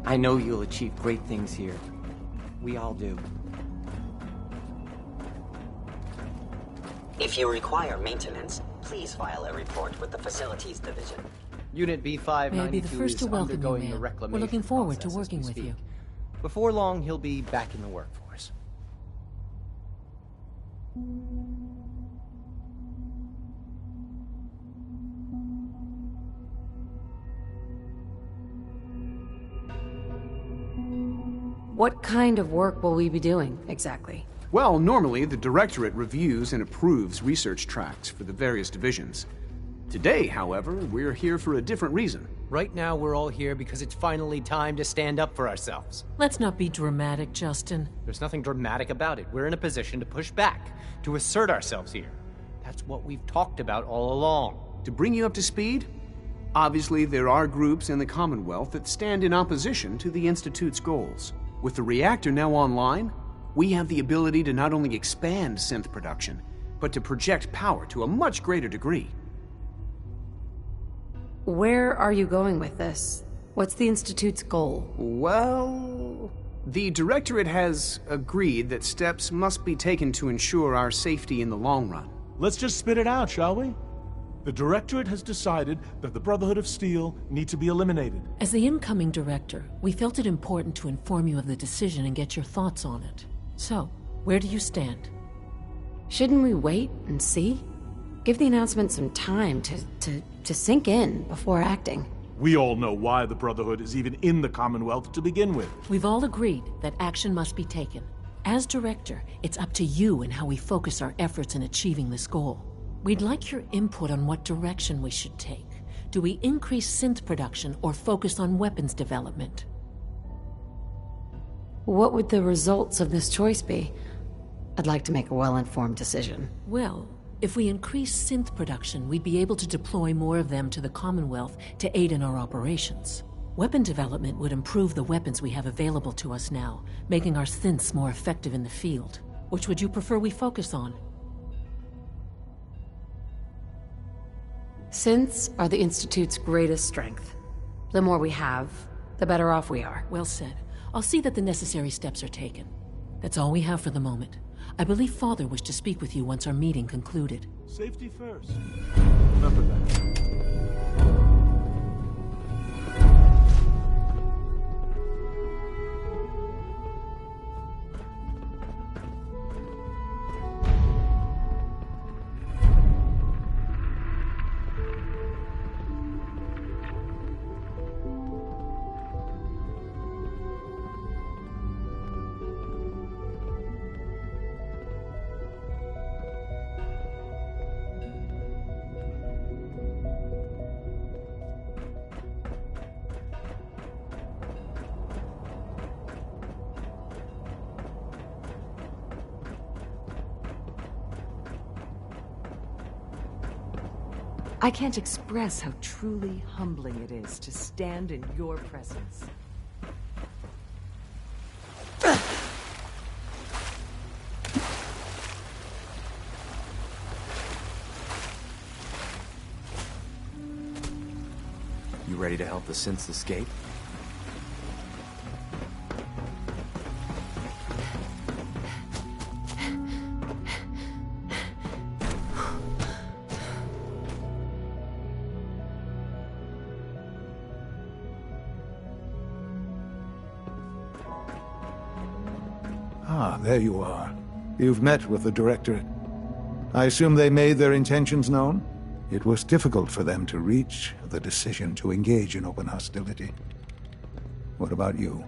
I know you'll achieve great things here. We all do. If you require maintenance, please file a report with the Facilities Division. Unit B592 May I be the first to is welcome you, undergoing the ma'am. reclamation We're looking forward to process as working we with you. speak. Before long, he'll be back in the workforce. What kind of work will we be doing, exactly? Well, normally the Directorate reviews and approves research tracks for the various divisions. Today, however, we're here for a different reason. Right now, we're all here because it's finally time to stand up for ourselves. Let's not be dramatic, Justin. There's nothing dramatic about it. We're in a position to push back, to assert ourselves here. That's what we've talked about all along. To bring you up to speed, obviously there are groups in the Commonwealth that stand in opposition to the Institute's goals. With the reactor now online, we have the ability to not only expand synth production, but to project power to a much greater degree. Where are you going with this? What's the Institute's goal? Well, the Directorate has agreed that steps must be taken to ensure our safety in the long run. Let's just spit it out, shall we? The Directorate has decided that the Brotherhood of Steel need to be eliminated. As the incoming director, we felt it important to inform you of the decision and get your thoughts on it. So, where do you stand? Shouldn't we wait and see? Give the announcement some time to sink in before acting. We all know why the Brotherhood is even in the Commonwealth to begin with. We've all agreed that action must be taken. As director, it's up to you and how we focus our efforts in achieving this goal. We'd like your input on what direction we should take. Do we increase synth production or focus on weapons development? What would the results of this choice be? I'd like to make a well-informed decision. Well, if we increase synth production, we'd be able to deploy more of them to the Commonwealth to aid in our operations. Weapon development would improve the weapons we have available to us now, making our synths more effective in the field. Which would you prefer we focus on? Synths are the Institute's greatest strength. The more we have, the better off we are. Well said. I'll see that the necessary steps are taken. That's all we have for the moment. I believe Father wished to speak with you once our meeting concluded. Safety first. Remember that. I can't express how truly humbling it is to stand in your presence. You ready to help the synths escape? Ah, there you are. You've met with the Directorate. I assume they made their intentions known? It was difficult for them to reach the decision to engage in open hostility. What about you?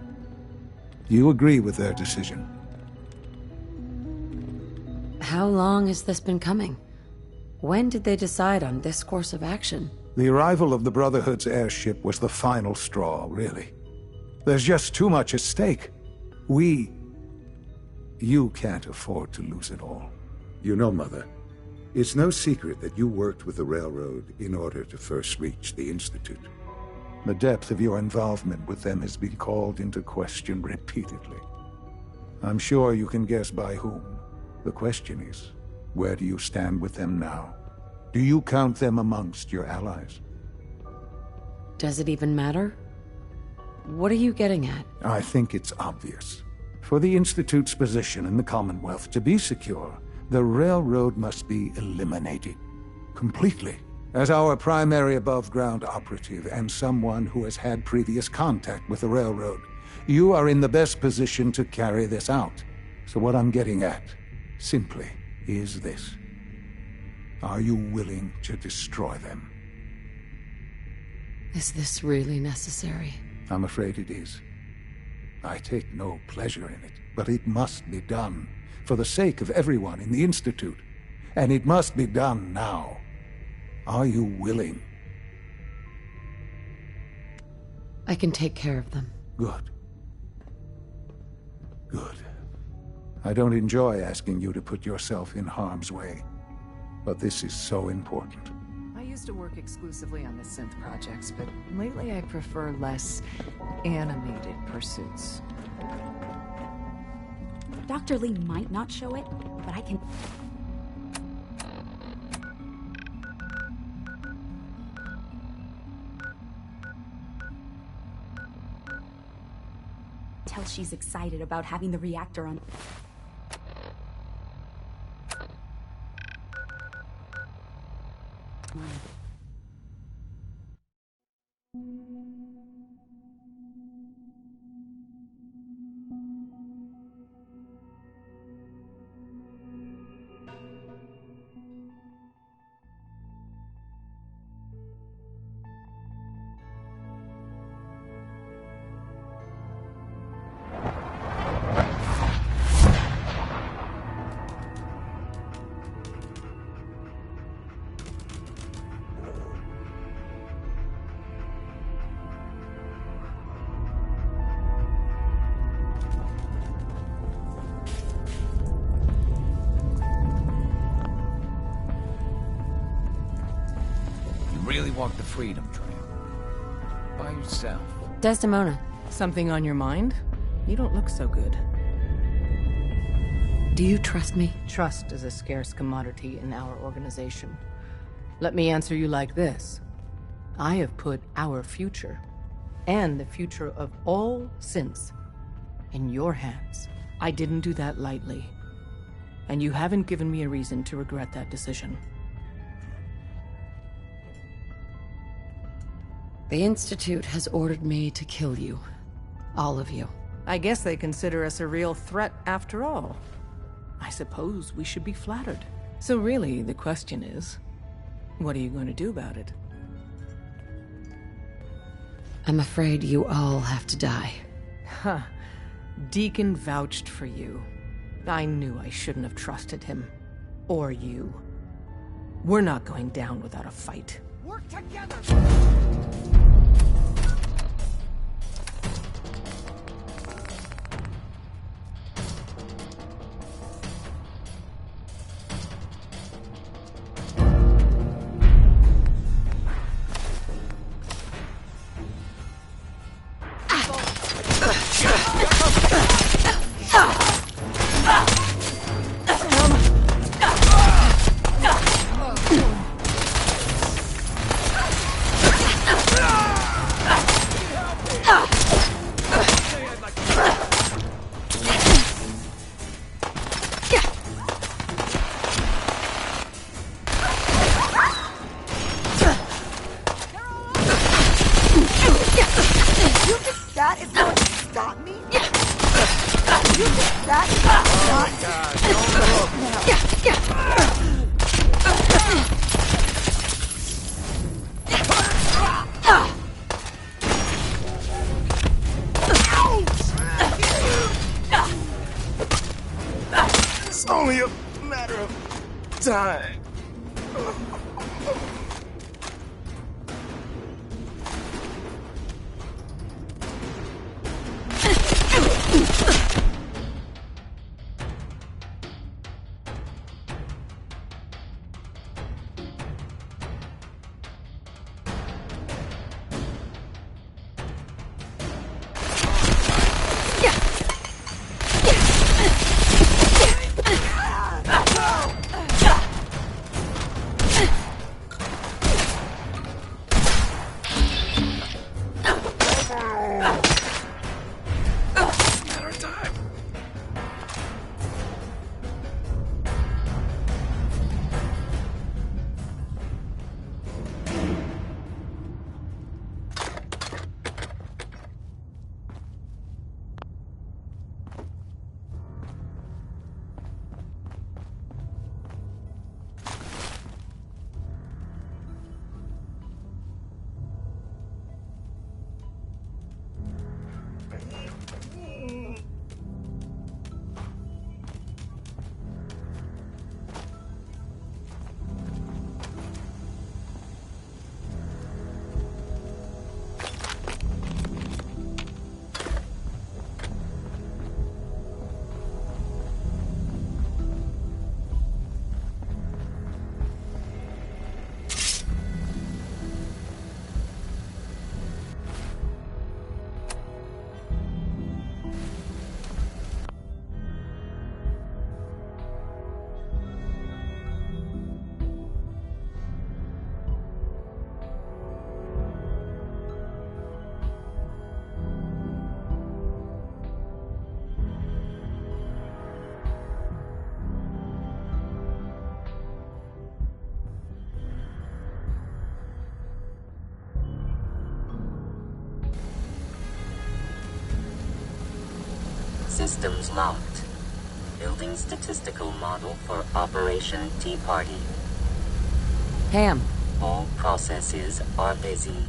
You agree with their decision? How long has this been coming? When did they decide on this course of action? The arrival of the Brotherhood's airship was the final straw, really. There's just too much at stake. You can't afford to lose it all. You know, Mother, it's no secret that you worked with the Railroad in order to first reach the Institute. The depth of your involvement with them has been called into question repeatedly. I'm sure you can guess by whom. The question is, where do you stand with them now? Do you count them amongst your allies? Does it even matter? What are you getting at? I think it's obvious. For the Institute's position in the Commonwealth to be secure, the Railroad must be eliminated. Completely. As our primary above-ground operative and someone who has had previous contact with the Railroad, you are in the best position to carry this out. So what I'm getting at, simply, is this. Are you willing to destroy them? Is this really necessary? I'm afraid it is. I take no pleasure in it, but it must be done, for the sake of everyone in the Institute. And it must be done now. Are you willing? I can take care of them. Good. Good. I don't enjoy asking you to put yourself in harm's way, but this is so important. I used to work exclusively on the synth projects, but lately I prefer less animated pursuits. Dr. Lee might not show it, but I can... tell she's excited about having the reactor on... Really walk the Freedom Trail. By yourself. Desdemona. Something on your mind? You don't look so good. Do you trust me? Trust is a scarce commodity in our organization. Let me answer you like this. I have put our future, and the future of all synths, in your hands. I didn't do that lightly. And you haven't given me a reason to regret that decision. The Institute has ordered me to kill you. All of you. I guess they consider us a real threat after all. I suppose we should be flattered. So really, the question is, what are you going to do about it? I'm afraid you all have to die. Huh. Deacon vouched for you. I knew I shouldn't have trusted him. Or you. We're not going down without a fight. Work together! It's only a matter of time. Systems locked. Building statistical model for Operation Tea Party. Ham. All processes are busy.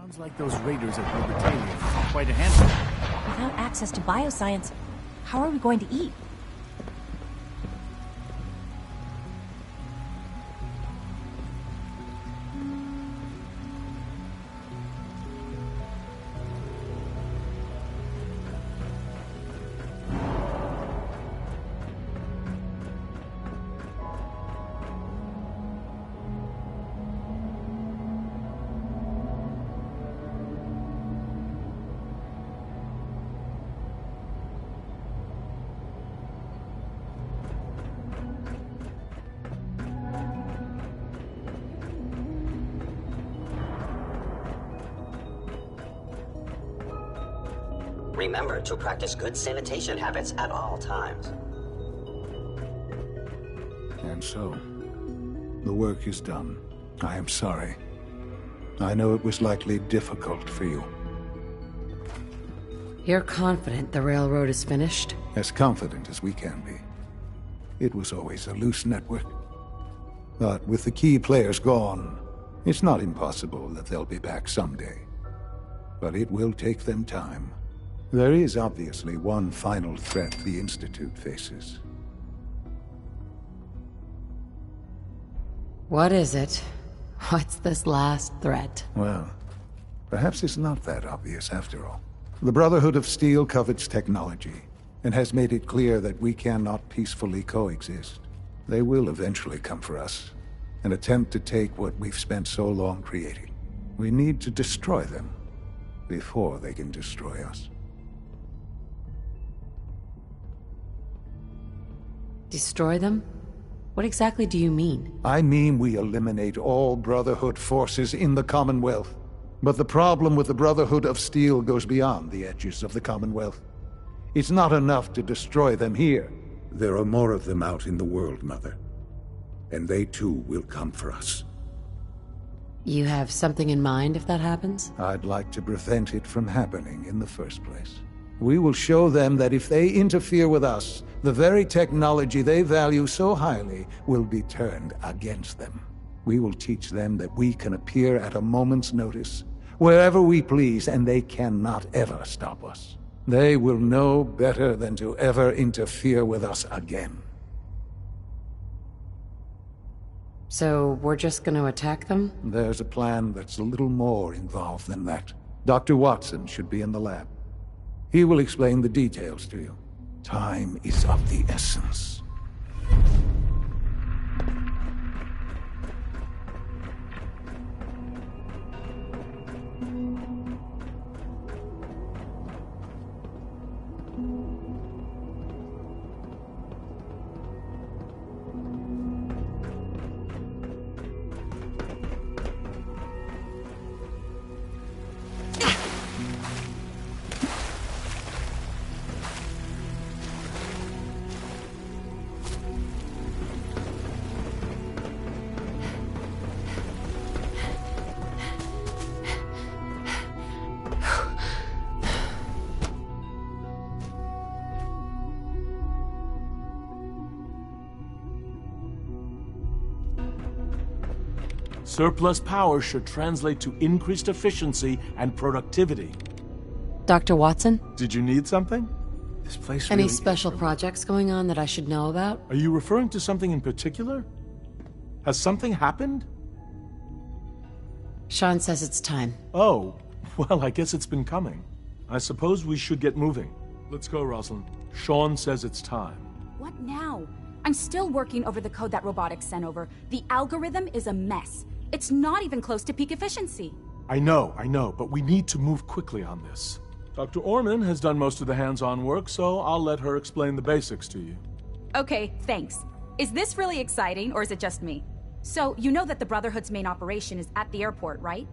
Sounds like those raiders at Libertalia are quite a handful. Without access to bioscience, how are we going to eat? Remember to practice good sanitation habits at all times. And so, the work is done. I am sorry. I know it was likely difficult for you. You're confident the railroad is finished? As confident as we can be. It was always a loose network. But with the key players gone, it's not impossible that they'll be back someday. But it will take them time. There is obviously one final threat the Institute faces. What is it? What's this last threat? Well, perhaps it's not that obvious after all. The Brotherhood of Steel covets technology, and has made it clear that we cannot peacefully coexist. They will eventually come for us, and attempt to take what we've spent so long creating. We need to destroy them, before they can destroy us. Destroy them? What exactly do you mean? I mean we eliminate all Brotherhood forces in the Commonwealth. But the problem with the Brotherhood of Steel goes beyond the edges of the Commonwealth. It's not enough to destroy them here. There are more of them out in the world, Mother. And they too will come for us. You have something in mind if that happens? I'd like to prevent it from happening in the first place. We will show them that if they interfere with us, the very technology they value so highly will be turned against them. We will teach them that we can appear at a moment's notice, wherever we please, and they cannot ever stop us. They will know better than to ever interfere with us again. So, we're just gonna attack them? There's a plan that's a little more involved than that. Dr. Watson should be in the lab. He will explain the details to you. Time is of the essence. Surplus power should translate to increased efficiency and productivity. Dr. Watson? Did you need something? This place Any really special projects going on that I should know about? Are you referring to something in particular? Has something happened? Sean says it's time. Oh, well, I guess it's been coming. I suppose we should get moving. Let's go, Rosalind. Sean says it's time. What now? I'm still working over the code that robotics sent over. The algorithm is a mess. It's not even close to peak efficiency. I know, but we need to move quickly on this. Dr. Orman has done most of the hands-on work, so I'll let her explain the basics to you. Okay, thanks. Is this really exciting, or is it just me? So, you know that the Brotherhood's main operation is at the airport, right?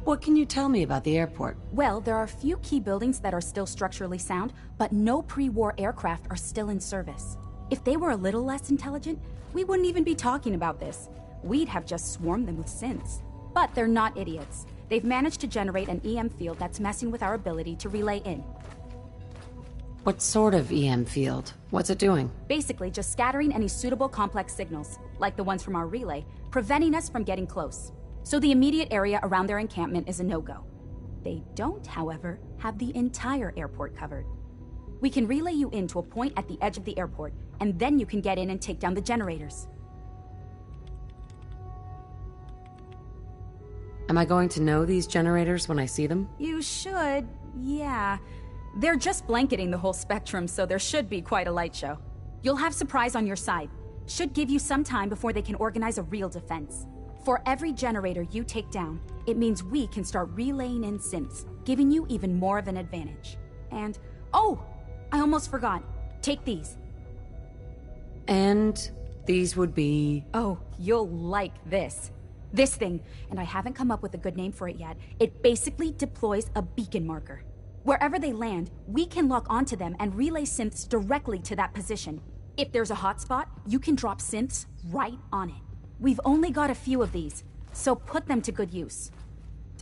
What can you tell me about the airport? Well, there are a few key buildings that are still structurally sound, but no pre-war aircraft are still in service. If they were a little less intelligent, we wouldn't even be talking about this. We'd have just swarmed them with synths. But they're not idiots. They've managed to generate an EM field that's messing with our ability to relay in. What sort of EM field? What's it doing? Basically, just scattering any suitable complex signals, like the ones from our relay, preventing us from getting close. So the immediate area around their encampment is a no-go. They don't, however, have the entire airport covered. We can relay you in to a point at the edge of the airport, and then you can get in and take down the generators. Am I going to know these generators when I see them? You should, yeah. They're just blanketing the whole spectrum, so there should be quite a light show. You'll have Surprise on your side. Should give you some time before they can organize a real defense. For every generator you take down, it means we can start relaying in synths, giving you even more of an advantage. And, oh, I almost forgot. Take these. And these would be... Oh, you'll like this. This thing, and I haven't come up with a good name for it yet, it basically deploys a beacon marker. Wherever they land, we can lock onto them and relay synths directly to that position. If there's a hotspot, you can drop synths right on it. We've only got a few of these, so put them to good use.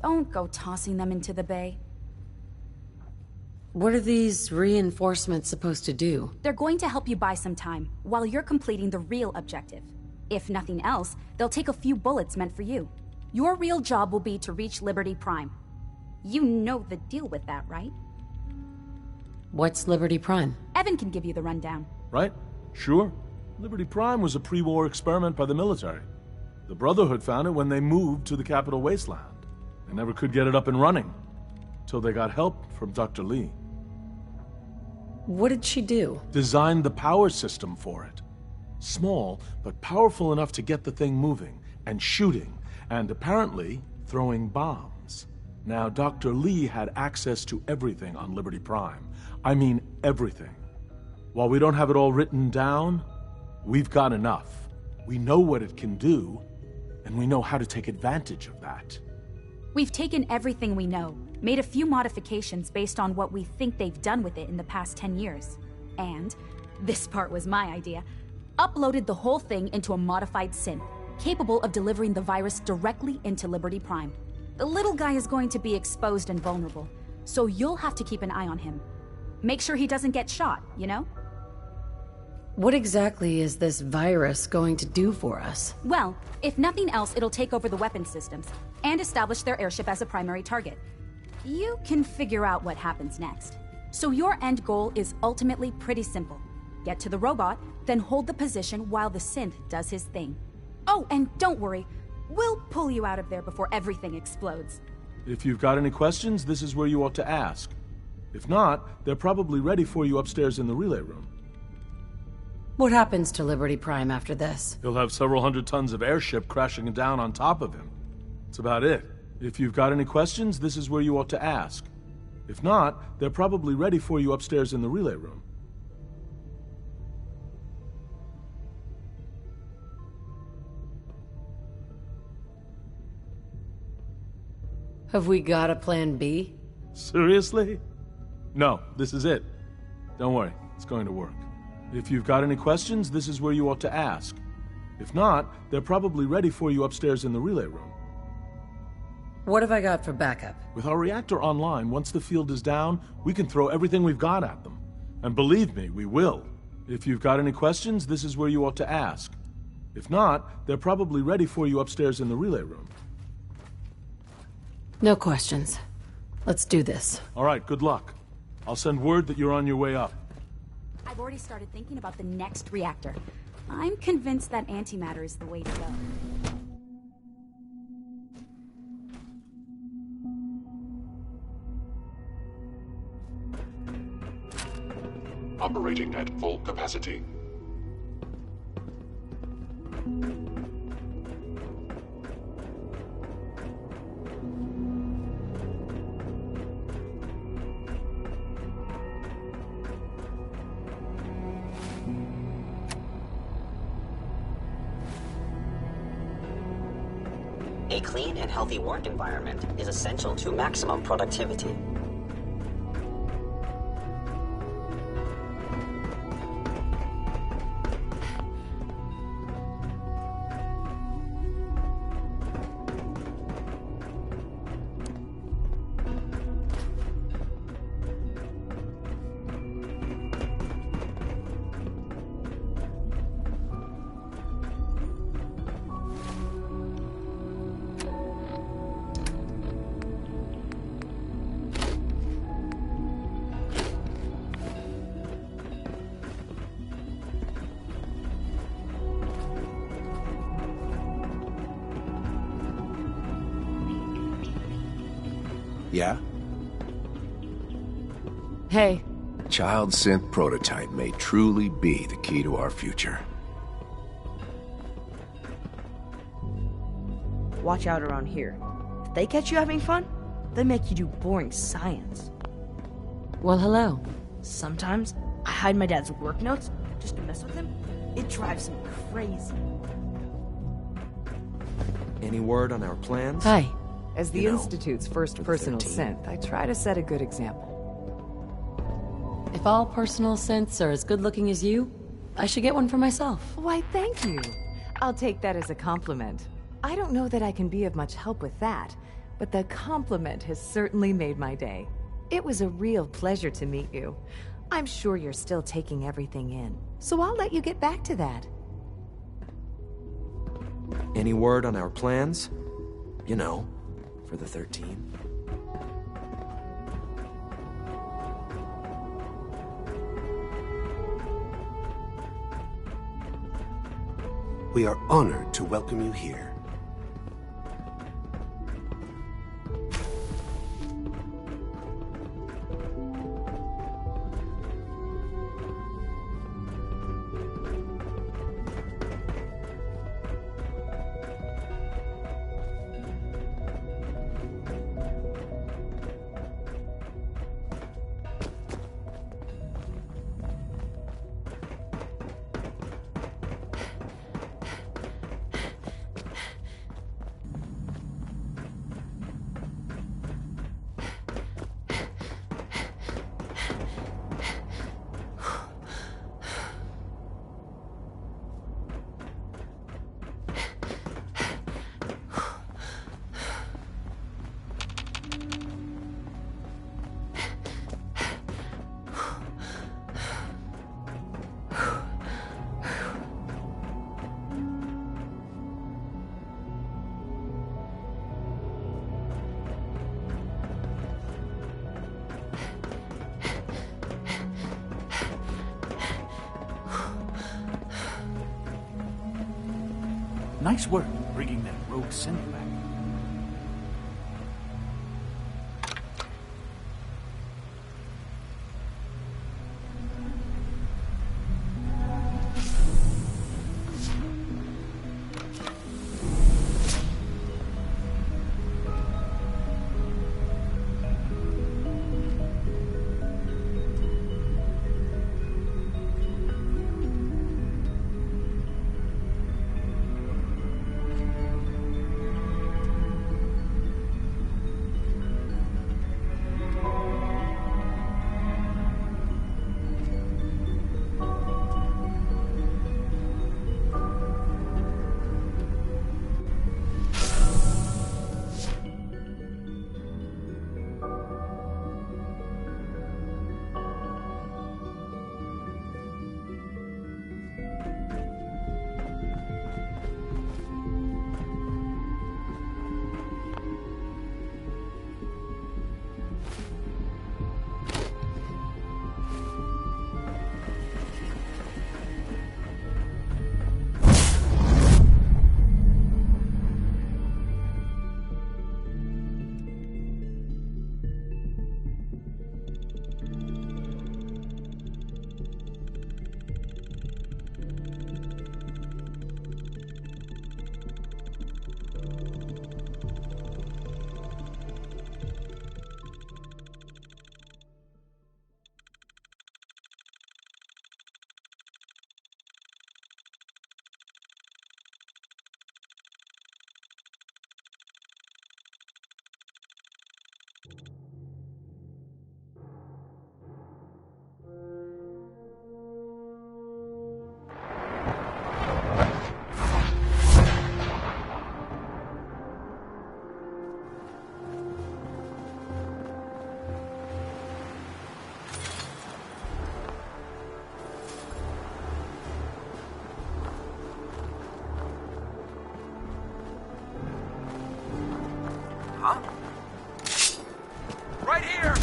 Don't go tossing them into the bay. What are these reinforcements supposed to do? They're going to help you buy some time, while you're completing the real objective. If nothing else, they'll take a few bullets meant for you. Your real job will be to reach Liberty Prime. You know the deal with that, right? What's Liberty Prime? Evan can give you the rundown. Right? Sure. Liberty Prime was a pre-war experiment by the military. The Brotherhood found it when they moved to the Capital Wasteland. They never could get it up and running, till they got help from Dr. Lee. What did she do? Designed the power system for it. Small, but powerful enough to get the thing moving, and shooting, and apparently throwing bombs. Now, Dr. Lee had access to everything on Liberty Prime. I mean everything. While we don't have it all written down, we've got enough. We know what it can do, and we know how to take advantage of that. We've taken everything we know, made a few modifications based on what we think they've done with it in the past 10 years. And, this part was my idea, uploaded the whole thing into a modified synth, capable of delivering the virus directly into Liberty Prime. The little guy is going to be exposed and vulnerable, so you'll have to keep an eye on him. Make sure he doesn't get shot, you know? What exactly is this virus going to do for us? Well, if nothing else, it'll take over the weapon systems, and establish their airship as a primary target. You can figure out what happens next. So your end goal is ultimately pretty simple. Get to the robot, then hold the position while the synth does his thing. Oh, and don't worry, we'll pull you out of there before everything explodes. If you've got any questions, this is where you ought to ask. If not, they're probably ready for you upstairs in the relay room. What happens to Liberty Prime after this? He'll have several hundred tons of airship crashing down on top of him. That's about it. If you've got any questions, this is where you ought to ask. If not, they're probably ready for you upstairs in the relay room. Have we got a plan B? Seriously? No, this is it. Don't worry, it's going to work. If you've got any questions, this is where you ought to ask. If not, they're probably ready for you upstairs in the relay room. What have I got for backup? With our reactor online, once the field is down, we can throw everything we've got at them. And believe me, we will. If you've got any questions, this is where you ought to ask. If not, they're probably ready for you upstairs in the relay room. No questions. Let's do this. All right, good luck. I'll send word that you're on your way up. I've already started thinking about the next reactor. I'm convinced that antimatter is the way to go. operating at full capacity. A clean and healthy work environment is essential to maximum productivity. Yeah? Hey. Child synth prototype may truly be the key to our future. Watch out around here. If they catch you having fun, they make you do boring science. Well, hello. Sometimes I hide my dad's work notes just to mess with him. It drives him crazy. Any word on our plans? Hi. As the Institute's first personal synth, I try to set a good example. If all personal synths are as good-looking as you, I should get one for myself. Why, thank you. I'll take that as a compliment. I don't know that I can be of much help with that, but the compliment has certainly made my day. It was a real pleasure to meet you. I'm sure you're still taking everything in, so I'll let you get back to that. Any word on our plans? You know, for the 13. We are honored to welcome you here. Nice work bringing that rogue synth back. Right here!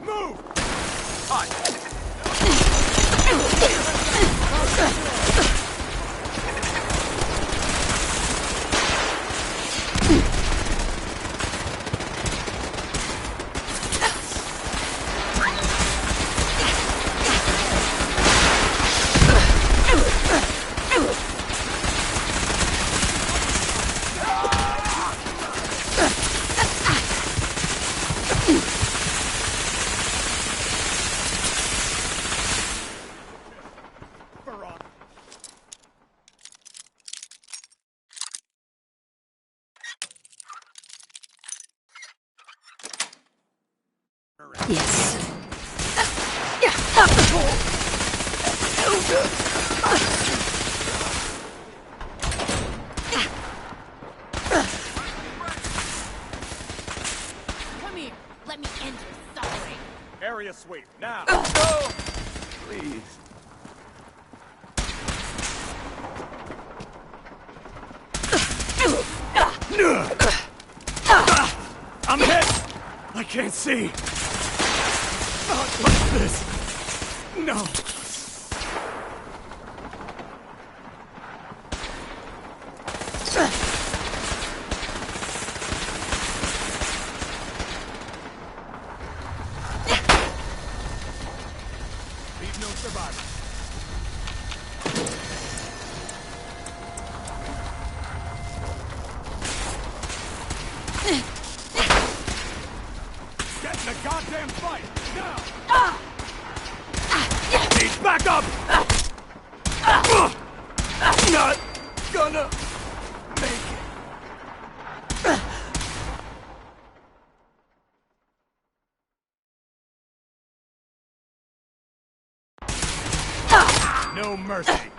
Move! Yes. Come here. Let me end your suffering. Area sweep, now! Go! Please. I'm hit! I can't see! Not like this! No! Leave no survivors. Get in the goddamn fight! Now! Need backup! Not gonna make it. No mercy.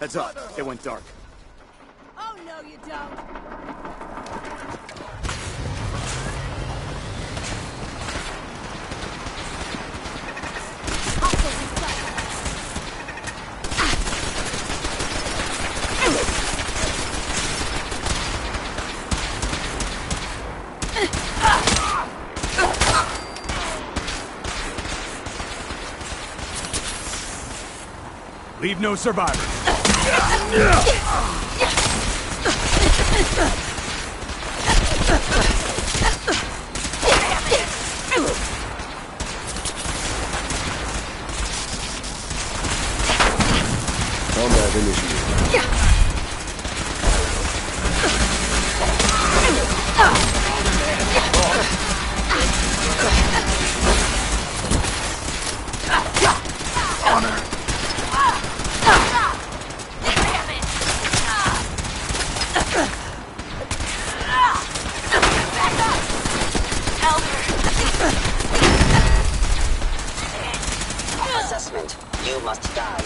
Heads up, it went dark. Oh, no, you don't. Hostiles in sight. Leave no survivors. Combat initiated. Assessment. You must die.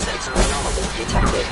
Sensor anomaly detected.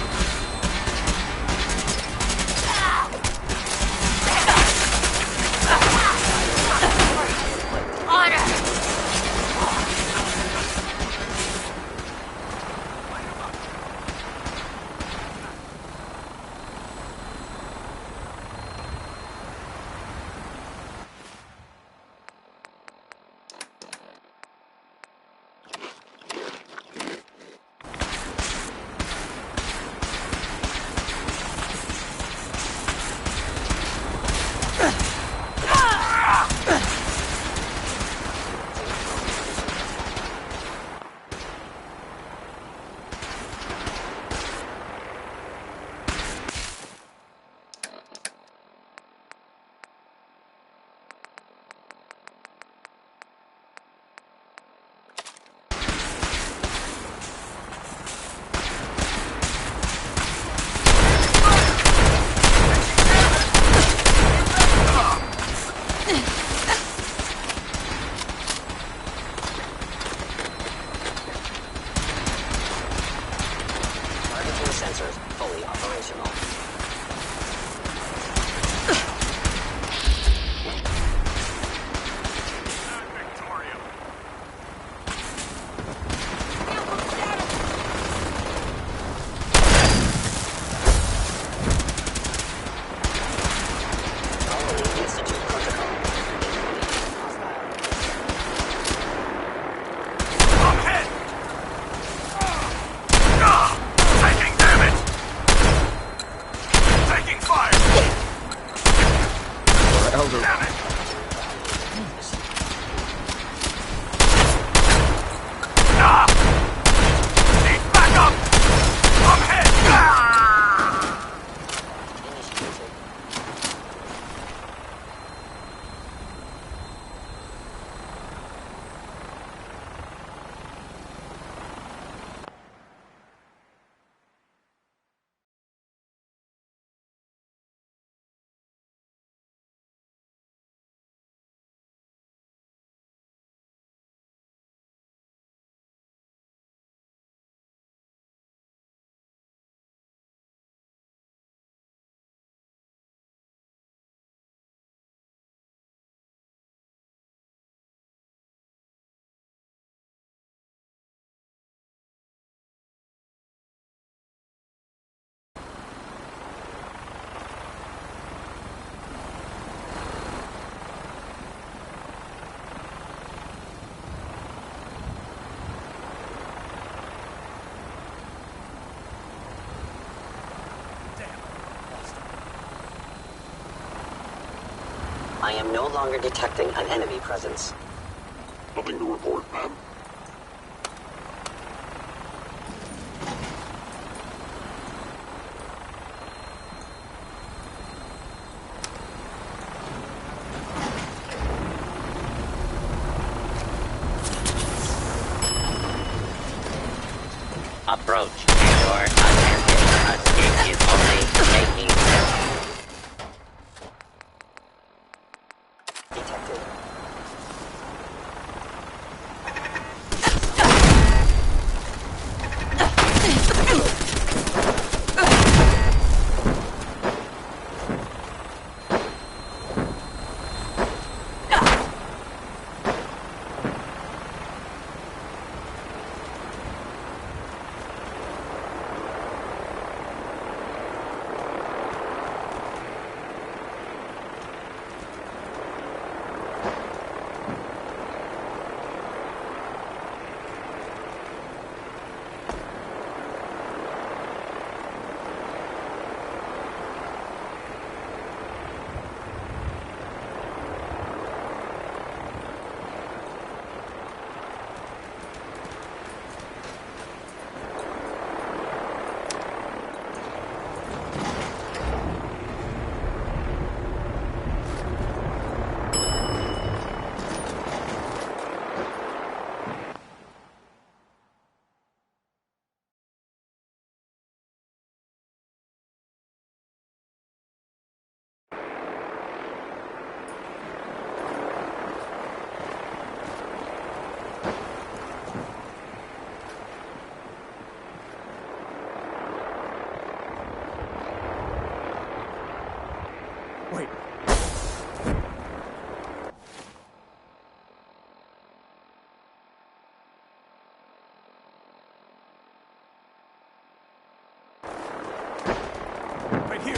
Sensors fully operational. I am no longer detecting an enemy presence. Nothing to report, ma'am. Approach. Your attempted escape is only making sense. Detected. Wait. Right here.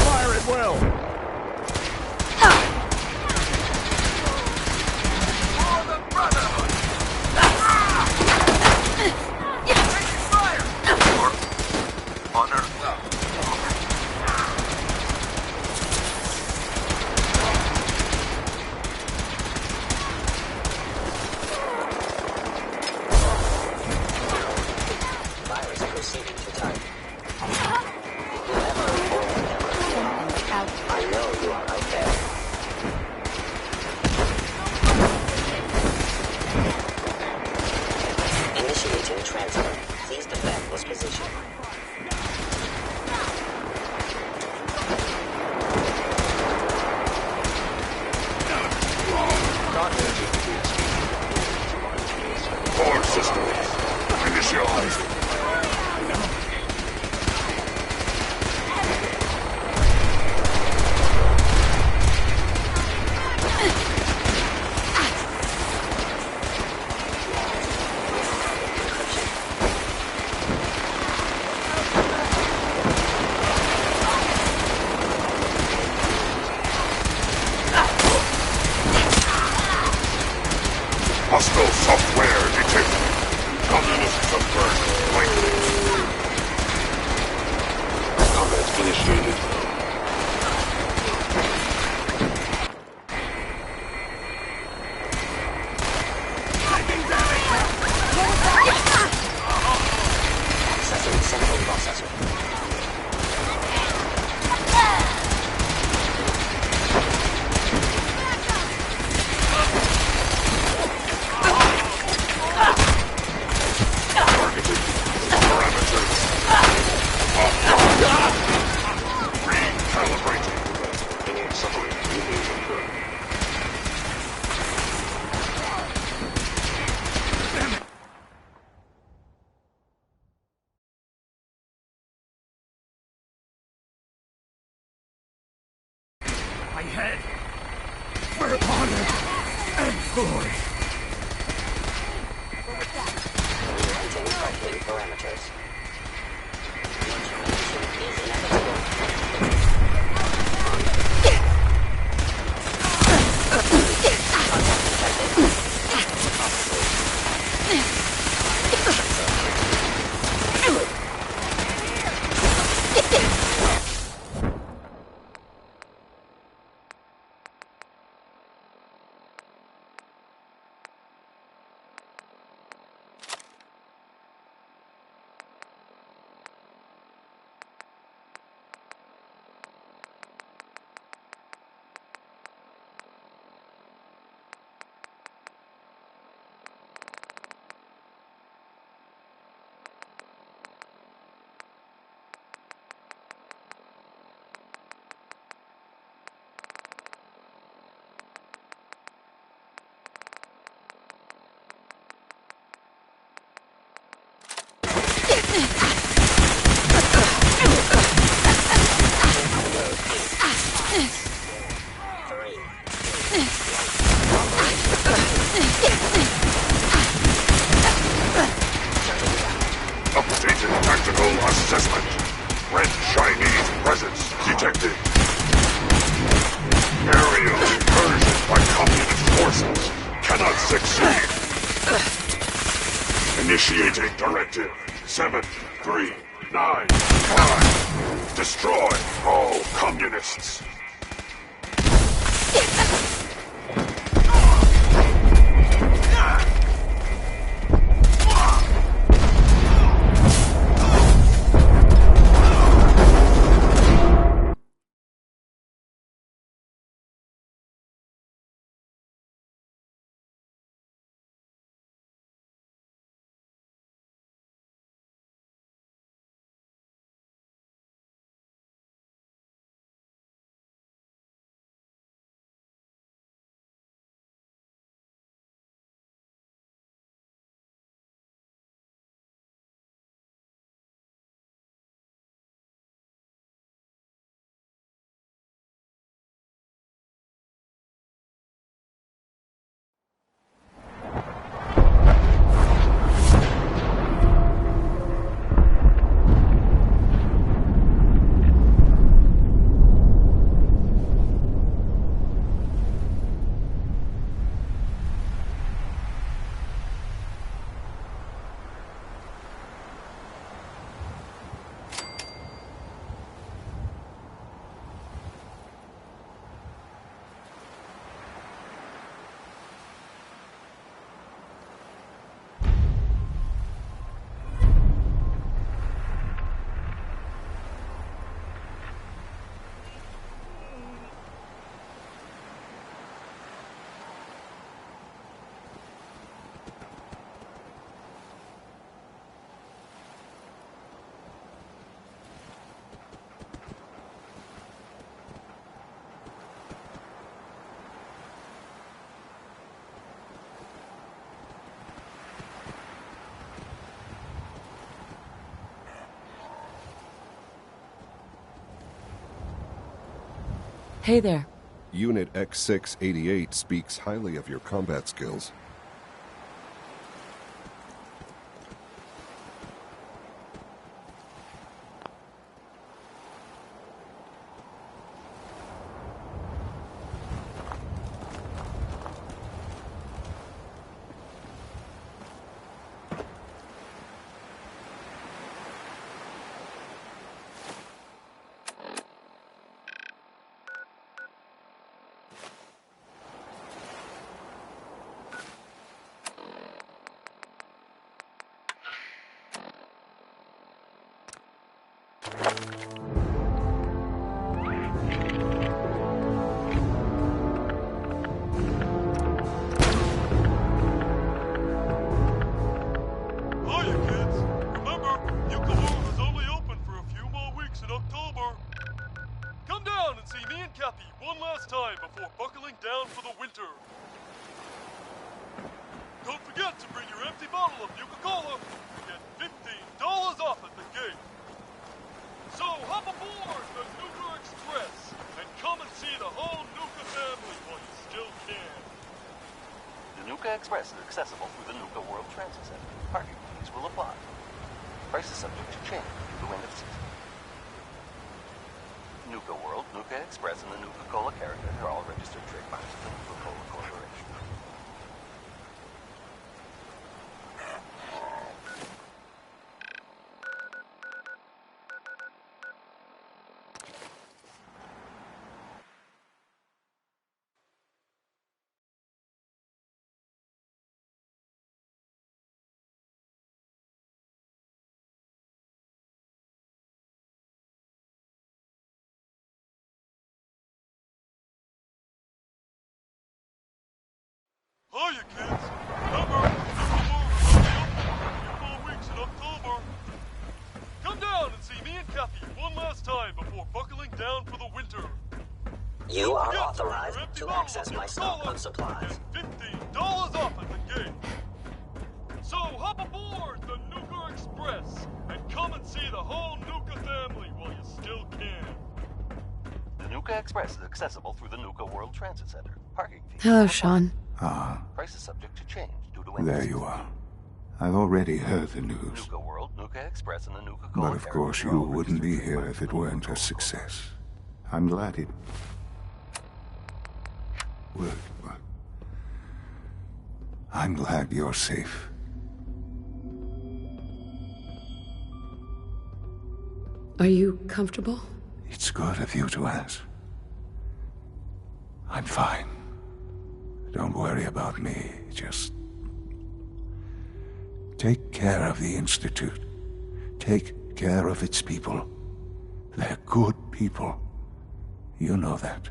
Fire at will! Virus proceeding to target. I know you are out there. Initiating transfer. Please defend this position. Core systems. Initialized. Hostile software detected. Communist subversion likely. Combat initiated. Accessing central processor. My head. We're honored and glory. Rewriting fighting parameters. Regeneration is inevitable. Assessment. Red Chinese presence detected. Aerial incursion by communist forces cannot succeed. Initiating directive 7395. Destroy all communists. Hey there. Unit X688 speaks highly of your combat skills. Express is accessible through the Nuka World Transit Center. Parking fees will apply. Price is subject to change through the end of season. Nuka World, Nuka Express, and the Nuka-Cola characters are all registered trademarks of the Nuka-Cola Corporation. Hiya, kids! Remember, Nuka World is only open for a few more weeks in October. Come down and see me and Kathy one last time before buckling down for the winter. You are authorized to access my stock of supplies. $15 off at the gate. So hop aboard the Nuka Express and come and see the whole Nuka family while you still can. The Nuka Express is accessible through the Nuka World Transit Center. Parking fees. Hello, Sean. Price is subject to change due to There you are. I've already heard the news. Nuka World, Nuka Express, and the Nuka But of course you wouldn't be here if it weren't a success. I'm glad it worked, but I'm glad you're safe. Are you comfortable? It's good of you to ask. I'm fine. Don't worry about me. Just take care of the Institute. Take care of its people. They're good people. You know that.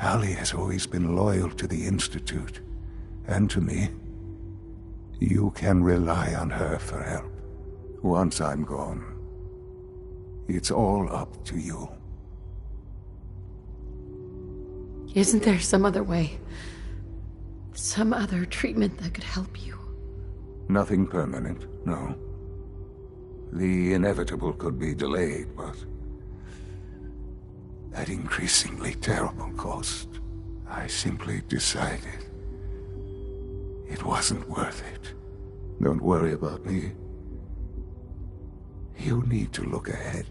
Allie has always been loyal to the Institute. And to me. You can rely on her for help. Once I'm gone, it's all up to you. Isn't there some other way? Some other treatment that could help you? Nothing permanent, no. The inevitable could be delayed, but at increasingly terrible cost, I simply decided it wasn't worth it. Don't worry about me. You need to look ahead.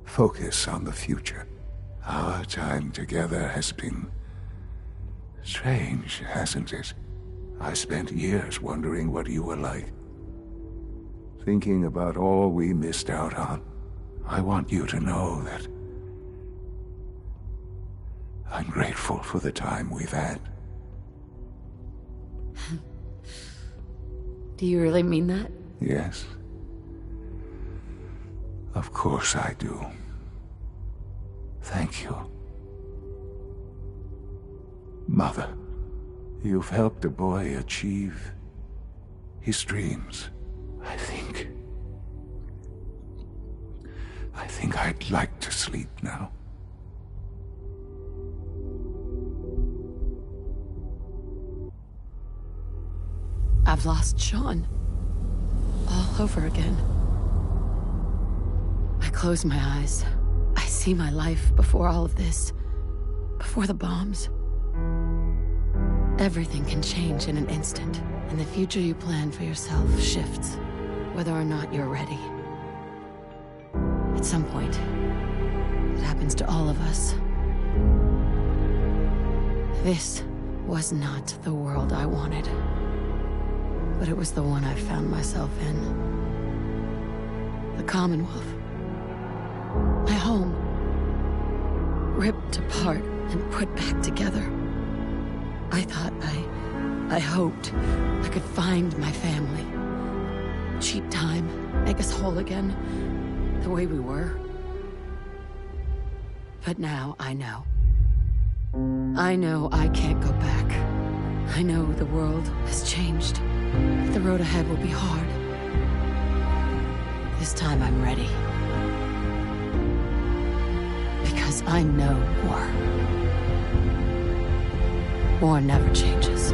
Focus on the future. Our time together has been strange, hasn't it? I spent years wondering what you were like. Thinking about all we missed out on. I want you to know that I'm grateful for the time we've had. Do you really mean that? Yes. Of course I do. Thank you. Mother, you've helped a boy achieve his dreams. I think I'd like to sleep now. I've lost Sean. All over again. I close my eyes. I see my life before all of this. Before the bombs. Everything can change in an instant, and the future you plan for yourself shifts, whether or not you're ready. At some point, it happens to all of us. This was not the world I wanted, but it was the one I found myself in. The Commonwealth. My home. Ripped apart and put back together. I thought I hoped I could find my family. Cheat time, make us whole again, the way we were. But now I know. I know I can't go back. I know the world has changed. The road ahead will be hard. This time I'm ready. Because I know war. War never changes.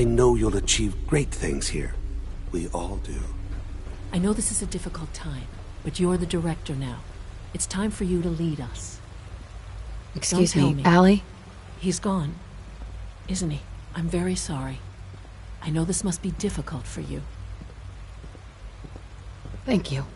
I know you'll achieve great things here. We all do. I know this is a difficult time, but you're the director now. It's time for you to lead us. Excuse Don't tell me, Allie? He's gone, isn't he? I'm very sorry. I know this must be difficult for you. Thank you.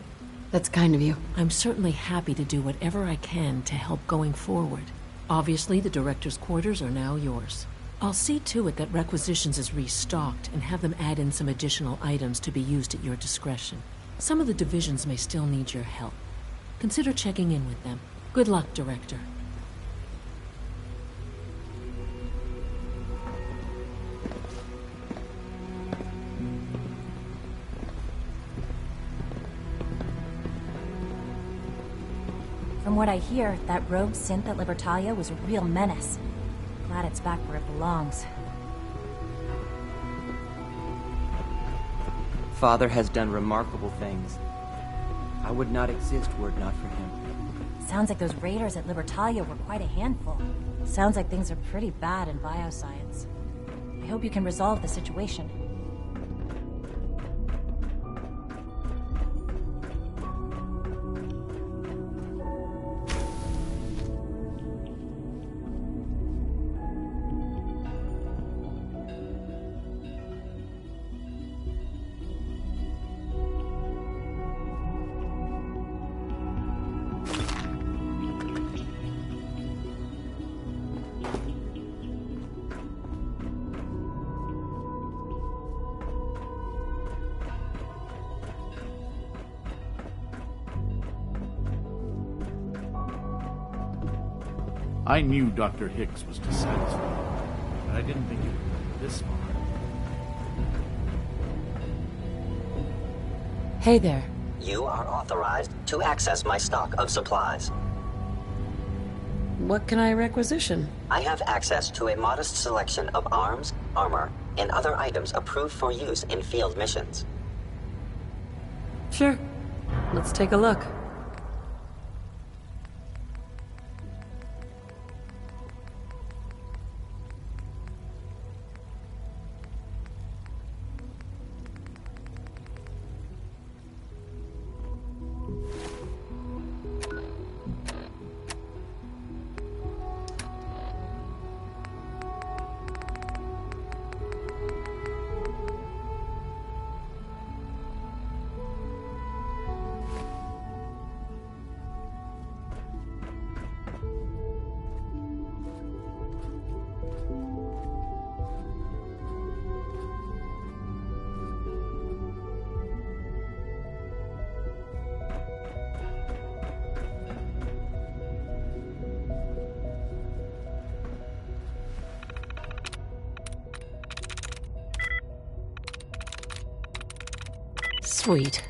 That's kind of you. I'm certainly happy to do whatever I can to help going forward. Obviously, the director's quarters are now yours. I'll see to it that Requisitions is restocked and have them add in some additional items to be used at your discretion. Some of the divisions may still need your help. Consider checking in with them. Good luck, Director. From what I hear, that rogue synth at Libertalia was a real menace. Glad it's back where it belongs. Father has done remarkable things. I would not exist were it not for him. Sounds like those raiders at Libertalia were quite a handful. Sounds like things are pretty bad in bioscience. I hope you can resolve the situation. I knew Dr. Hicks was dissatisfied, but I didn't think it would go this far. Hey there. You are authorized to access my stock of supplies. What can I requisition? I have access to a modest selection of arms, armor, and other items approved for use in field missions. Sure. Let's take a look. Sweet.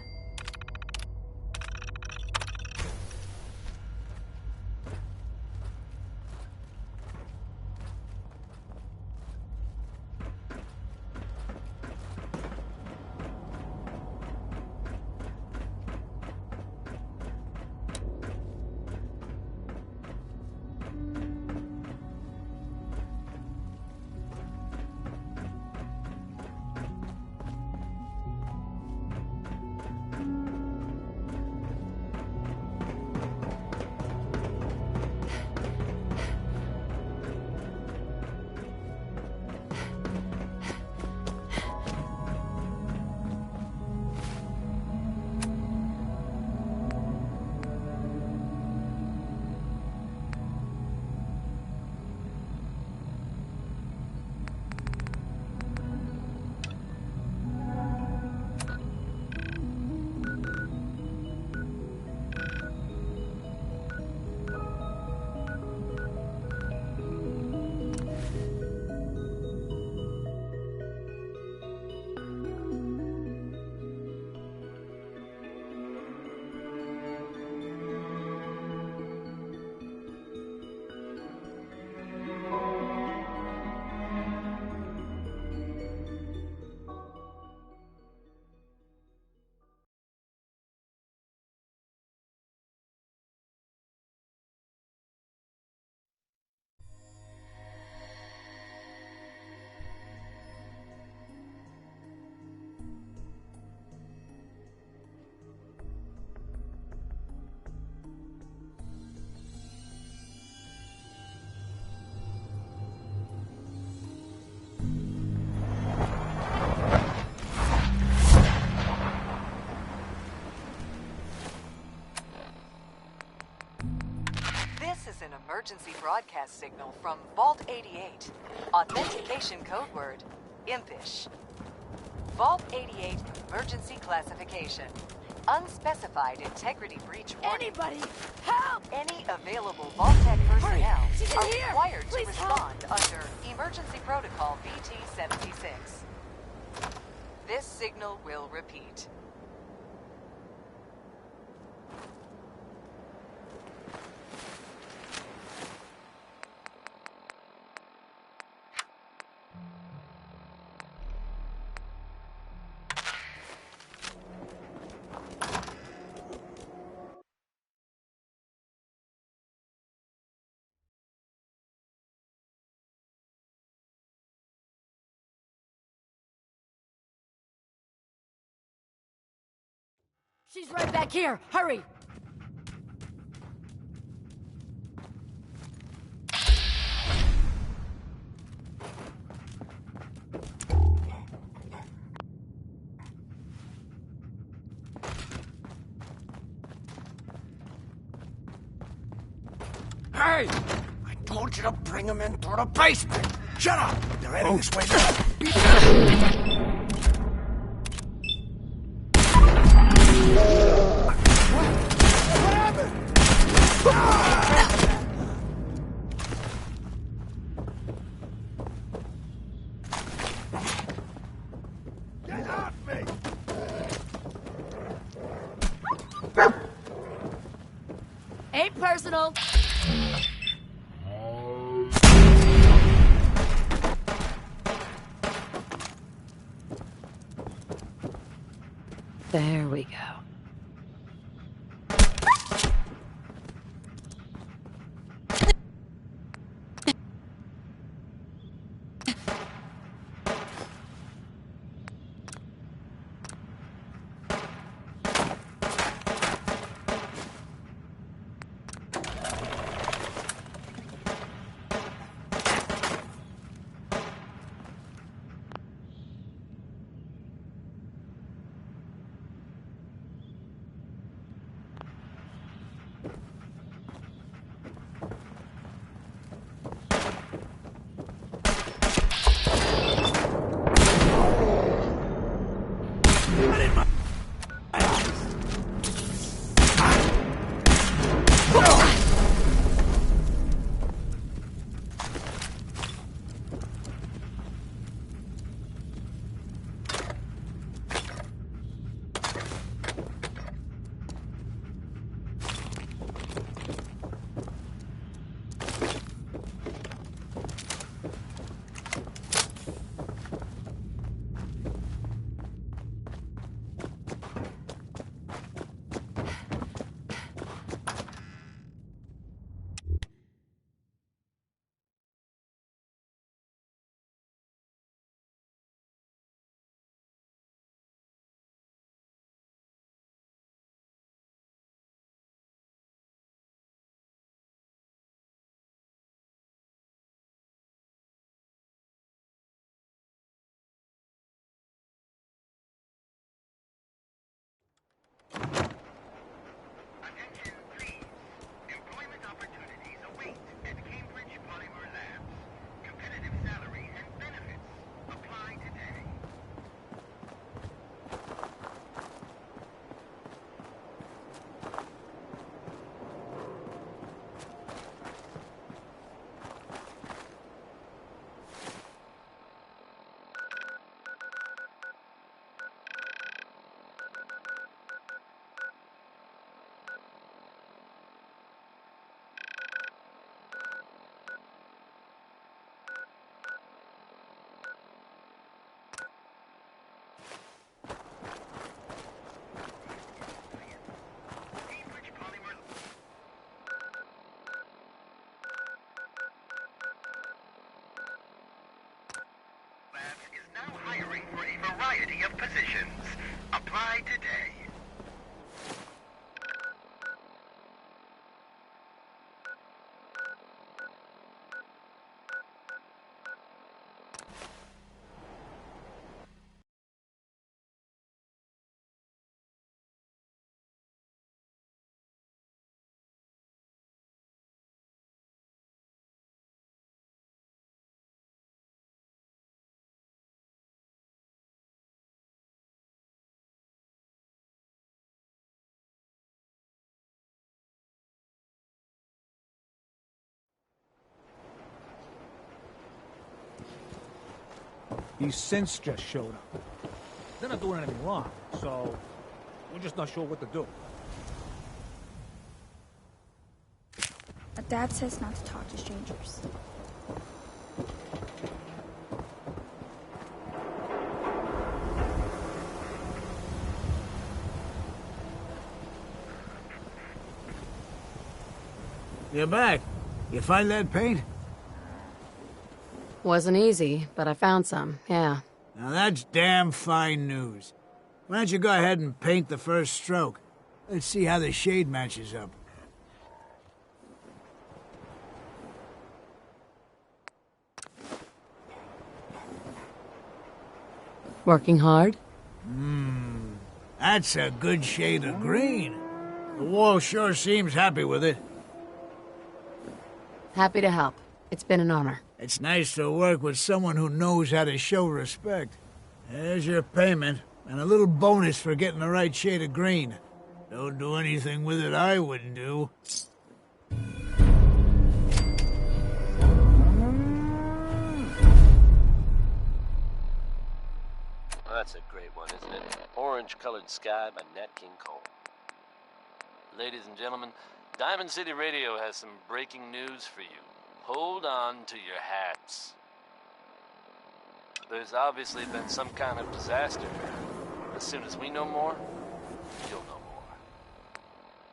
This is an emergency broadcast signal from Vault 88. Authentication code word, Impish. Vault 88 emergency classification. Unspecified integrity breach warning. Anybody, help! Any available Vault-Tec personnel She's in are here! required to Please respond under Emergency Protocol VT-76. This signal will repeat. She's right back here. Hurry! Hey! I told you to bring them into the basement! Shut up! They're heading this way now! Ain't personal. There we go. Variety of positions. Apply today. These synths just showed up. They're not doing anything wrong, so we're just not sure what to do. Dad says not to talk to strangers. You're back. You find that paint? Wasn't easy, but I found some, yeah. Now that's damn fine news. Why don't you go ahead and paint the first stroke? Let's see how the shade matches up. Working hard? That's a good shade of green. The wall sure seems happy with it. Happy to help. It's been an honor. It's nice to work with someone who knows how to show respect. There's your payment, and a little bonus for getting the right shade of green. Don't do anything with it I wouldn't do. That's a great one, isn't it? Orange Colored Sky by Nat King Cole. Ladies and gentlemen, Diamond City Radio has some breaking news for you. Hold on to your hats. There's obviously been some kind of disaster. As soon as we know more, you'll know more.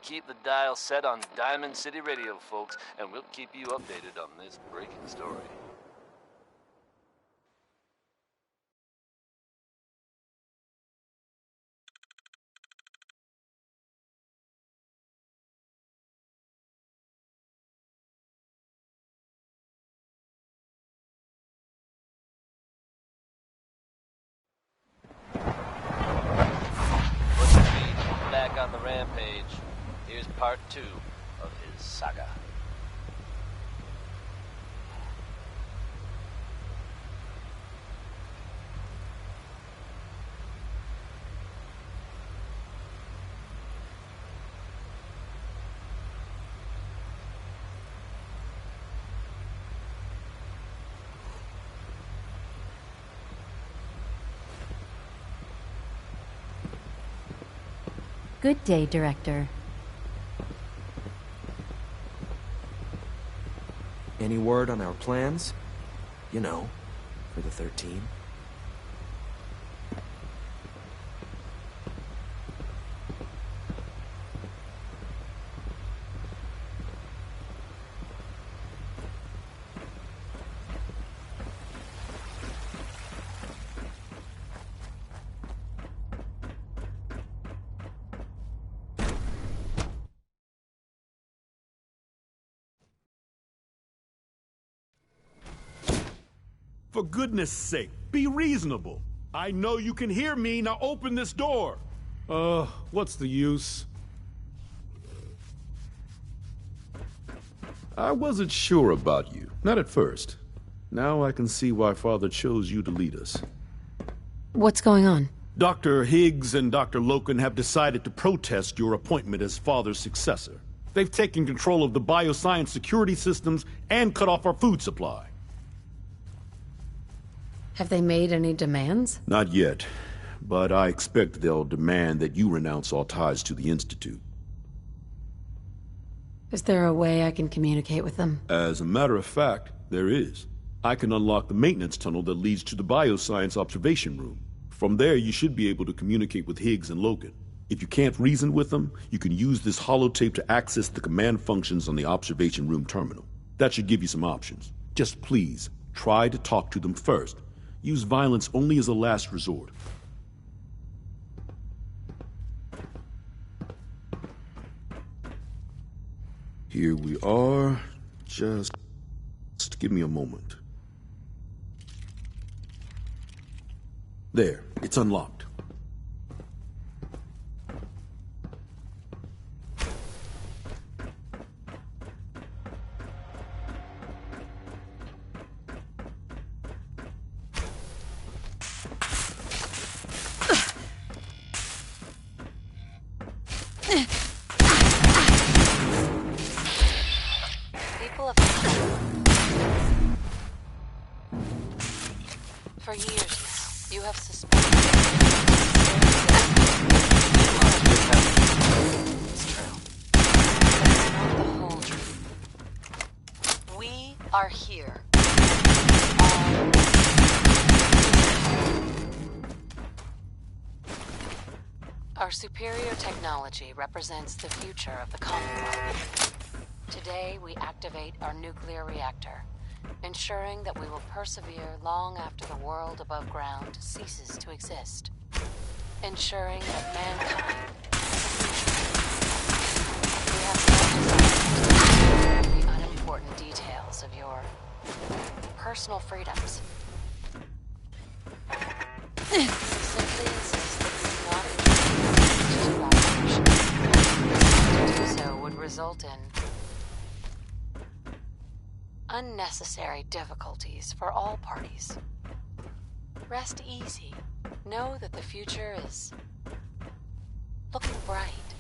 Keep the dial set on Diamond City Radio, folks, and we'll keep you updated on this breaking story. Back on the rampage. Here's part 2 of his saga. Good day, Director. Any word on our plans? You know, for the 13? For goodness sake, be reasonable. I know you can hear me, now open this door. What's the use? I wasn't sure about you, not at first. Now I can see why Father chose you to lead us. What's going on? Dr. Higgs and Dr. Loken have decided to protest your appointment as Father's successor. They've taken control of the bioscience security systems and cut off our food supply. Have they made any demands? Not yet, but I expect they'll demand that you renounce all ties to the Institute. Is there a way I can communicate with them? As a matter of fact, there is. I can unlock the maintenance tunnel that leads to the bioscience observation room. From there, you should be able to communicate with Higgs and Loken. If you can't reason with them, you can use this holotape to access the command functions on the observation room terminal. That should give you some options. Just please, try to talk to them first. Use violence only as a last resort. Here we are. Just give me a moment. There, it's unlocked. For years now, you have suspected. It's true. That's not the whole truth. We are here. Our superior technology represents the future of the Commonwealth. Today, we activate our nuclear reactor, ensuring that we will persevere long after the world above ground ceases to exist. Ensuring that mankind we have the unimportant details of your personal freedoms. Simply insist that we do not introduce to do so would result in unnecessary difficulties for all parties. Rest easy. Know that the future is looking bright.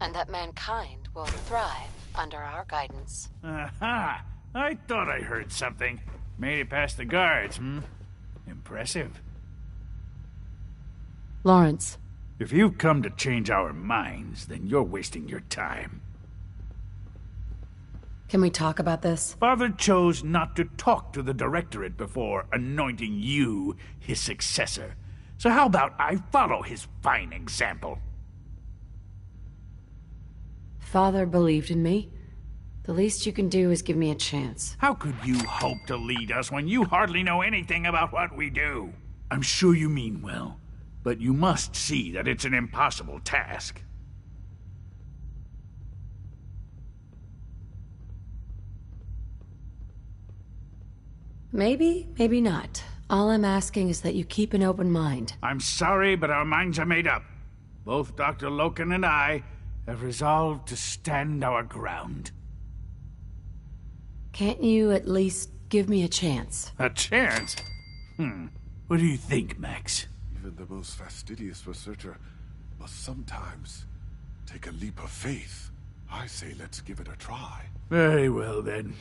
And that mankind will thrive under our guidance. Aha! I thought I heard something. Made it past the guards, Impressive. Lawrence. If you've come to change our minds, then you're wasting your time. Can we talk about this? Father chose not to talk to the Directorate before anointing you his successor. So how about I follow his fine example? Father believed in me. The least you can do is give me a chance. How could you hope to lead us when you hardly know anything about what we do? I'm sure you mean well, but you must see that it's an impossible task. Maybe, maybe not. All I'm asking is that you keep an open mind. I'm sorry, but our minds are made up. Both Dr. Loken and I have resolved to stand our ground. Can't you at least give me a chance? A chance? What do you think, Max? Even the most fastidious researcher must sometimes take a leap of faith. I say let's give it a try. Very well, then.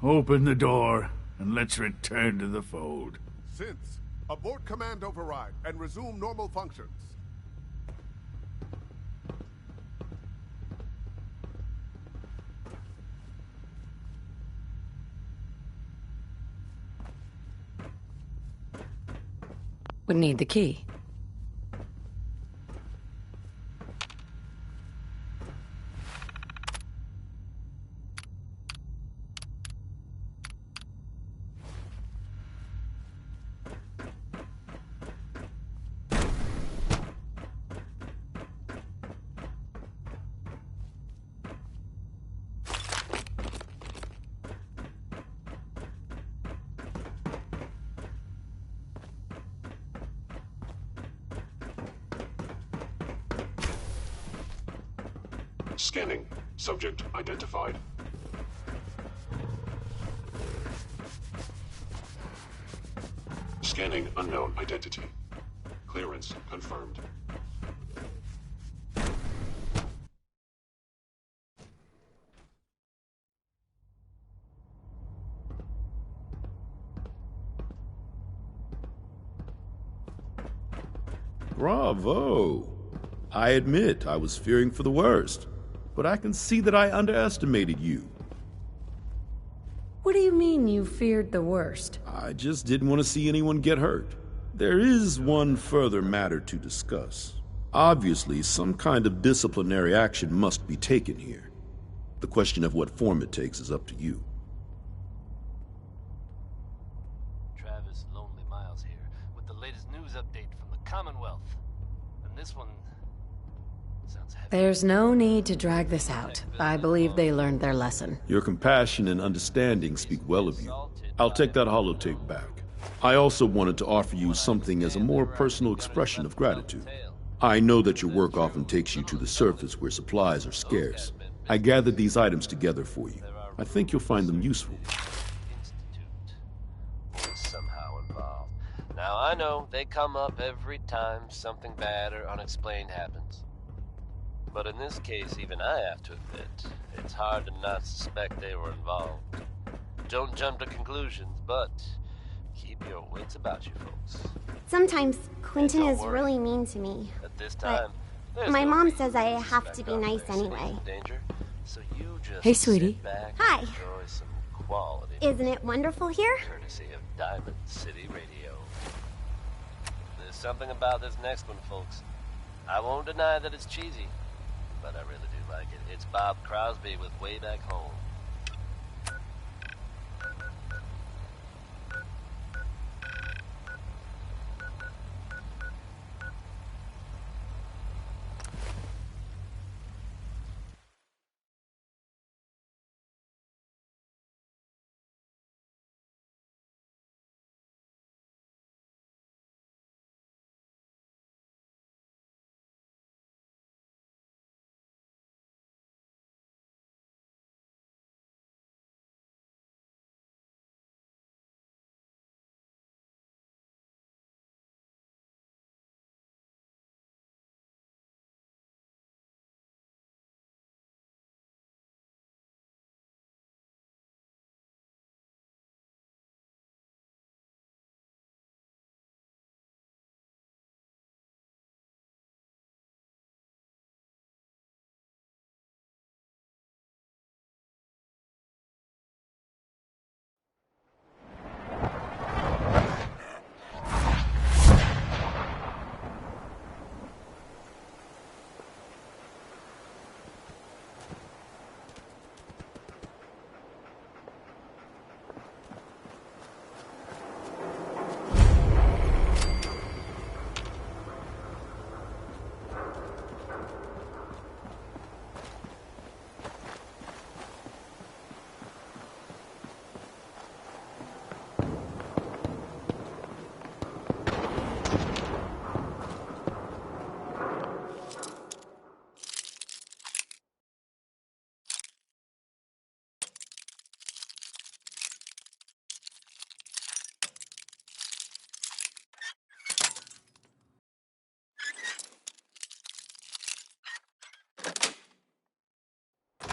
Open the door, and let's return to the fold. Since, abort command override and resume normal functions. Would need the key. Scanning. Subject identified. Scanning unknown identity. Clearance confirmed. Bravo! I admit I was fearing for the worst, but I can see that I underestimated you. What do you mean you feared the worst? I just didn't want to see anyone get hurt. There is one further matter to discuss. Obviously, some kind of disciplinary action must be taken here. The question of what form it takes is up to you. Travis Lonely Miles here, with the latest news update from the Commonwealth. And this one sounds heavy. There's no need to drag this out. I believe they learned their lesson. Your compassion and understanding speak well of you. I'll take that holotape back. I also wanted to offer you something as a more personal expression of gratitude. I know that your work often takes you to the surface where supplies are scarce. I gathered these items together for you. I think you'll find them useful. Somehow involved. Now I know they come up every time something bad or unexplained happens. But in this case, even I have to admit, it's hard to not suspect they were involved. don't jump to conclusions, but keep your wits about you, folks. Sometimes Quentin Don't is worry. really mean to me. At this time, there's My no mom reason says I to have to suspect be our nice place anyway. in danger, so you just Hey, sit sweetie. back Hi. and enjoy some quality Isn't it wonderful here? courtesy of Diamond City Radio. There's something about this next one, folks. I won't deny that it's cheesy, but I really do like it. It's Bob Crosby with Way Back Home.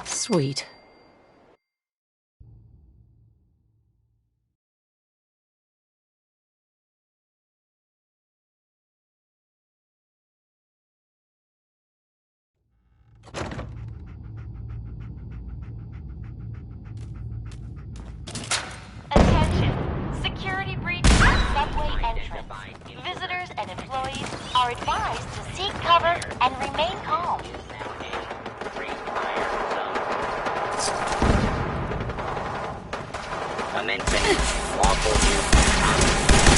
Sweet. Attention! Security breach at subway entrance. Visitors and employees are advised to seek cover and remain calm. Commencing lawful use.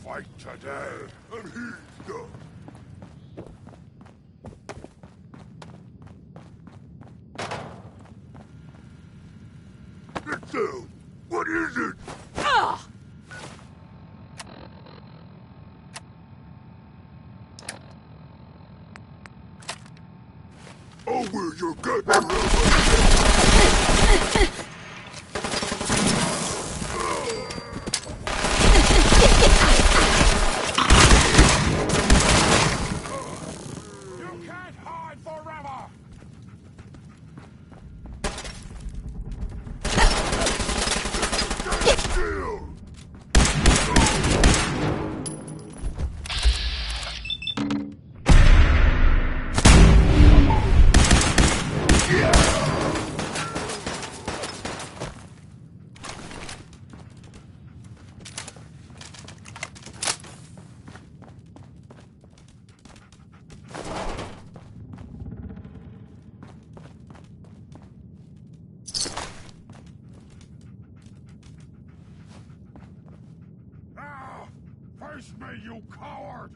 fight today, and he's done. Get down! What is it? Ah! Oh, where's your gut? You can't hide forever! Get still! Face me, you coward!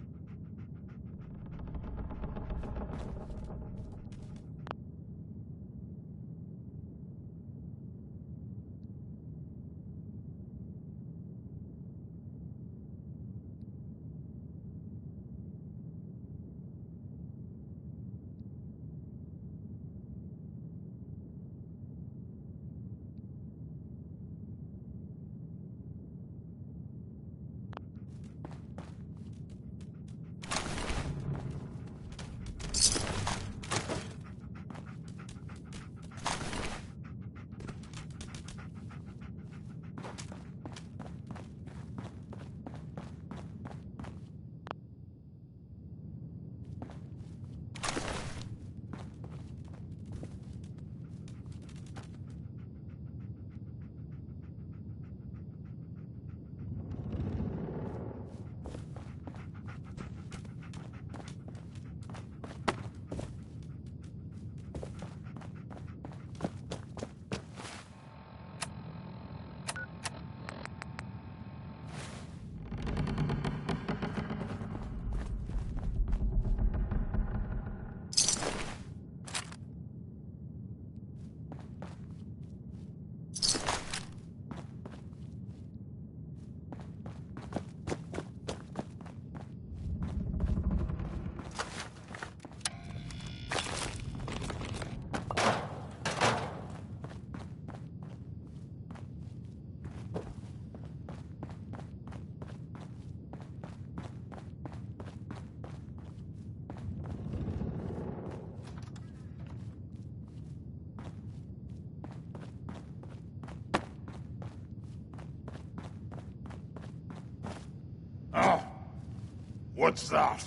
What's that?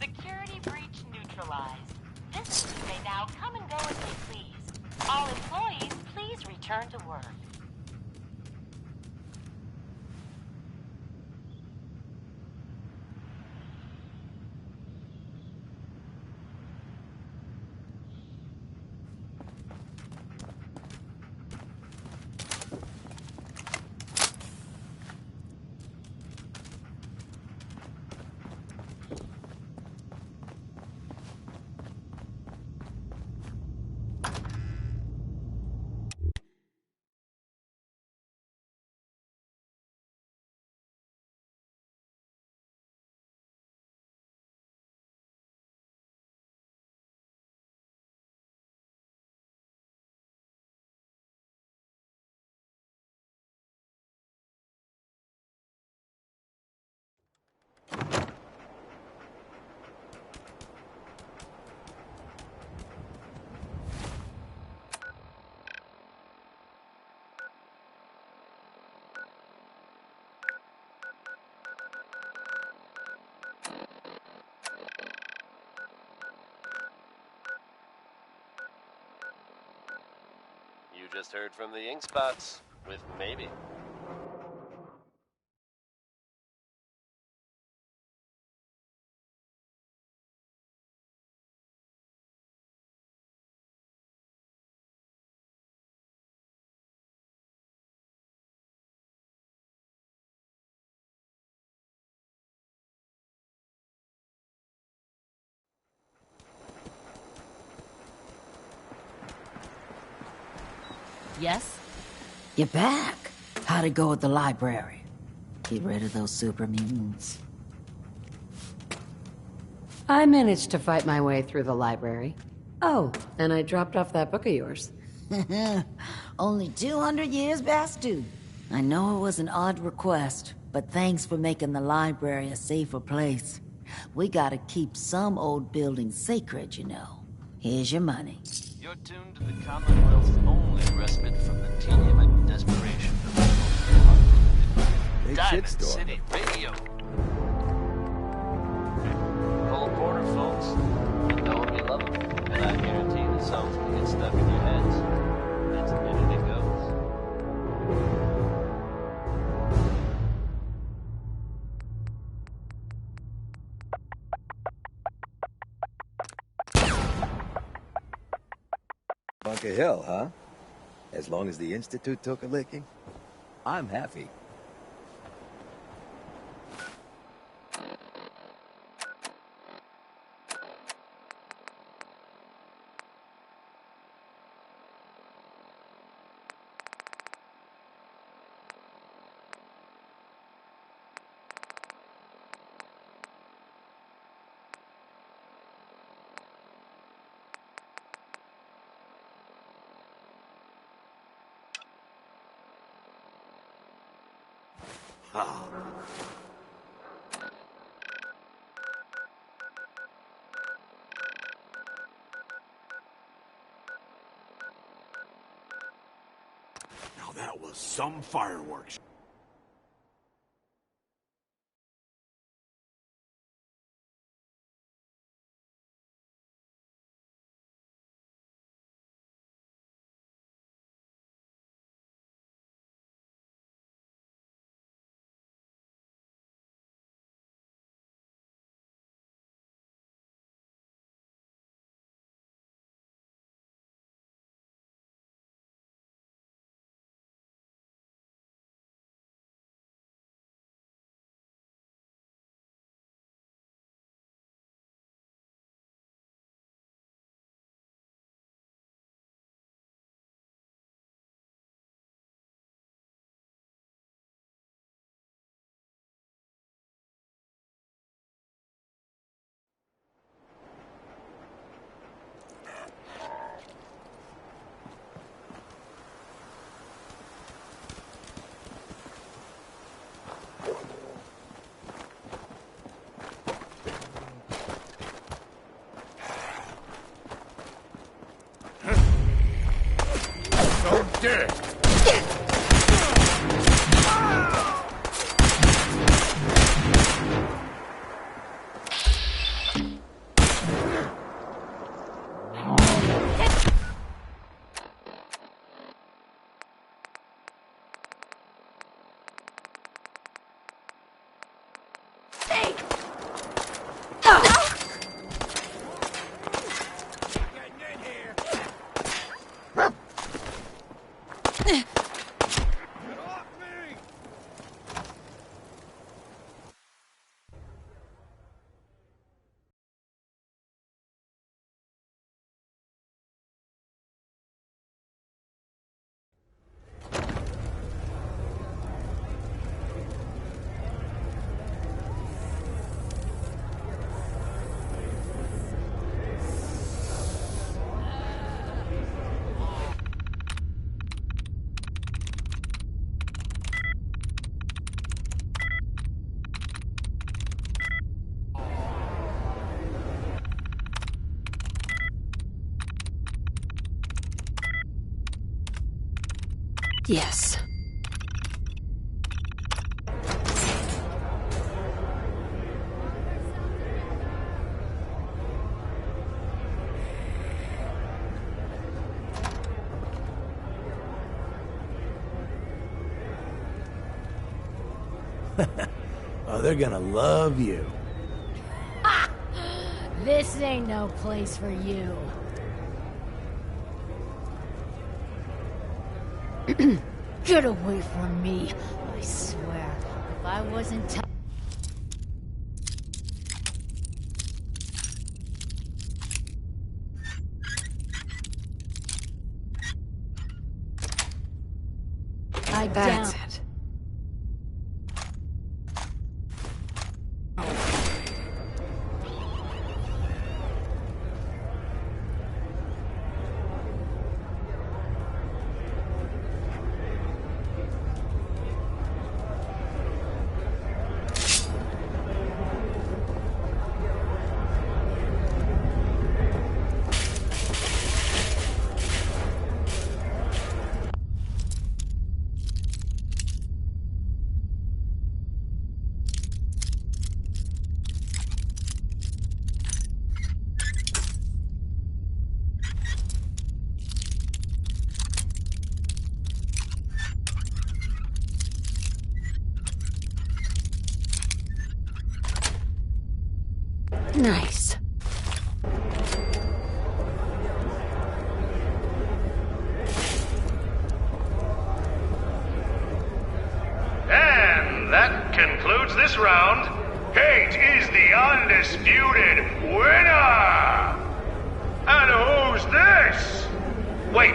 Security breach neutralized. Visitors may now come and go as they please. All employees, please return to work. You just heard from the Ink Spots with Maybe. Yes? You're back. How'd it go at the library? Get rid of those super mutants. I managed to fight my way through the library. Oh, and I dropped off that book of yours. Only 200 years past due. I know it was an odd request, but thanks for making the library a safer place. We gotta keep some old buildings sacred, you know. Here's your money. You're tuned to the Commonwealth's only respite from the tedium and desperation of Diamond City Radio. Cole Porter, folks. You know him, you love him, and I guarantee the songs will get stuck in your heads. That's the minute it goes. Bunker Hill, huh? As long as the Institute took a licking, I'm happy. Now that was some fireworks. Dead. Yes. Oh, they're gonna love you. This ain't no place for you. Get away from me. I swear, if I wasn't upside That's down. it. Nice. And that concludes this round. Kate is the undisputed winner! And who's this? Wait,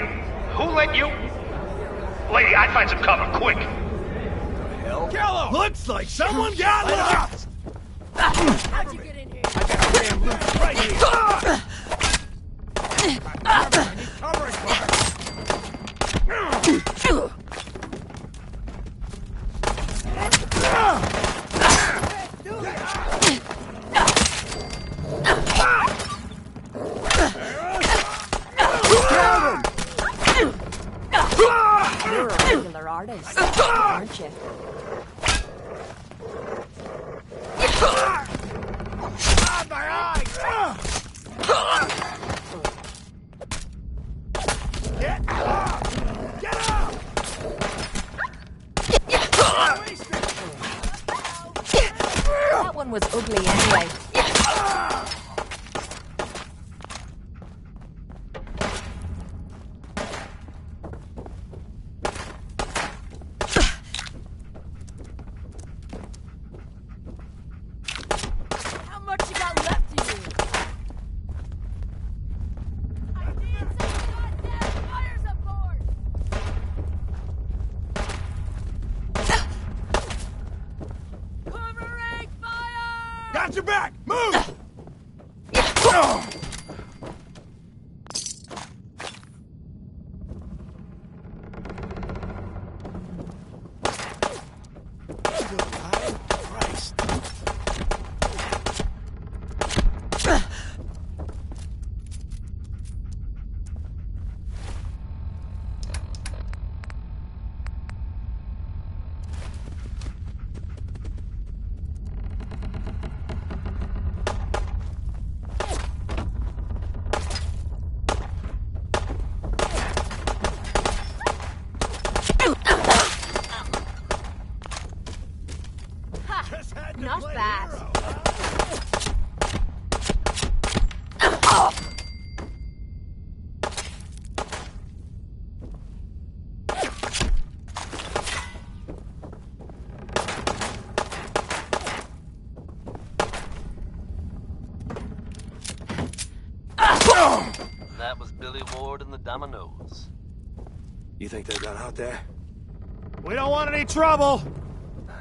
who let you? Lady, I'd find some cover, quick! Hell? Kill him! Looks like someone got lost! How'd you get in here? I got a damn loot right here! I need covering fire! You're a regular artist, aren't you? Ah, my eyes! Get up! Get up! That one was ugly anyway. How much you got left of you? I need some goddamn fire support! Covering fire! Got your back! Move! Christ. Ha! Not bad. That was Billy Ward and the Dominoes. You think they got out there? We don't want any trouble!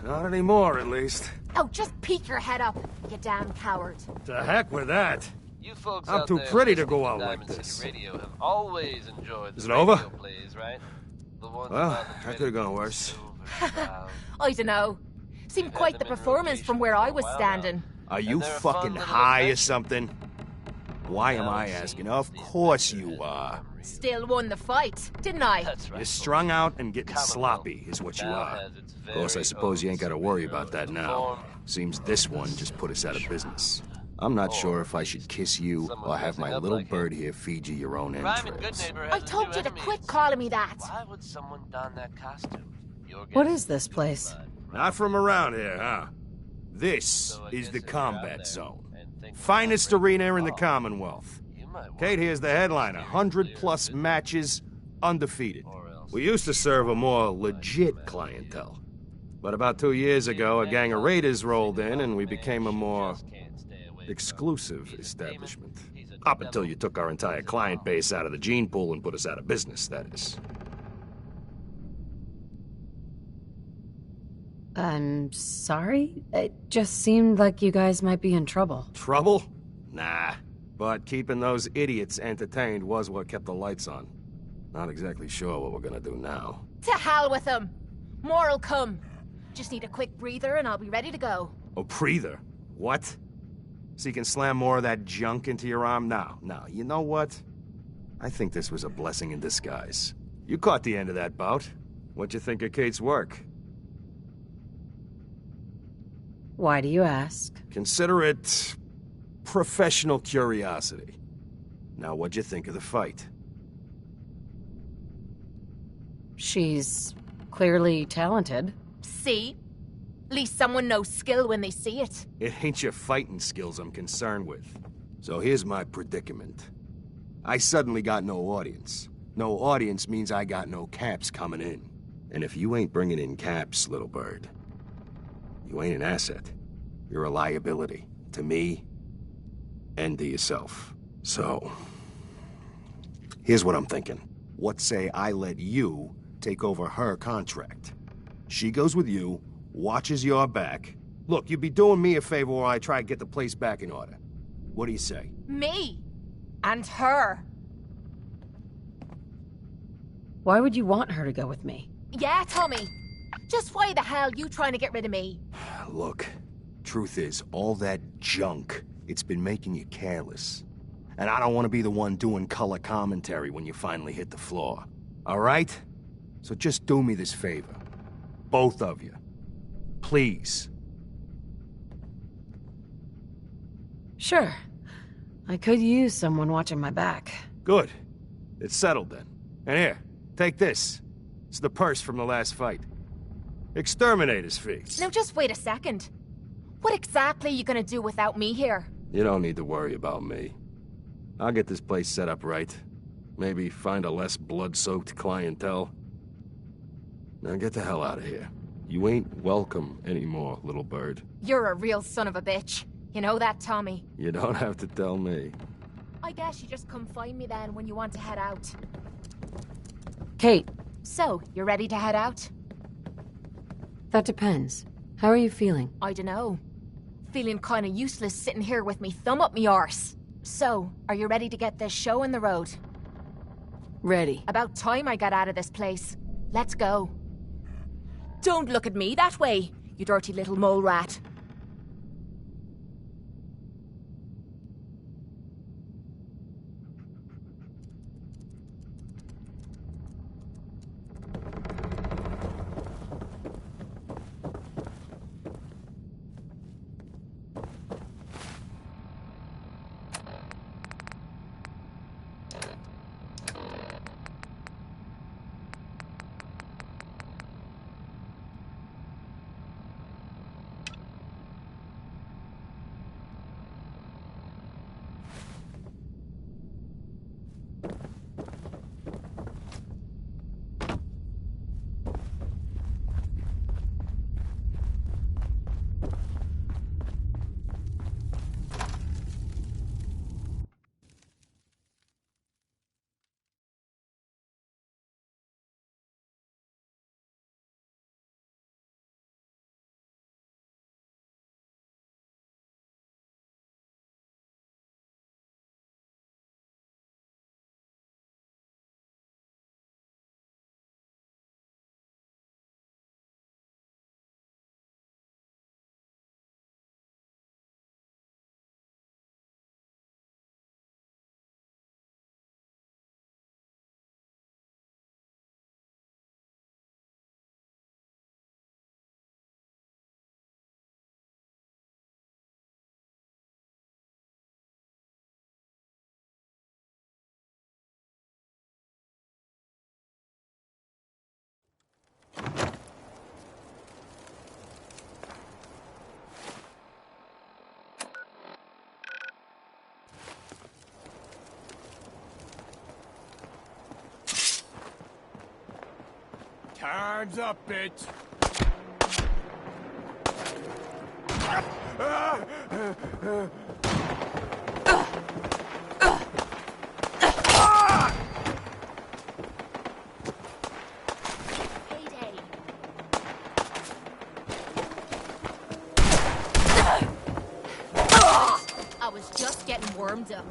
Not anymore, at least. Oh, just peek your head up, you damn coward. To heck with that. You folks I'm out too there pretty to listening go out like Diamond this. City Radio have always enjoyed the Is it over? radio plays, right? The ones Well, about the that could have gone worse. I don't know. Seemed quite the performance from where I was standing. Are you fucking high or something? Why am I asking? Of course you are. Still won the fight, didn't I? You're strung out and getting sloppy, is what you are. Of course, I suppose you ain't got to worry about that now. Seems this one just put us out of business. I'm not sure if I should kiss you or have my little bird here feed you your own entrails. I told you to quit calling me that. Why would someone don that costume? What is this place? Not from around here, huh? This is the combat zone. Finest arena in the Commonwealth. Kate here's the headliner. 100+ matches, undefeated. We used to serve a more legit clientele. But about 2 years ago, a gang of raiders rolled in and we became a more exclusive establishment. Up until you took our entire client base out of the gene pool and put us out of business, that is. I'm sorry? It just seemed like you guys might be in trouble. Trouble? Nah. But keeping those idiots entertained was what kept the lights on. Not exactly sure what we're gonna do now. To hell with them! More'll come. Just need a quick breather and I'll be ready to go. A breather? What? So you can slam more of that junk into your arm? No, you know what? I think this was a blessing in disguise. You caught the end of that bout. What'd you think of Kate's work? Why do you ask? Consider it professional curiosity. Now, what'd you think of the fight? She's clearly talented. See? At least someone knows skill when they see it. It ain't your fighting skills I'm concerned with. So here's my predicament. I suddenly got no audience. No audience means I got no caps coming in. And if you ain't bringing in caps, little bird, you ain't an asset. You're a liability. To me, and to yourself. So, here's what I'm thinking. What say I let you take over her contract? She goes with you, watches your back. Look, you'd be doing me a favor while I try to get the place back in order. What do you say? Me? And her? Why would you want her to go with me? Yeah, Tommy. Just why the hell you trying to get rid of me? Look, truth is, all that junk, it's been making you careless. And I don't want to be the one doing color commentary when you finally hit the floor. All right? So just do me this favor. Both of you. Please. Sure. I could use someone watching my back. Good. It's settled then. And here, take this. It's the purse from the last fight. Exterminator's fee. Now just wait a second. What exactly are you gonna do without me here? You don't need to worry about me. I'll get this place set up right. Maybe find a less blood-soaked clientele. Now get the hell out of here. You ain't welcome anymore, little bird. You're a real son of a bitch. You know that, Tommy? You don't have to tell me. I guess you just come find me then when you want to head out. Kate. So, you're ready to head out? That depends. How are you feeling? I dunno. Feeling kinda useless sitting here with me thumb up me arse. So, are you ready to get this show on the road? Ready. About time I got out of this place. Let's go. Don't look at me that way, you dirty little mole rat. Time's up, bitch. getting warmed up.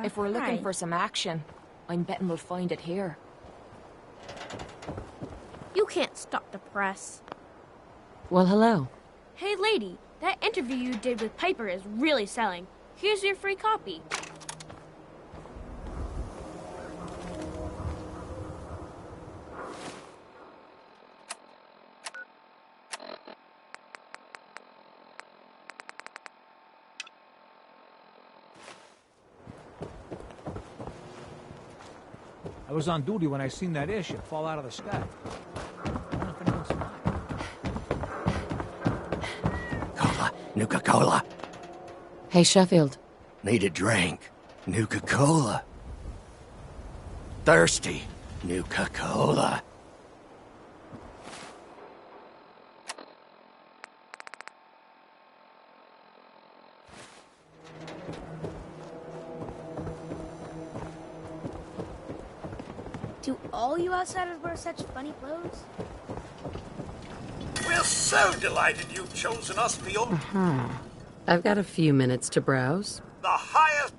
If we're looking for some action, I'm betting we'll find it here. You can't stop the press. Well, hello. Hey, lady, that interview you did with Piper is really selling. Here's your free copy. I was on duty when I seen that airship fall out of the sky. Cola. Nuka-Cola. Hey, Sheffield. Need a drink. Nuka-Cola. Thirsty. Nuka-Cola. Do all you outsiders wear such funny clothes? We're so delighted you've chosen us for your... I've got a few minutes to browse. the highest...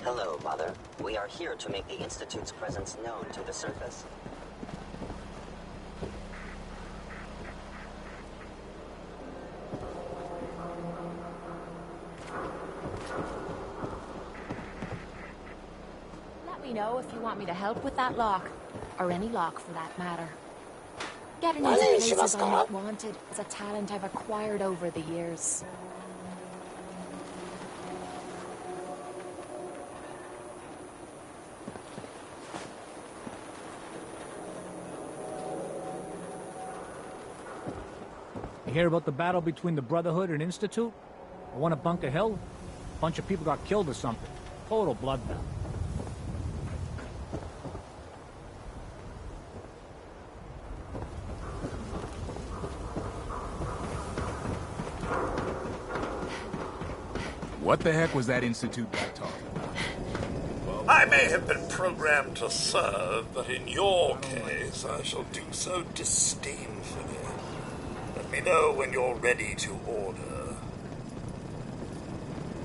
Hello, Mother. We are here to make the Institute's presence known to the surface. Let me know if you want me to help with that lock. Or any lock, for that matter. Getting into places I'm not wanted is a talent I've acquired over the years. You hear about the battle between the Brotherhood and Institute? The one at Bunker Hill? A bunch of people got killed or something. Total bloodbath. What the heck was that Institute guy talking about? I may have been programmed to serve, but in your case, I shall do so disdainfully. Let me know when you're ready to order.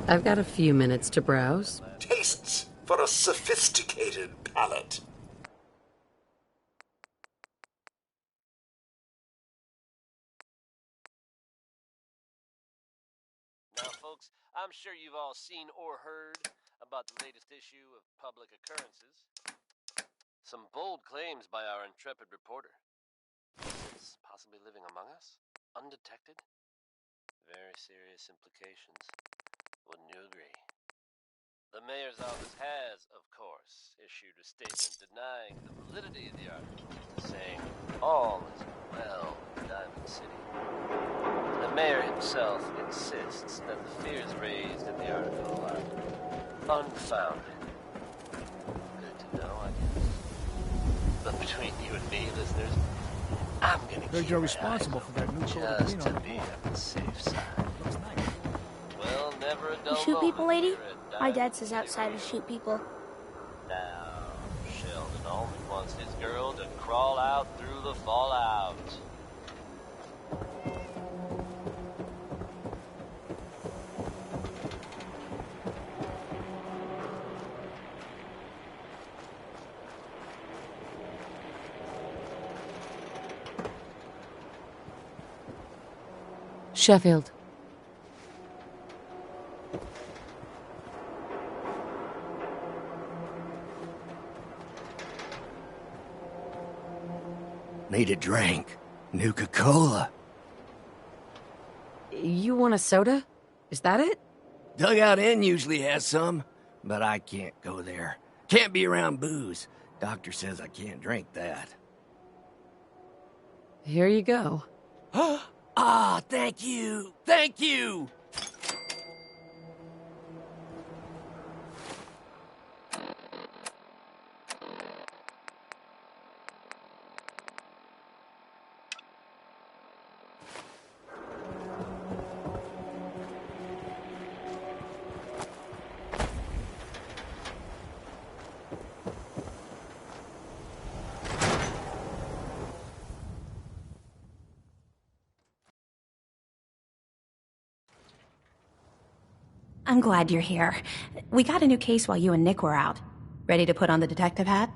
I've got a few minutes to browse. Tastes for a sophisticated palate. Now, folks, I'm sure you've all seen or heard about the latest issue of Public Occurrences. Some bold claims by our intrepid reporter. Is possibly living among us? Undetected? Very serious implications. Wouldn't you agree? The mayor's office has, of course, issued a statement denying the validity of the article, saying all is well in Diamond City. The mayor himself insists that the fears raised in the article are unfounded. Good to know, I guess. But between you and me, listeners, I'm gonna Heard keep you're my responsible eyes for that new open coat of just green to on be on the safe side. Well, never a dull You shoot moment people, lady? here at My Diamond dad says outsiders shoot people. Now, Sheldon only wants his girl to crawl out through the fallout. Sheffield. Need a drink. Nuka-Cola. You want a soda? Is that it? Dugout Inn usually has some, but I can't go there. Can't be around booze. Doctor says I can't drink that. Here you go. Ah, thank you! Thank you! I'm glad you're here. We got a new case while you and Nick were out. Ready to put on the detective hat?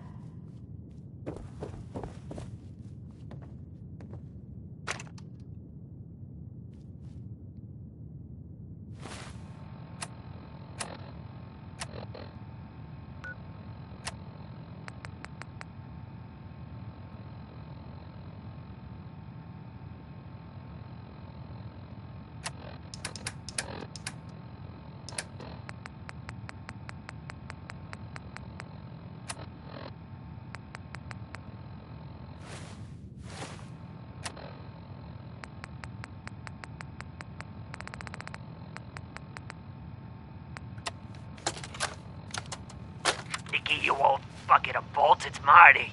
You old bucket of bolts, it's Marty.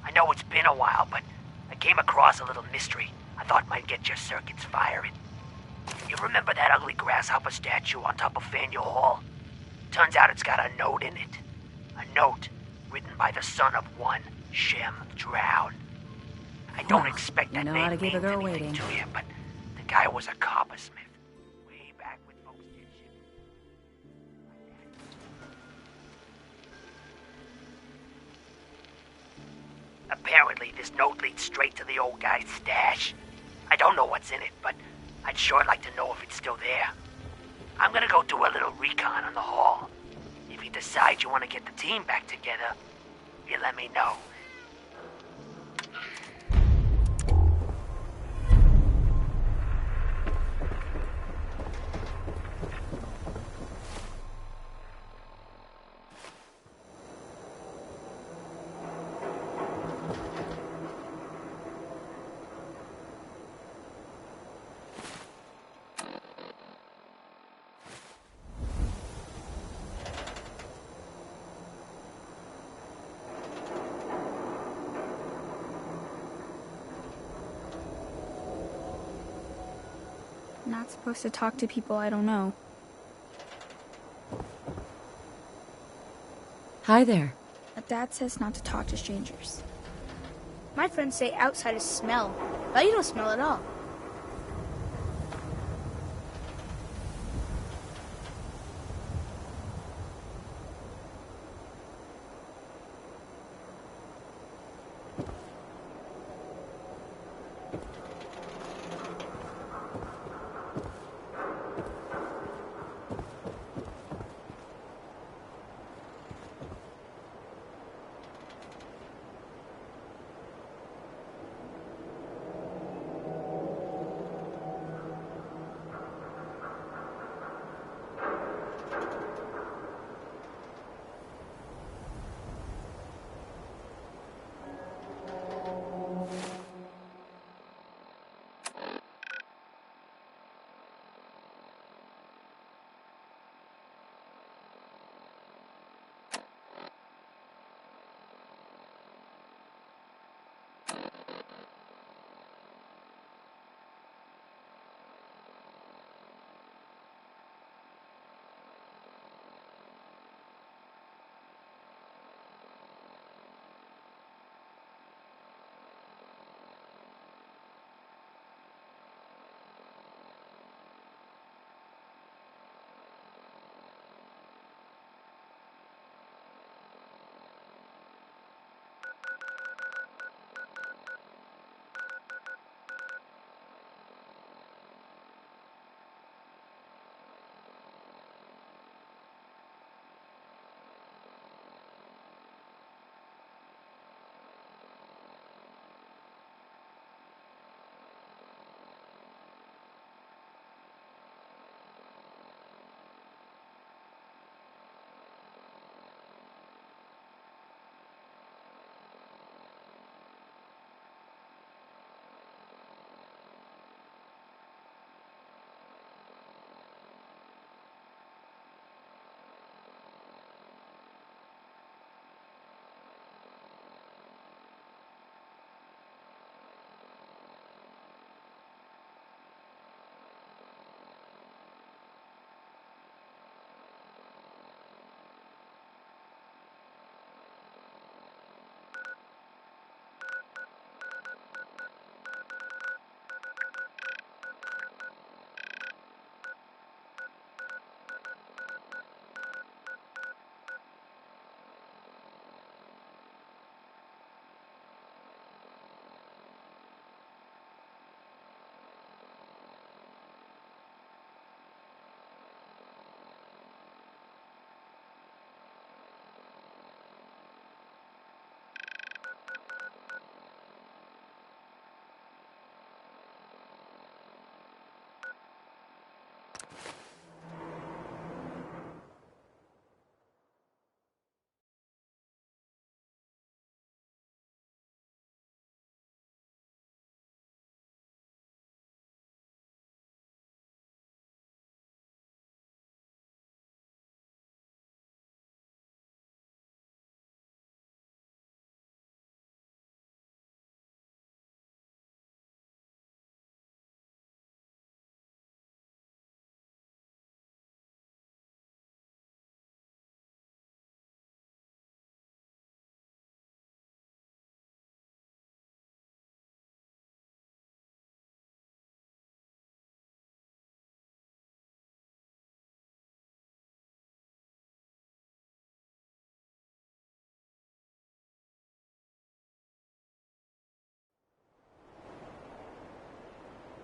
I know it's been a while, but I came across a little mystery I thought might get your circuits firing. You remember that ugly grasshopper statue on top of Faneuil Hall? Turns out it's got a note in it. A note written by the son of one Shem Drown. I don't expect that you know how to name keep a means girl anything waiting. to you, but the guy was a coppersmith. Way back when folks did shit. Apparently, this note leads straight to the old guy's stash. I don't know what's in it, but I'd sure like to know if it's still there. I'm gonna go do a little recon on the hall. If you decide you want to get the team back together, you let me know. Not supposed to talk to people I don't know. Hi there. Dad says not to talk to strangers. My friends say outsiders smell, but you don't smell at all.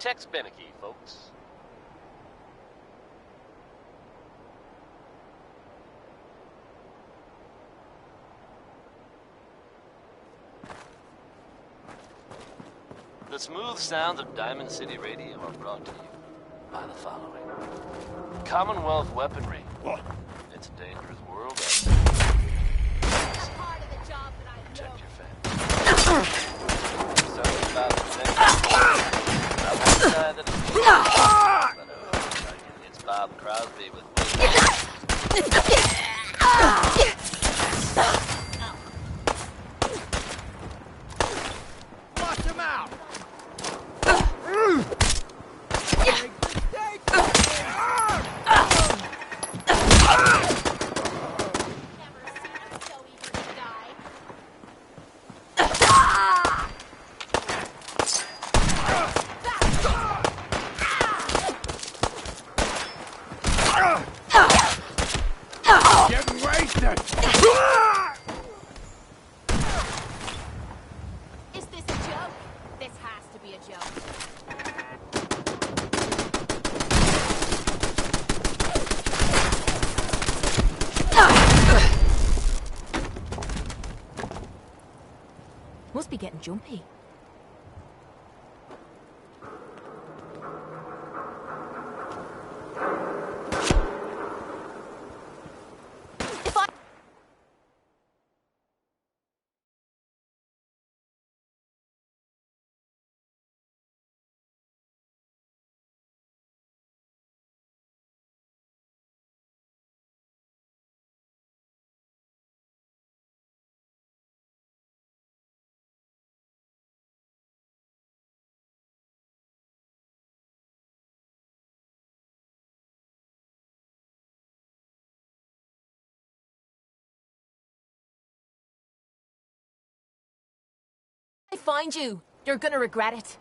Tex Beneke, folks. The smooth sounds of Diamond City Radio are brought to you by the following. Commonwealth weaponry. What? It's a dangerous world out there. Protect your family. Something about the thing. I won't say that it's Bob Crosby with Watch him out! Getting wasted! Is this a joke? This has to be a joke. Must be getting jumpy. I find you. You're gonna regret it.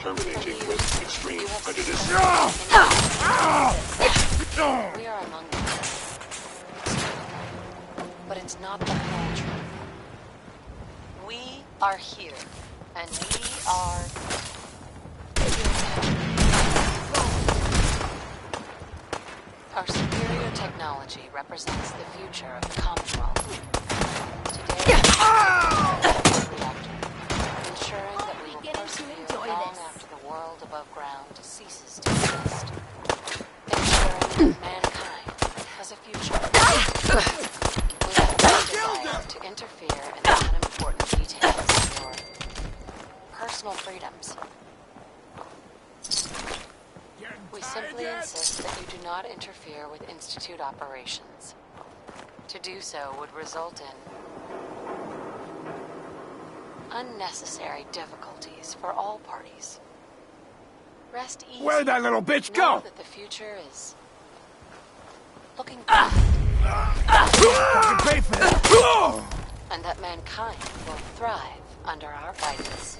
Terminating with extreme prejudice. We are among them. But it's not the whole truth. We are here, and we are our superior technology represents the future of the Commonwealth. Today, ensuring that we will persevere long after the world above ground ceases to exist. Ensuring that mankind has a future. We have no desire to interfere in the unimportant details of your personal freedoms. We simply insist that you do not interfere with Institute operations. To do so would result in unnecessary difficulties for all parties. Rest easy. Where'd that little bitch Know go? that the future is looking good. Pay for that. And that mankind will thrive under our guidance.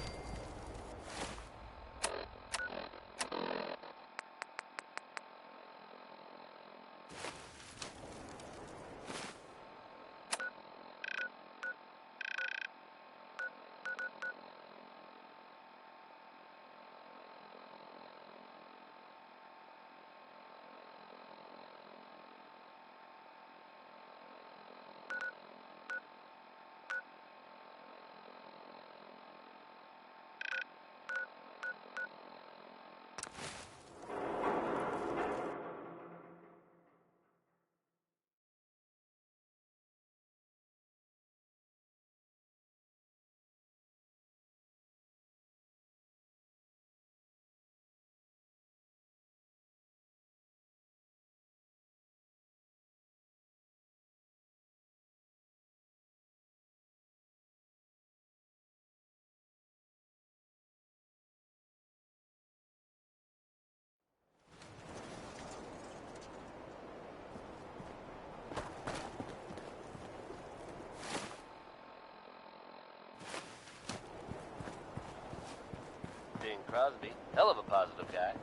Bing Crosby, hell of a positive guy.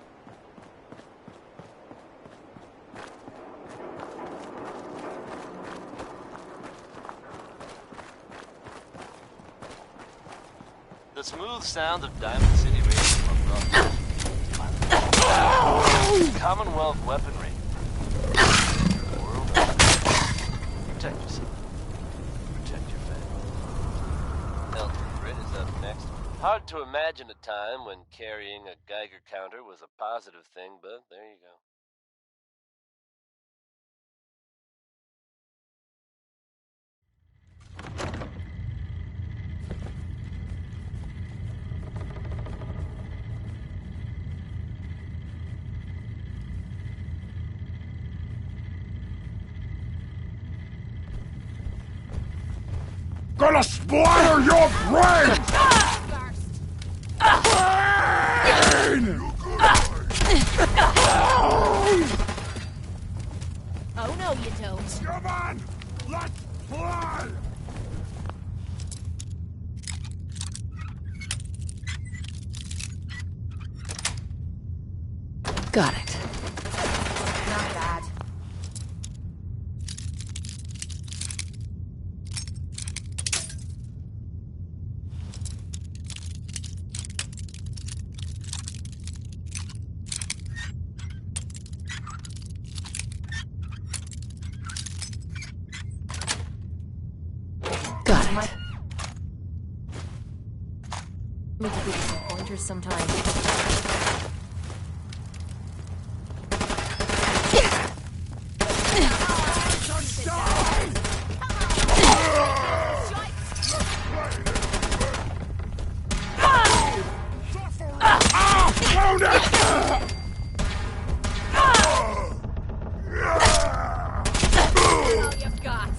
The smooth sound of Diamond City Radio. Commonwealth weaponry. World. Protect yourself. Protect your family. Elton Britt is up next. Hard to imagine a time when carrying a Geiger counter was a positive thing, but there you go. Gonna splatter your brain! Oh no, you don't. Come on! Let's play! Got it. Not bad. Got it. We could give you some pointers sometime. All you've got.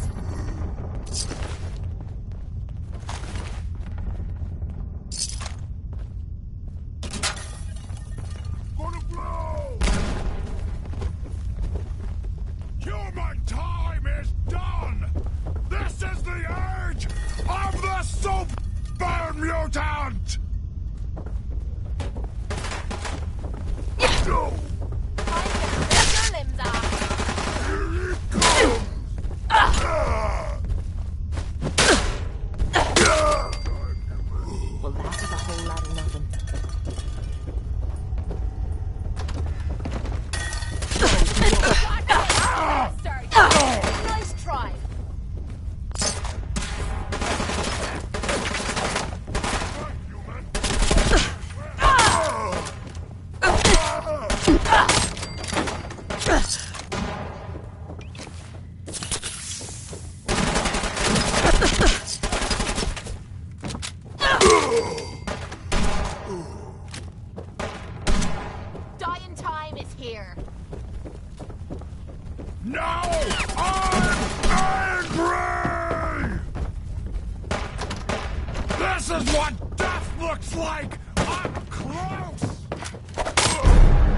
is what death looks like! Up close!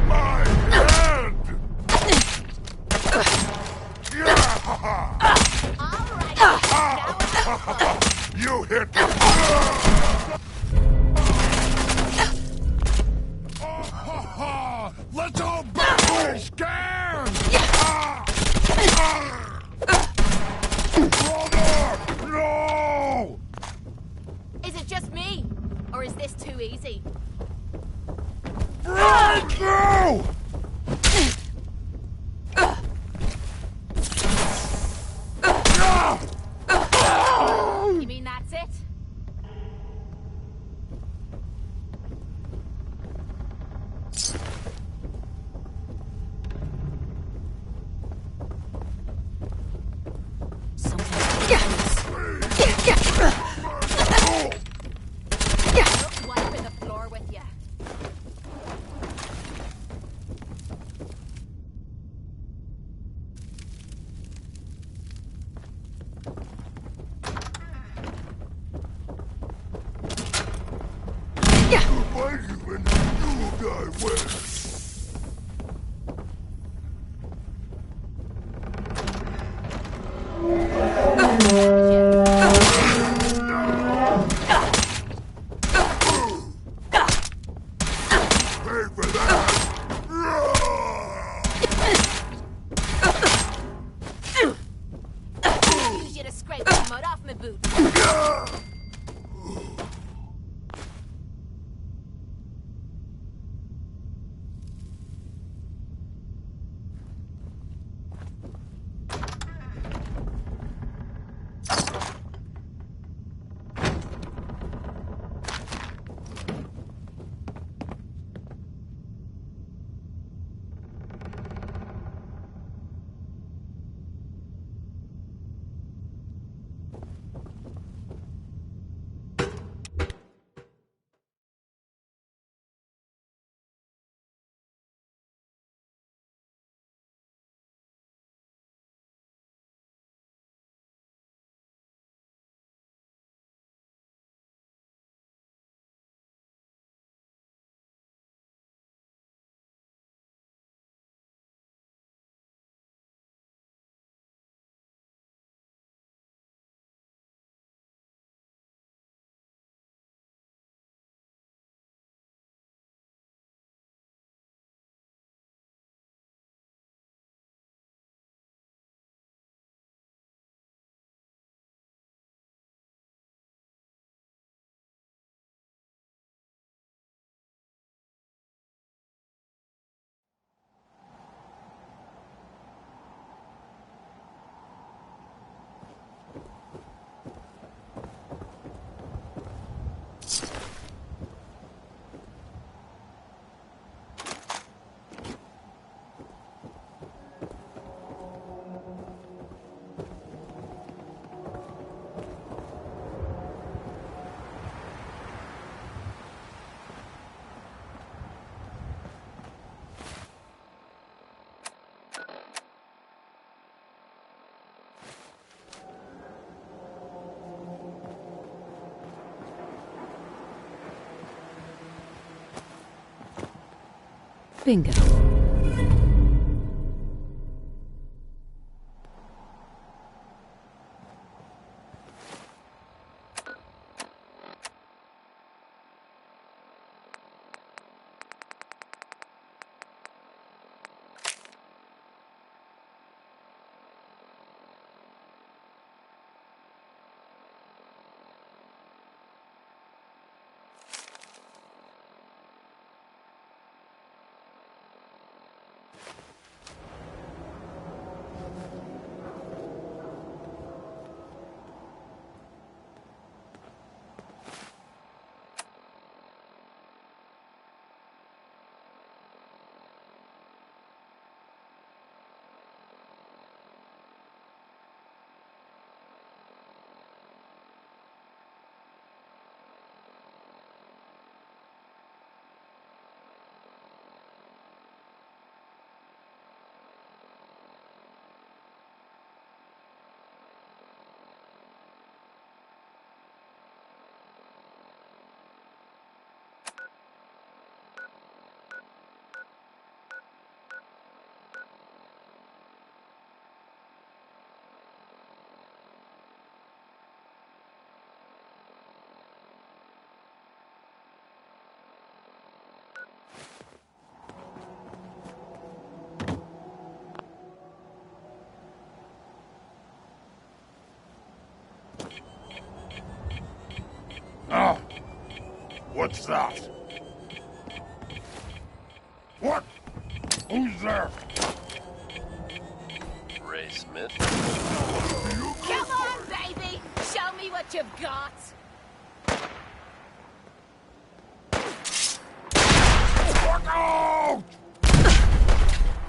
My head! You hit me! Let's all be scared! Brother! No! Is it just me? Or is this too easy? Break through! You mean that's it? Wiping the floor with you. Use you to scrape the mud off my boots. Bingo. Oh. What's that? What? Who's there? Ray Smith. Come on, baby! Show me what you've got! Look out!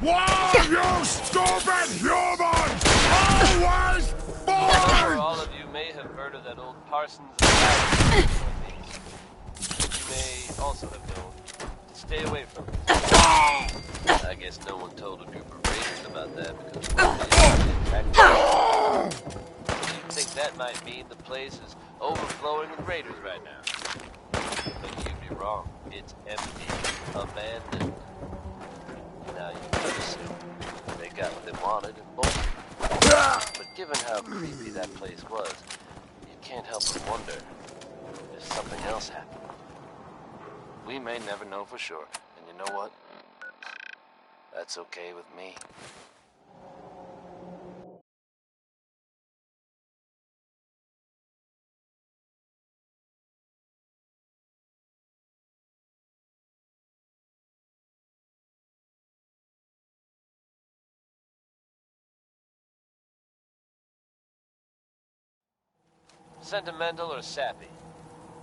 Wow, you stupid human! Always Sure, all of you may have heard of that old Parsons and you may also have known to stay away from it. I guess no one told a group of raiders about that because you think that might mean the place is overflowing with raiders right now. But you'd be wrong. It's empty, abandoned. Now you can assume they got what they wanted and bolted. But given how creepy that place was, you can't help but wonder if something else happened. We may never know for sure, and you know what? That's okay with me. Sentimental or sappy?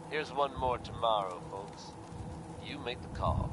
Here's one more tomorrow, folks. You make the call.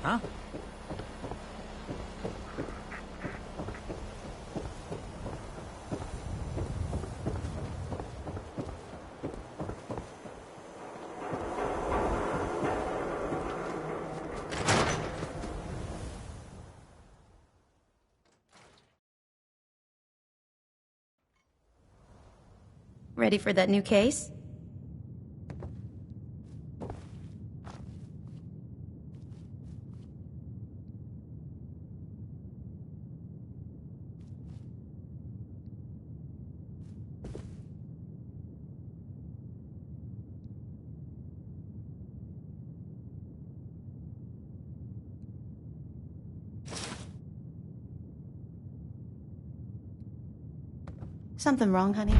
huh? Ready for that new case? Something wrong, honey?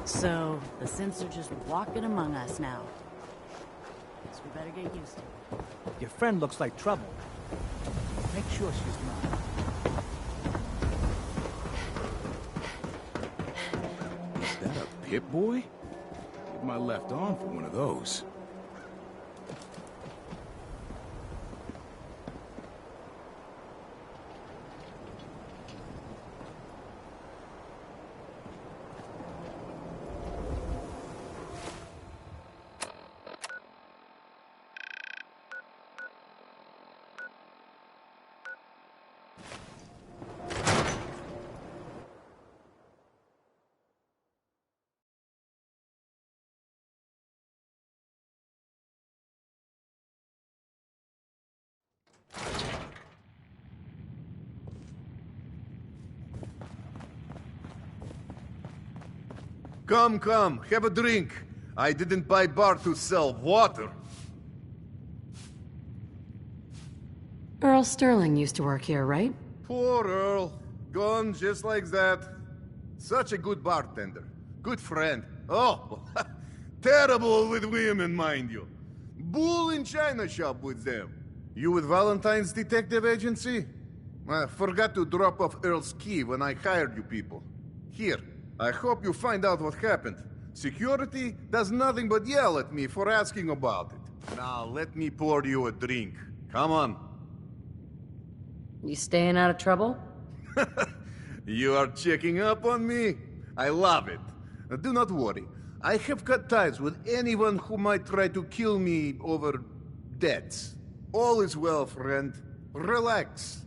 So, the synths are just walking among us now. Guess we better get used to it. Your friend looks like trouble. Make sure she's not. Is that a Pip-Boy? Give my left arm for one of those. Come, come, have a drink. I didn't buy bar to sell water. Earl Sterling used to work here, right? Poor Earl. Gone just like that. Such a good bartender. Good friend. Oh, terrible with women, mind you. Bull in china shop with them. You with Valentine's Detective Agency? I forgot to drop off Earl's key when I hired you people. Here, I hope you find out what happened. Security does nothing but yell at me for asking about it. Now, let me pour you a drink. Come on. You staying out of trouble? You are checking up on me? I love it. Do not worry. I have cut ties with anyone who might try to kill me over debts. All is well, friend. Relax.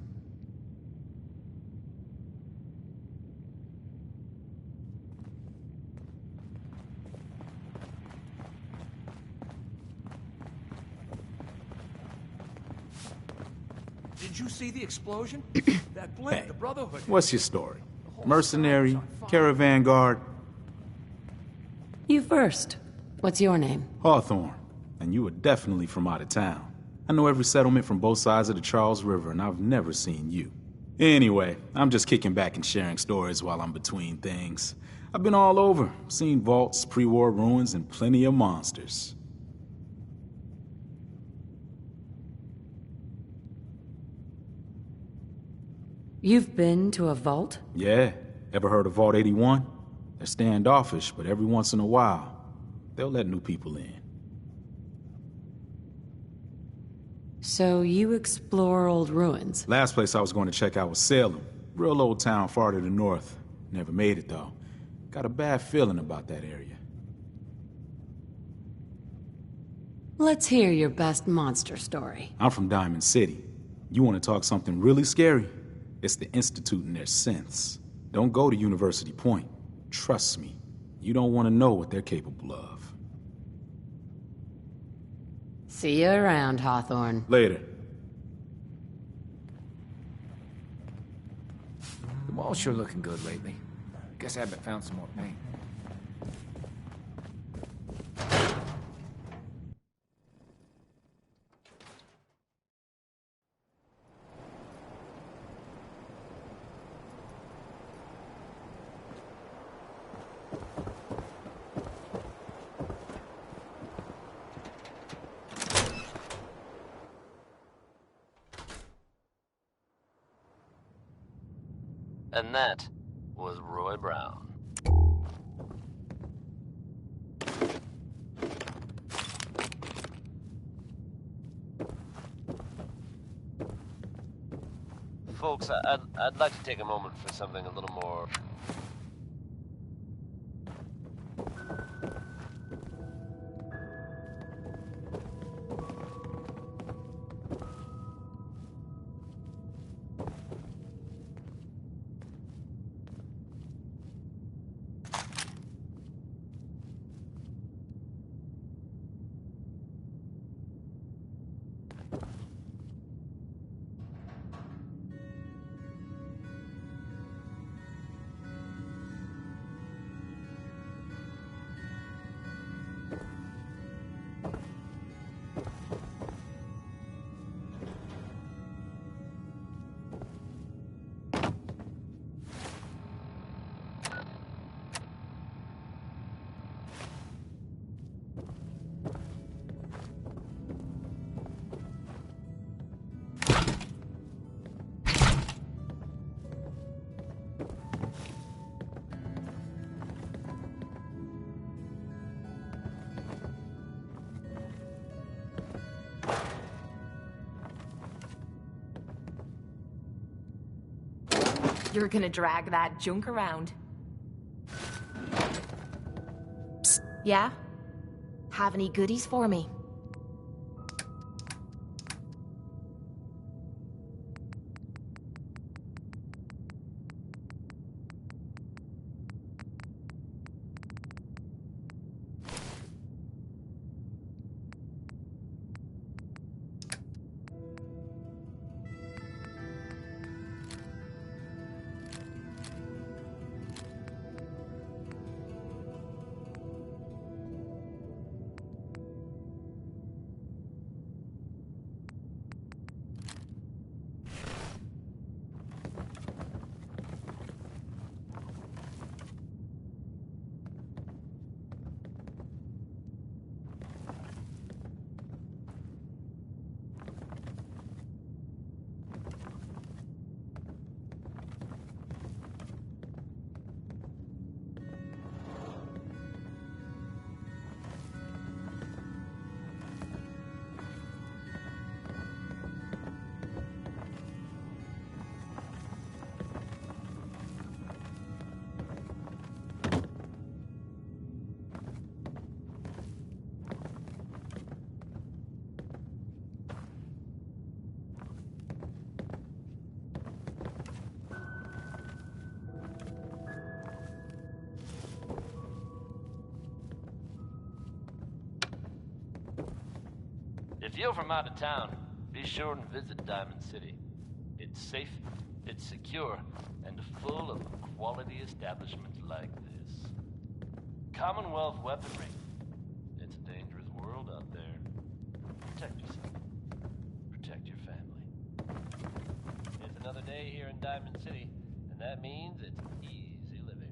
Did you see the explosion? That blimp, the Brotherhood. What's your story? Mercenary? Caravan guard? You first. What's your name? Hawthorne. And you are definitely from out of town. I know every settlement from both sides of the Charles River, and I've never seen you. Anyway, I'm just kicking back and sharing stories while I'm between things. I've been all over, seen vaults, pre-war ruins, and plenty of monsters. You've been to a vault? Yeah. Ever heard of Vault 81? They're standoffish, but every once in a while, they'll let new people in. So you explore old ruins? Last place I was going to check out was Salem. Real old town far to the north. Never made it, though. Got a bad feeling about that area. Let's hear your best monster story. I'm from Diamond City. You want to talk something really scary? It's the Institute and their synths. Don't go to University Point. Trust me, you don't want to know what they're capable of. See you around, Hawthorne. Later. The wall's sure looking good lately. Guess Abbott found some more paint. And that was Roy Brown. Folks, I'd like to take a moment for something a little more... You're gonna drag that junk around. Psst, yeah? Have any goodies for me? If you're from out of town, be sure and visit Diamond City. It's safe, it's secure, and full of quality establishments like this. Commonwealth weaponry. It's a dangerous world out there. Protect yourself. Protect your family. It's another day here in Diamond City, and that means it's easy living.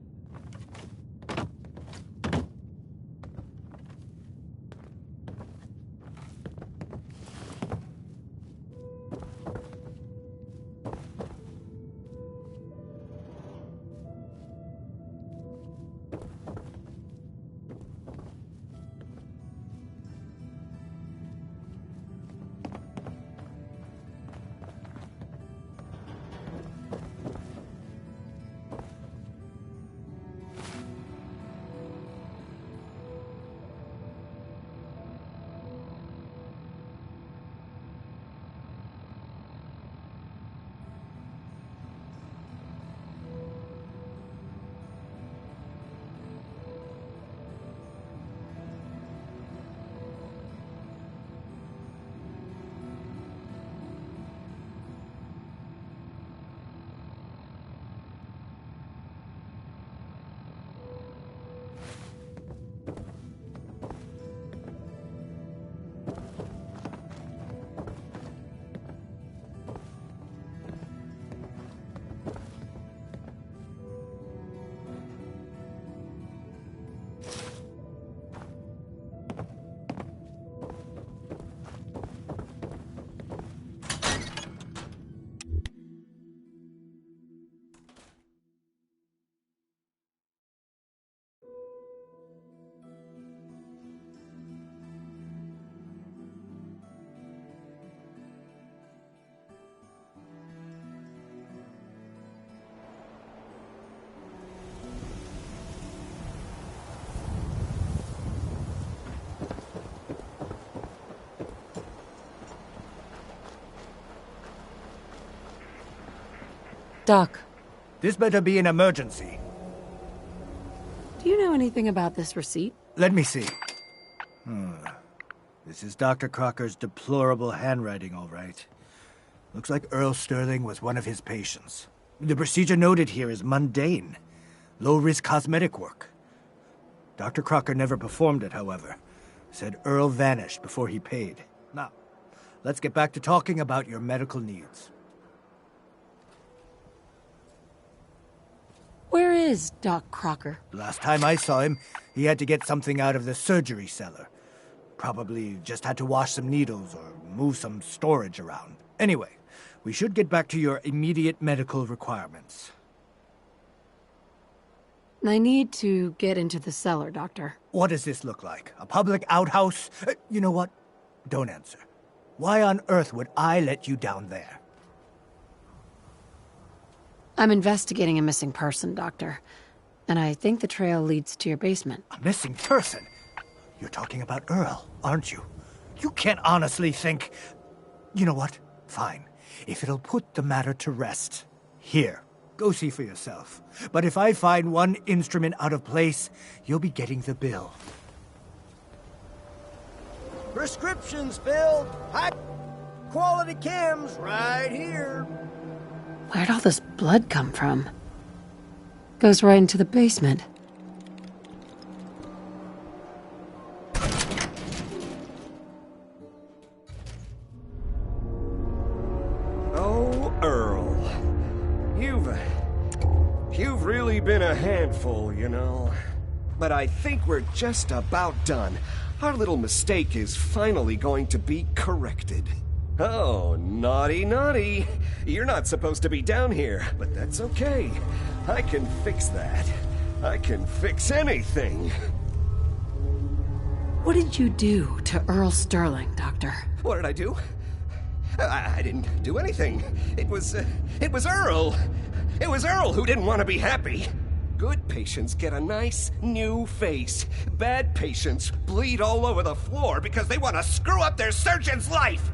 Doc. This better be an emergency. Do you know anything about this receipt? Let me see. This is Dr. Crocker's deplorable handwriting, all right. Looks like Earl Sterling was one of his patients. The procedure noted here is mundane. Low-risk cosmetic work. Dr. Crocker never performed it, however. Said Earl vanished before he paid. Now, let's get back to talking about your medical needs. Where is Doc Crocker? Last time I saw him, he had to get something out of the surgery cellar. Probably just had to wash some needles or move some storage around. Anyway, we should get back to your immediate medical requirements. I need to get into the cellar, Doctor. What does this look like? A public outhouse? You know what? Don't answer. Why on earth would I let you down there? I'm investigating a missing person, Doctor. And I think the trail leads to your basement. A missing person? You're talking about Earl, aren't you? You can't honestly think... You know what? Fine. If it'll put the matter to rest. Here, go see for yourself. But if I find one instrument out of place, you'll be getting the bill. Prescriptions filled. High quality chems right here. Where'd all this blood come from? Goes right into the basement. Oh, Earl. You've really been a handful, you know. But I think we're just about done. Our little mistake is finally going to be corrected. Oh, naughty, naughty. You're not supposed to be down here, but that's okay. I can fix that. I can fix anything. What did you do to Earl Sterling, Doctor? What did I do? I didn't do anything. It was Earl. It was Earl who didn't want to be happy. Good patients get a nice new face. Bad patients bleed all over the floor because they want to screw up their surgeon's life.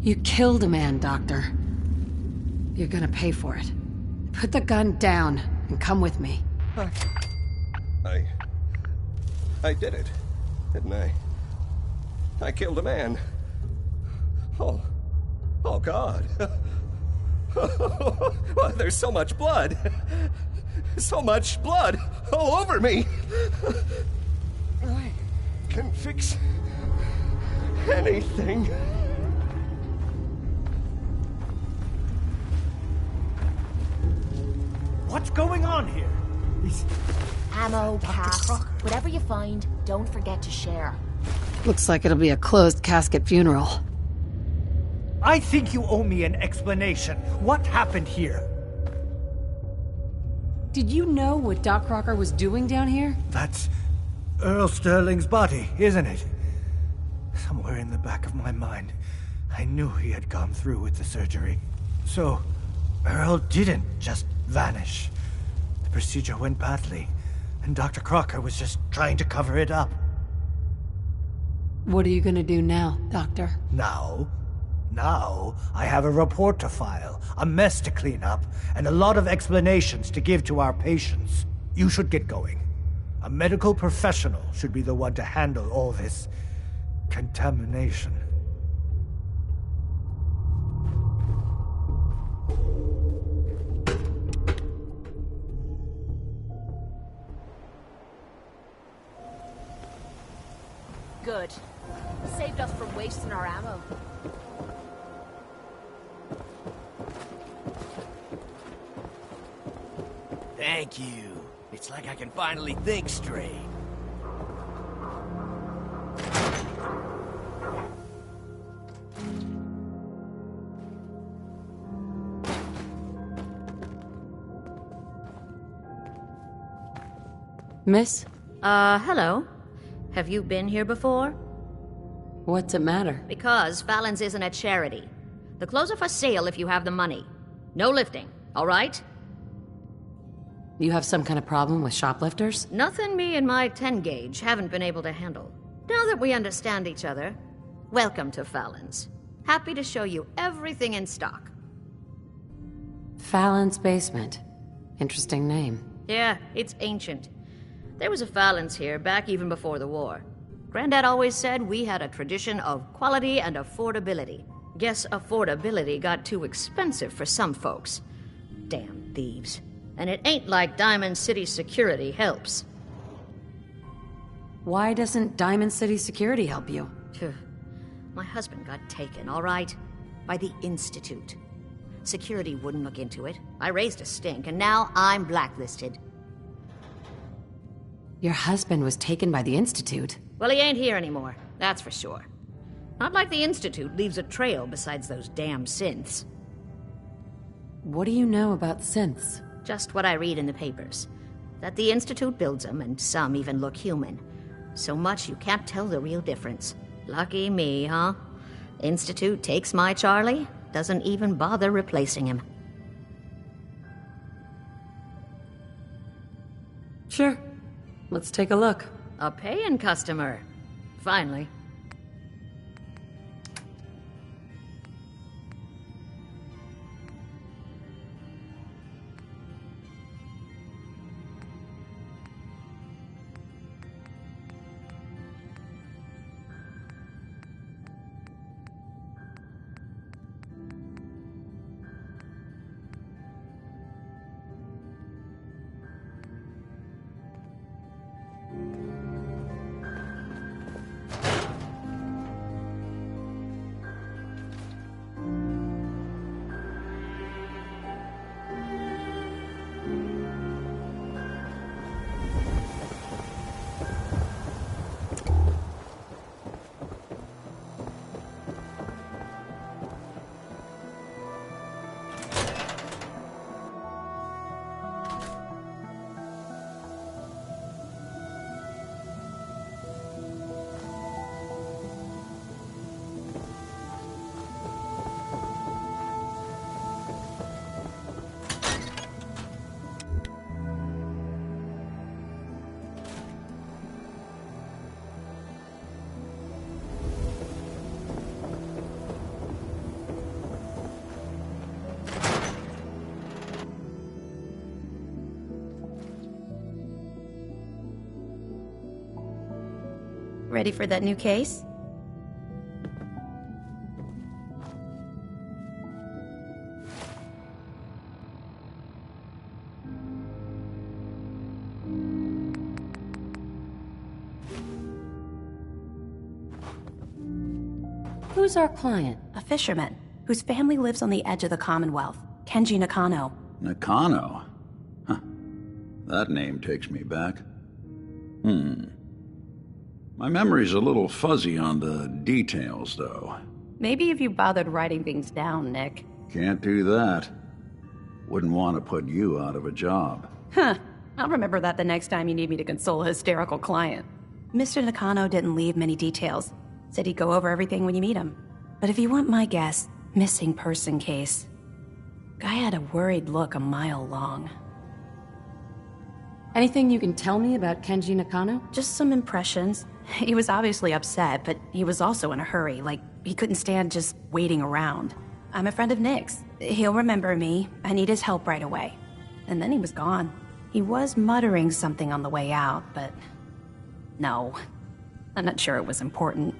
You killed a man, Doctor. You're gonna pay for it. Put the gun down and come with me. I did it, didn't I? I killed a man. Oh God. Well, there's so much blood. So much blood all over me. I can fix anything. What's going on here? Ammo, caps, whatever you find, don't forget to share. Looks like it'll be a closed casket funeral. I think you owe me an explanation. What happened here? Did you know what Doc Crocker was doing down here? That's Earl Sterling's body, isn't it? Somewhere in the back of my mind, I knew he had gone through with the surgery. So, Earl didn't just vanish. The procedure went badly, and Dr. Crocker was just trying to cover it up. What are you gonna do now, Doctor? Now, I have a report to file, a mess to clean up, and a lot of explanations to give to our patients. You should get going. A medical professional should be the one to handle all this contamination. Good. Saved us from wasting our ammo. Thank you. It's like I can finally think straight. Miss? Hello. Have you been here before? What's it matter? Because Fallon's isn't a charity. The clothes are for sale if you have the money. No lifting, all right? You have some kind of problem with shoplifters? Nothing me and my 10 gauge haven't been able to handle. Now that we understand each other, welcome to Fallon's. Happy to show you everything in stock. Fallon's Basement. Interesting name. Yeah, it's ancient. There was a Fallon's here back even before the war. Granddad always said we had a tradition of quality and affordability. Guess affordability got too expensive for some folks. Damn thieves. And it ain't like Diamond City Security helps. Why doesn't Diamond City Security help you? My husband got taken, all right? By the Institute. Security wouldn't look into it. I raised a stink, and now I'm blacklisted. Your husband was taken by the Institute? Well, he ain't here anymore, that's for sure. Not like the Institute leaves a trail besides those damn synths. What do you know about synths? Just what I read in the papers. That the Institute builds them, and some even look human. So much you can't tell the real difference. Lucky me, huh? Institute takes my Charlie, doesn't even bother replacing him. Sure. Let's take a look. A paying customer. Finally. Ready for that new case? Who's our client? A fisherman, whose family lives on the edge of the Commonwealth. Kenji Nakano. Nakano? Huh. That name takes me back. My memory's a little fuzzy on the details, though. Maybe if you bothered writing things down, Nick. Can't do that. Wouldn't want to put you out of a job. Huh. I'll remember that the next time you need me to console a hysterical client. Mr. Nakano didn't leave many details. Said he'd go over everything when you meet him. But if you want my guess, missing person case. Guy had a worried look a mile long. Anything you can tell me about Kenji Nakano? Just some impressions. He was obviously upset, but he was also in a hurry, like he couldn't stand just waiting around. I'm a friend of Nick's. He'll remember me. I need his help right away. And then he was gone. He was muttering something on the way out, but... no. I'm not sure it was important.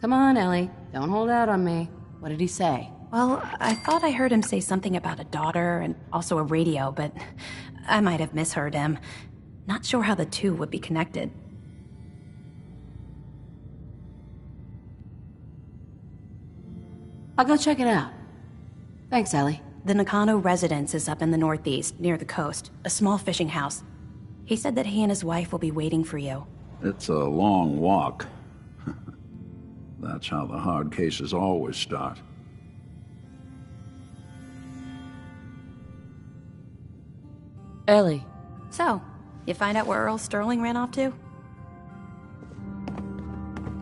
Come on, Ellie. Don't hold out on me. What did he say? Well, I thought I heard him say something about a daughter and also a radio, but I might have misheard him. Not sure how the two would be connected. I'll go check it out. Thanks, Ellie. The Nakano residence is up in the northeast, near the coast. A small fishing house. He said that he and his wife will be waiting for you. It's a long walk. That's how the hard cases always start. Ellie. So, you find out where Earl Sterling ran off to?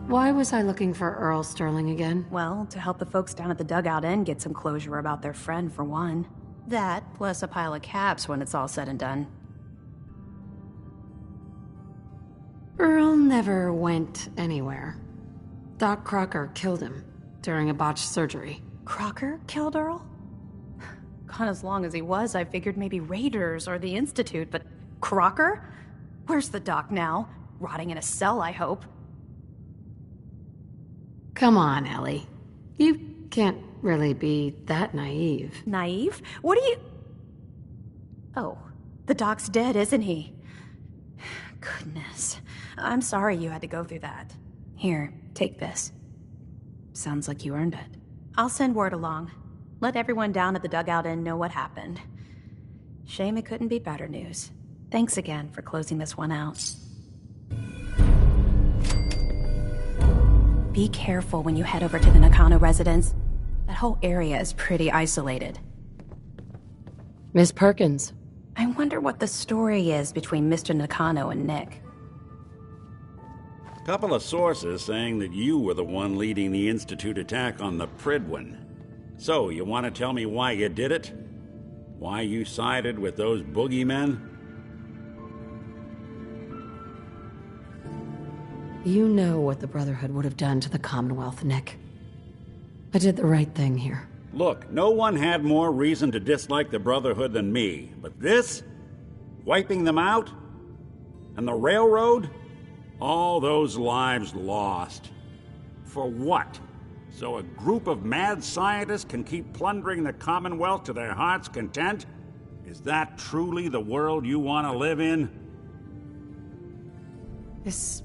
Why was I looking for Earl Sterling again? Well, to help the folks down at the Dugout Inn get some closure about their friend, for one. That, plus a pile of caps when it's all said and done. Earl never went anywhere. Doc Crocker killed him during a botched surgery. Crocker killed Earl? Gone as long as he was, I figured maybe Raiders or the Institute, but Crocker? Where's the doc now? Rotting in a cell, I hope. Come on, Ellie. You can't really be that naive. Naive? What are you... Oh, the doc's dead, isn't he? Goodness. I'm sorry you had to go through that. Here, take this. Sounds like you earned it. I'll send word along. Let everyone down at the Dugout Inn know what happened. Shame it couldn't be better news. Thanks again for closing this one out. Be careful when you head over to the Nakano residence. That whole area is pretty isolated. Miss Perkins. I wonder what the story is between Mr. Nakano and Nick. Couple of sources saying that you were the one leading the Institute attack on the Prydwen. So, you want to tell me why you did it? Why you sided with those boogeymen? You know what the Brotherhood would have done to the Commonwealth, Nick. I did the right thing here. Look, no one had more reason to dislike the Brotherhood than me. But this? Wiping them out? And the railroad? All those lives lost. For what? So a group of mad scientists can keep plundering the Commonwealth to their heart's content? Is that truly the world you want to live in? This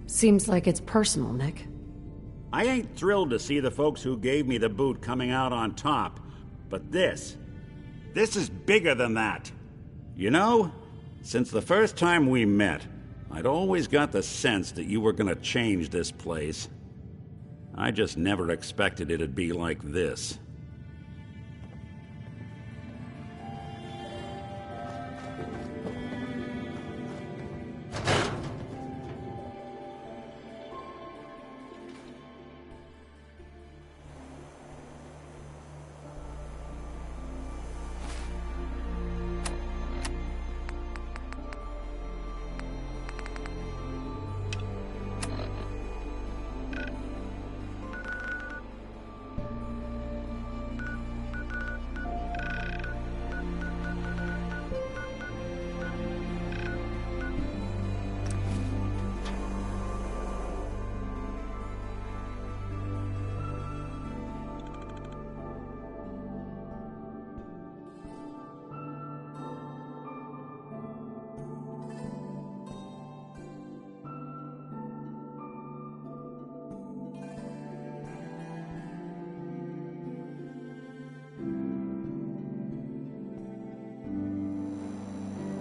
seems like it's personal, Nick. I ain't thrilled to see the folks who gave me the boot coming out on top. But this is bigger than that. You know, since the first time we met, I'd always got the sense that you were gonna change this place. I just never expected it'd be like this.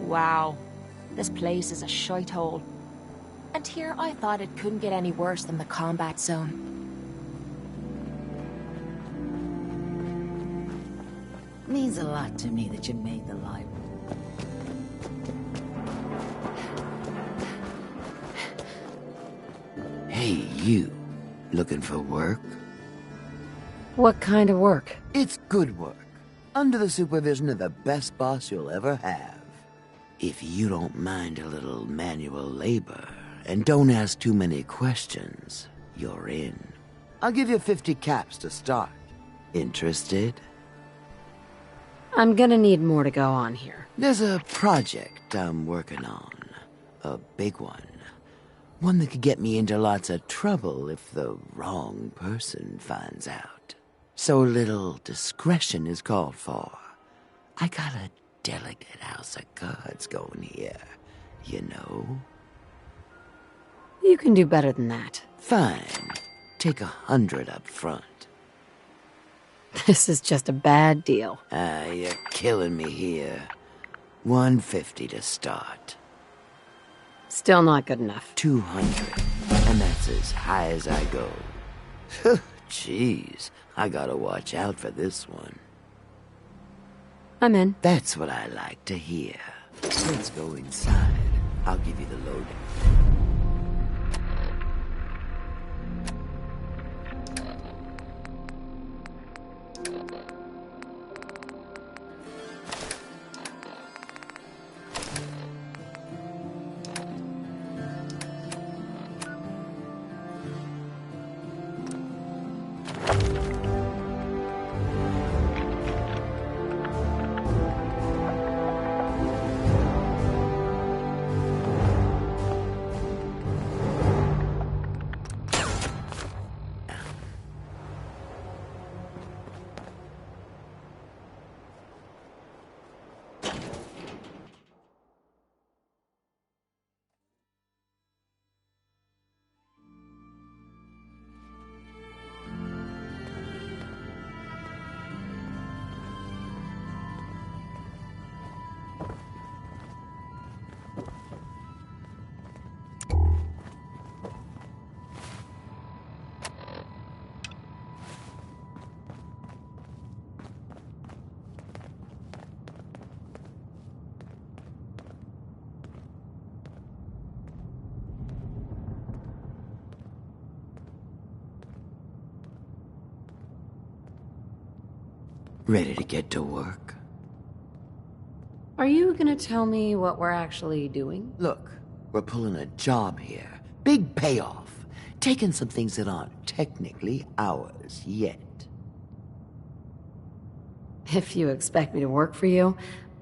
Wow, this place is a shithole. And here I thought it couldn't get any worse than the combat zone. Means a lot to me that you made the library. Hey, you. Looking for work? What kind of work? It's good work. Under the supervision of the best boss you'll ever have. If you don't mind a little manual labor, and don't ask too many questions, you're in. I'll give you 50 caps to start. Interested? I'm gonna need more to go on here. There's a project I'm working on. A big one. One that could get me into lots of trouble if the wrong person finds out. So a little discretion is called for. I got a delicate house of cards going here, you know? You can do better than that. Fine. Take 100 up front. This is just a bad deal. You're killing me here. 150 to start. Still not good enough. 200. And that's as high as I go. Jeez, I gotta watch out for this one. I'm in. That's what I like to hear. Let's go inside. I'll give you the lowdown. Ready to get to work? Are you gonna tell me what we're actually doing? Look, we're pulling a job here. Big payoff. Taking some things that aren't technically ours yet. If you expect me to work for you,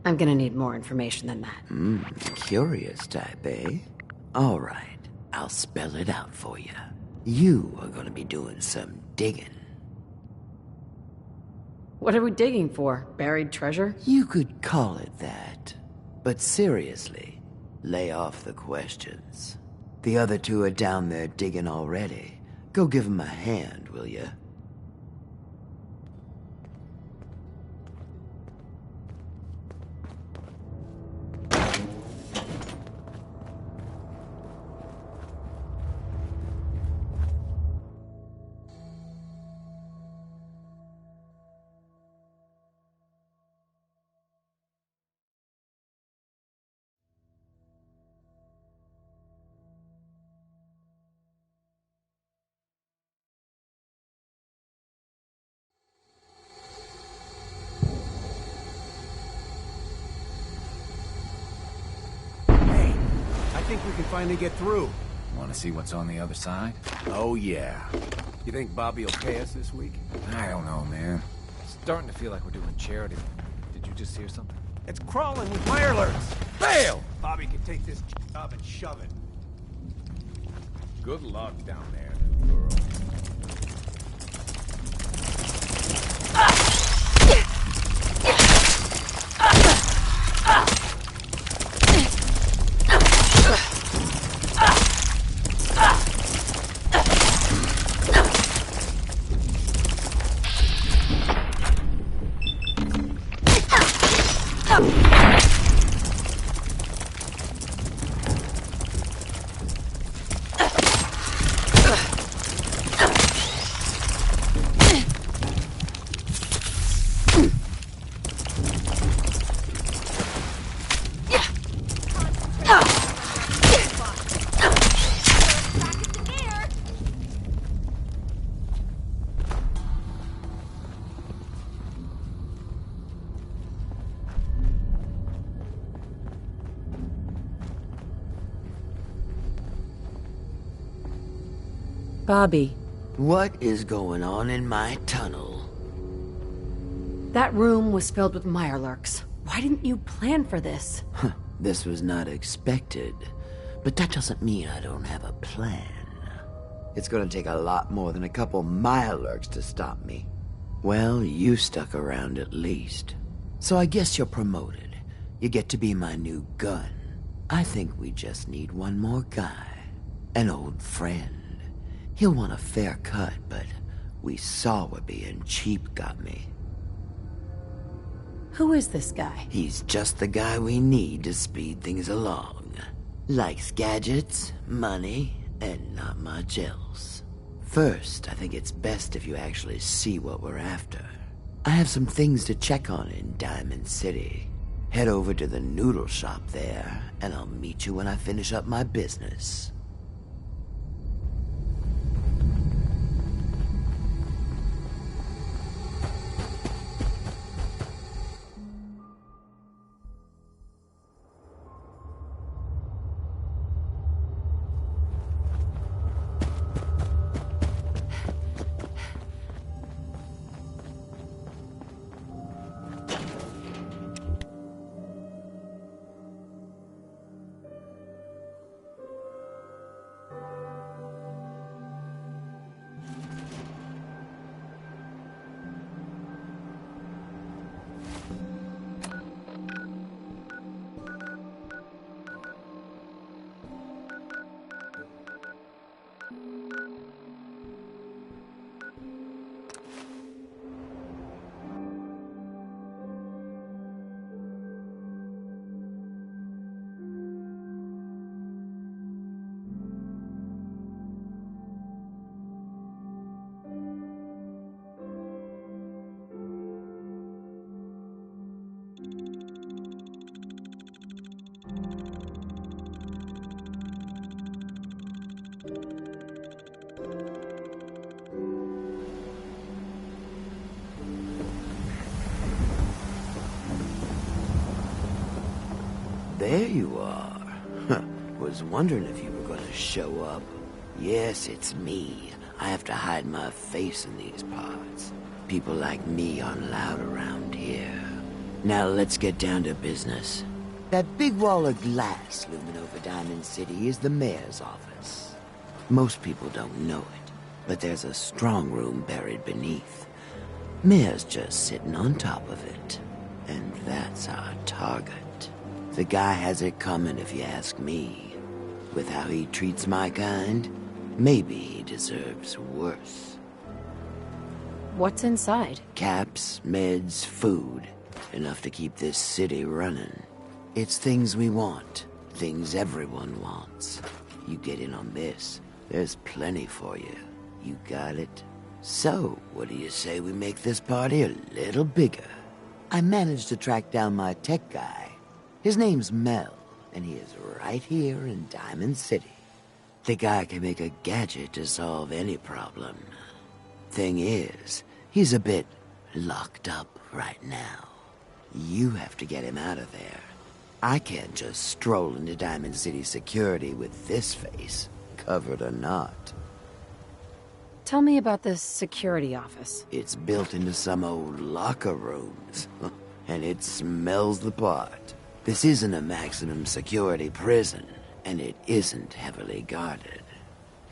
I'm gonna need more information than that. Curious type, eh? All right, I'll spell it out for you. You are gonna be doing some digging. What are we digging for? Buried treasure? You could call it that. But seriously, lay off the questions. The other two are down there digging already. Go give them a hand, will you? I think we can finally get through. Want to see what's on the other side? Oh, yeah. You think Bobby will pay us this week? I don't know, man. Starting to feel like we're doing charity. Did you just hear something? It's crawling with mirelurks! Fail! Bobby can take this job and shove it. Good luck down there, little girl. Bobby. What is going on in my tunnel? That room was filled with mirelurks. Why didn't you plan for this? This was not expected, but that doesn't mean I don't have a plan. It's gonna take a lot more than a couple mirelurks to stop me. Well, you stuck around at least. So I guess you're promoted. You get to be my new gun. I think we just need one more guy. An old friend. He'll want a fair cut, but we saw what being cheap got me. Who is this guy? He's just the guy we need to speed things along. Likes gadgets, money, and not much else. First, I think it's best if you actually see what we're after. I have some things to check on in Diamond City. Head over to the noodle shop there, and I'll meet you when I finish up my business. there you are. Was wondering if you were gonna show up. Yes, it's me. I have to hide my face in these parts. People like me aren't allowed around here. Now let's get down to business. That big wall of glass looming over Diamond City is the mayor's office. Most people don't know it, but there's a strong room buried beneath. Mayor's just sitting on top of it. And that's our target. The guy has it coming if you ask me. With how he treats my kind, maybe he deserves worse. What's inside? Caps, meds, food. Enough to keep this city running. It's things we want. Things everyone wants. You get in on this, there's plenty for you. You got it? So, what do you say we make this party a little bigger? I managed to track down my tech guy. His name's Mel, and he is right here in Diamond City. The guy can make a gadget to solve any problem. Thing is, he's a bit locked up right now. You have to get him out of there. I can't just stroll into Diamond City security with this face, covered or not. Tell me about this security office. It's built into some old locker rooms, and it smells the part. This isn't a maximum security prison, and it isn't heavily guarded.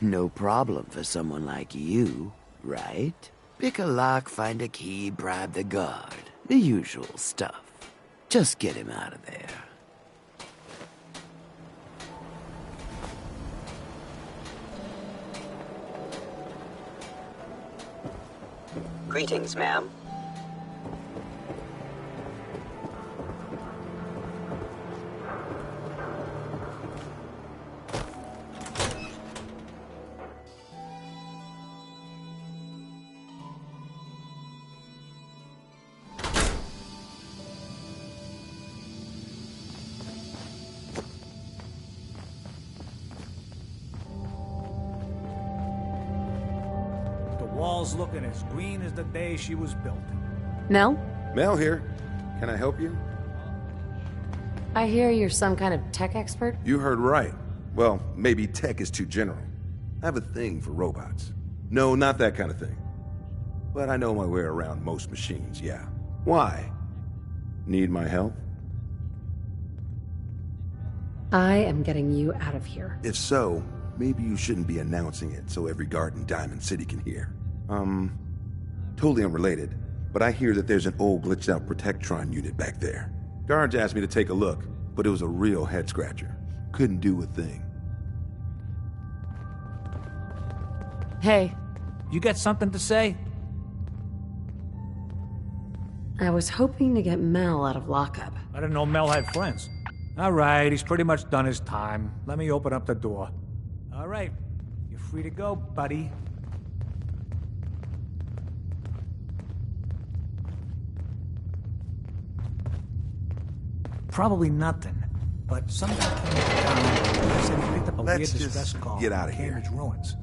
No problem for someone like you, right? Pick a lock, find a key, bribe the guard. The usual stuff. Just get him out of there. Greetings, ma'am. Wall's looking as green as the day she was built. Mel? Mel here. Can I help you? I hear you're some kind of tech expert? You heard right. Well, maybe tech is too general. I have a thing for robots. No, not that kind of thing. But I know my way around most machines, yeah. Why? Need my help? I am getting you out of here. If so, maybe you shouldn't be announcing it so every guard in Diamond City can hear. Totally unrelated, but I hear that there's an old glitched out Protectron unit back there. Guards asked me to take a look, but it was a real head-scratcher. Couldn't do a thing. Hey. You got something to say? I was hoping to get Mel out of lockup. I didn't know Mel had friends. All right, he's pretty much done his time. Let me open up the door. All right, you're free to go, buddy. Probably nothing, but some guy came to town and said he picked up a weird distress call get out of from here. Cambridge Ruins.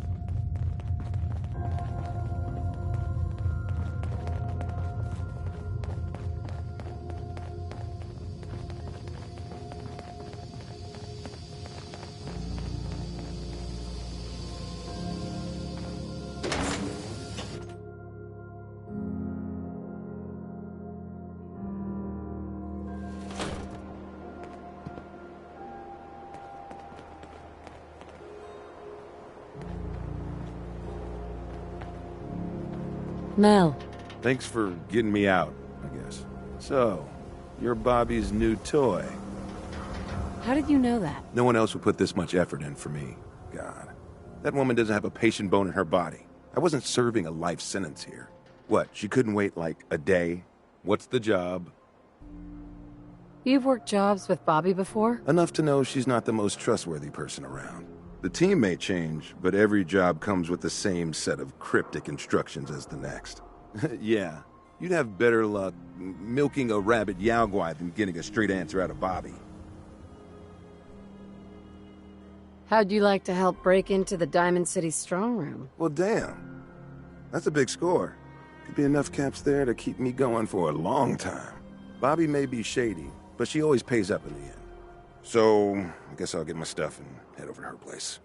Mel. Thanks for getting me out, I guess. So, you're Bobby's new toy. How did you know that? No one else would put this much effort in for me. God. That woman doesn't have a patient bone in her body. I wasn't serving a life sentence here. What, she couldn't wait like a day? What's the job? You've worked jobs with Bobby before? Enough to know she's not the most trustworthy person around. The team may change, but every job comes with the same set of cryptic instructions as the next. Yeah, you'd have better luck milking a rabid Yao Guai than getting a straight answer out of Bobby. How'd you like to help break into the Diamond City strong room? Well, damn. That's a big score. Could be enough caps there to keep me going for a long time. Bobby may be shady, but she always pays up in the end. So, I guess I'll get my stuff and head over to her place.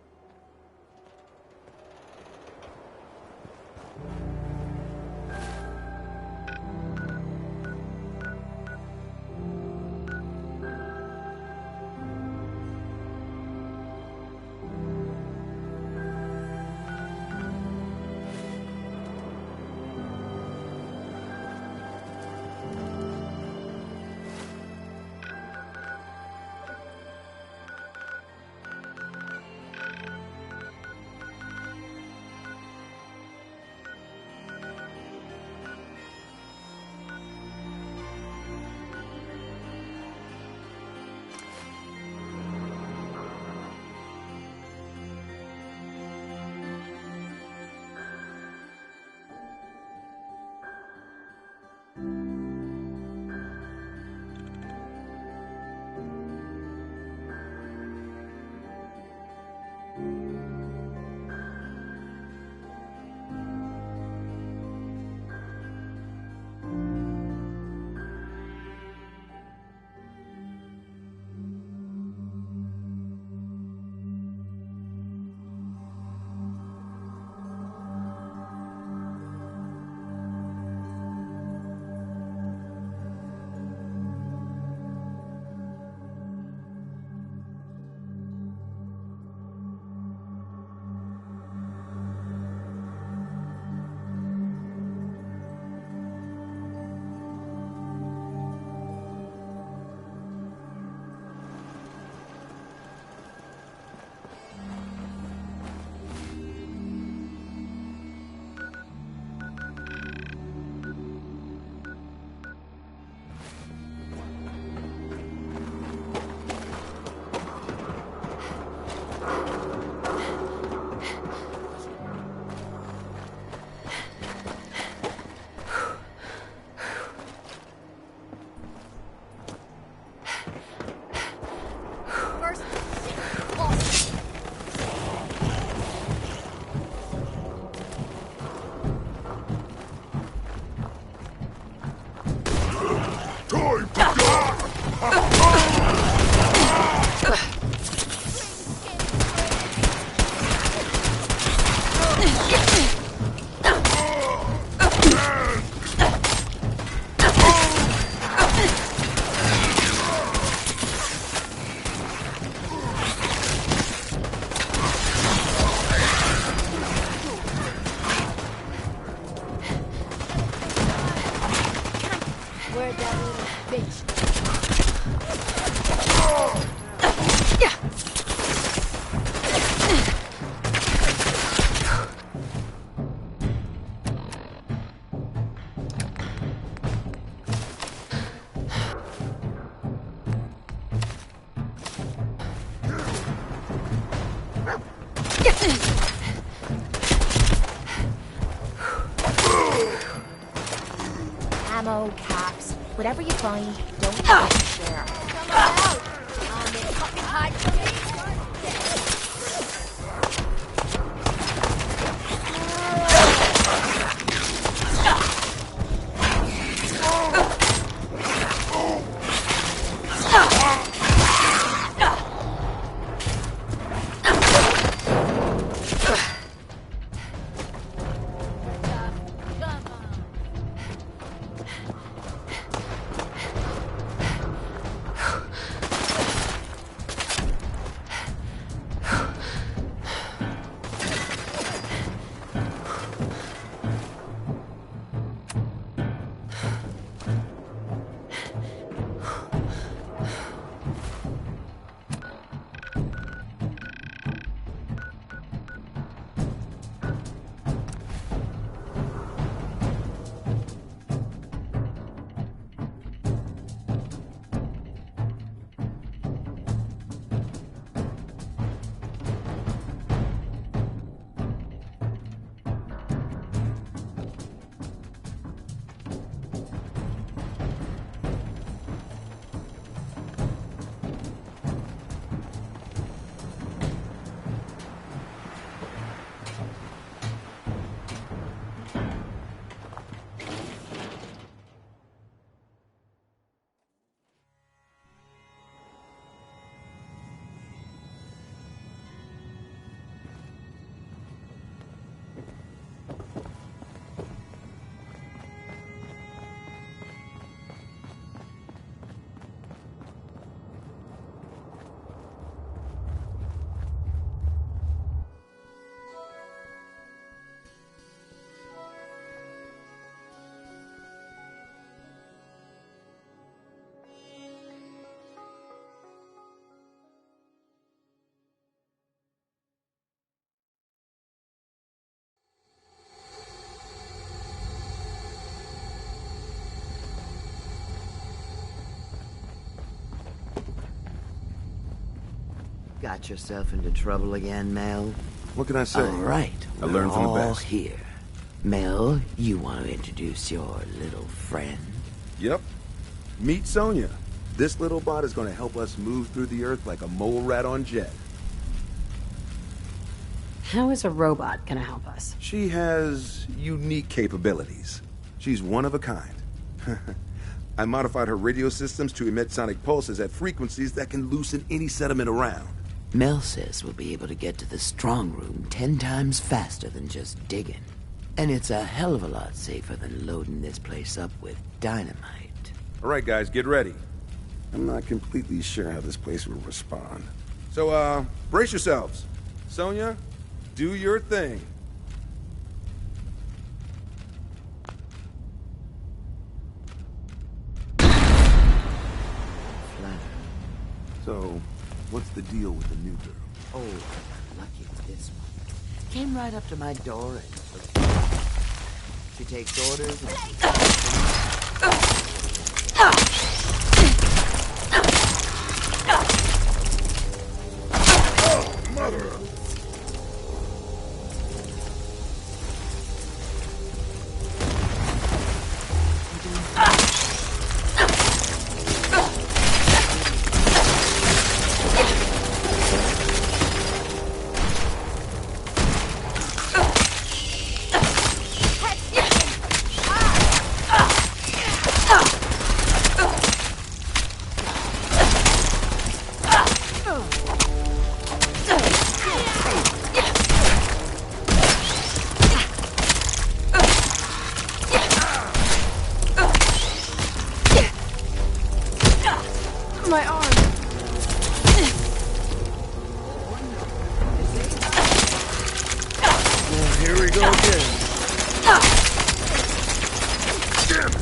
Ammo, caps, whatever you find, don't forget to share. Come on out! Fucking hide from me! Got yourself into trouble again, Mel? What can I say? All right. I learned from the all best. Here. Mel, you want to introduce your little friend? Yep. Meet Sonya. This little bot is going to help us move through the earth like a mole rat on jet. How is a robot gonna help us? She has unique capabilities. She's one of a kind. I modified her radio systems to emit sonic pulses at frequencies that can loosen any sediment around. Mel says we'll be able to get to the strong room 10 times faster than just digging. And it's a hell of a lot safer than loading this place up with dynamite. All right, guys, get ready. I'm not completely sure how this place will respond. So, brace yourselves. Sonya, do your thing. So, what's the deal with the new girl? Oh, I got lucky with this one. Came right up to my door and... She takes orders Oh, mother! My arm. Well, here we go again. Damn it.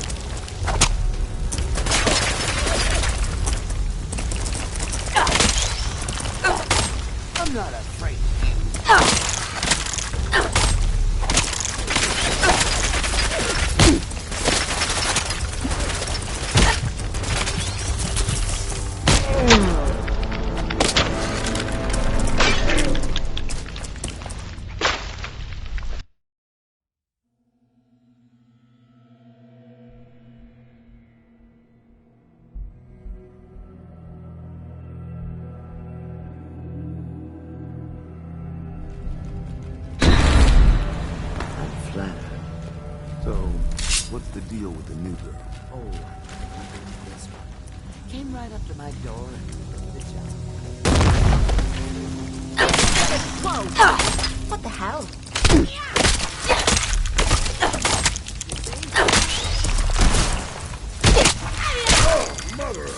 I'm not afraid. So, what's the deal with the new girl? Oh, I remember this one. Came right up to my door and did the job. Whoa! What the hell? Oh, mother!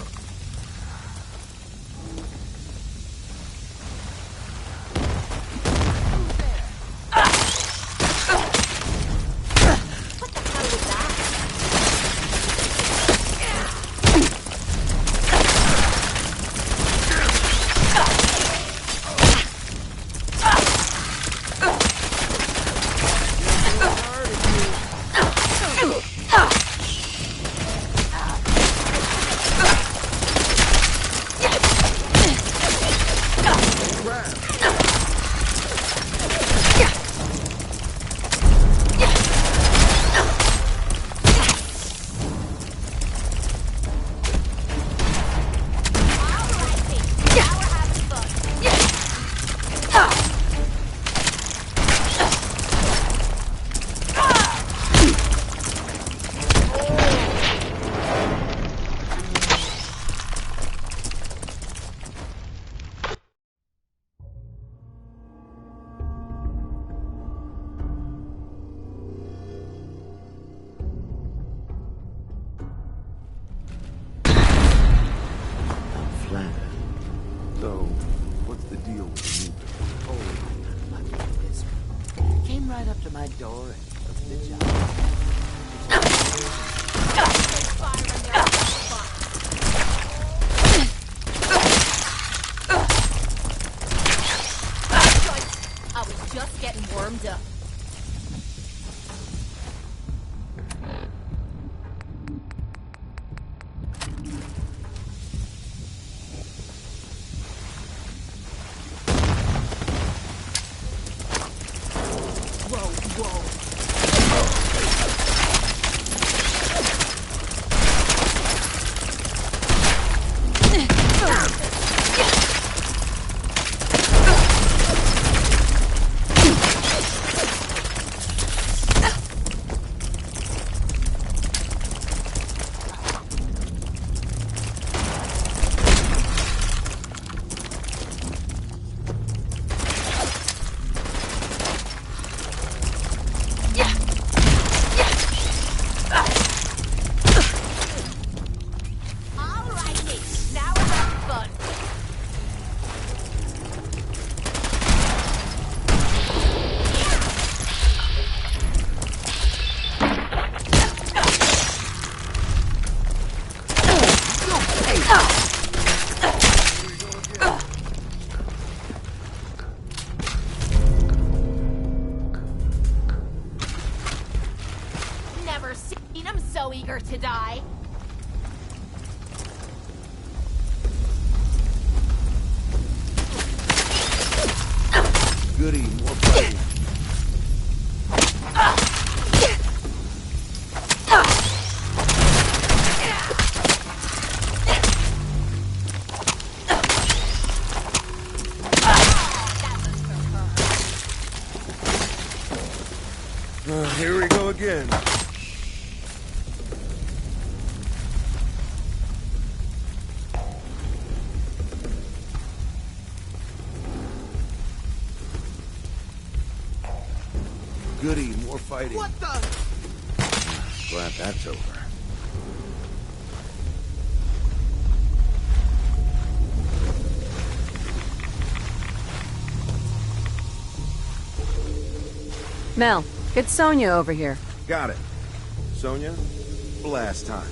So, what's the deal with the new girl? Oh, I'm lucky with this one. Came right up to my door and did the job. I was just getting warmed up. eager to die. Goody, more fighting. Here we go again. Goody, more fighting. What the? Glad that's over. Mel, get Sonia over here. Got it. Sonia, blast time.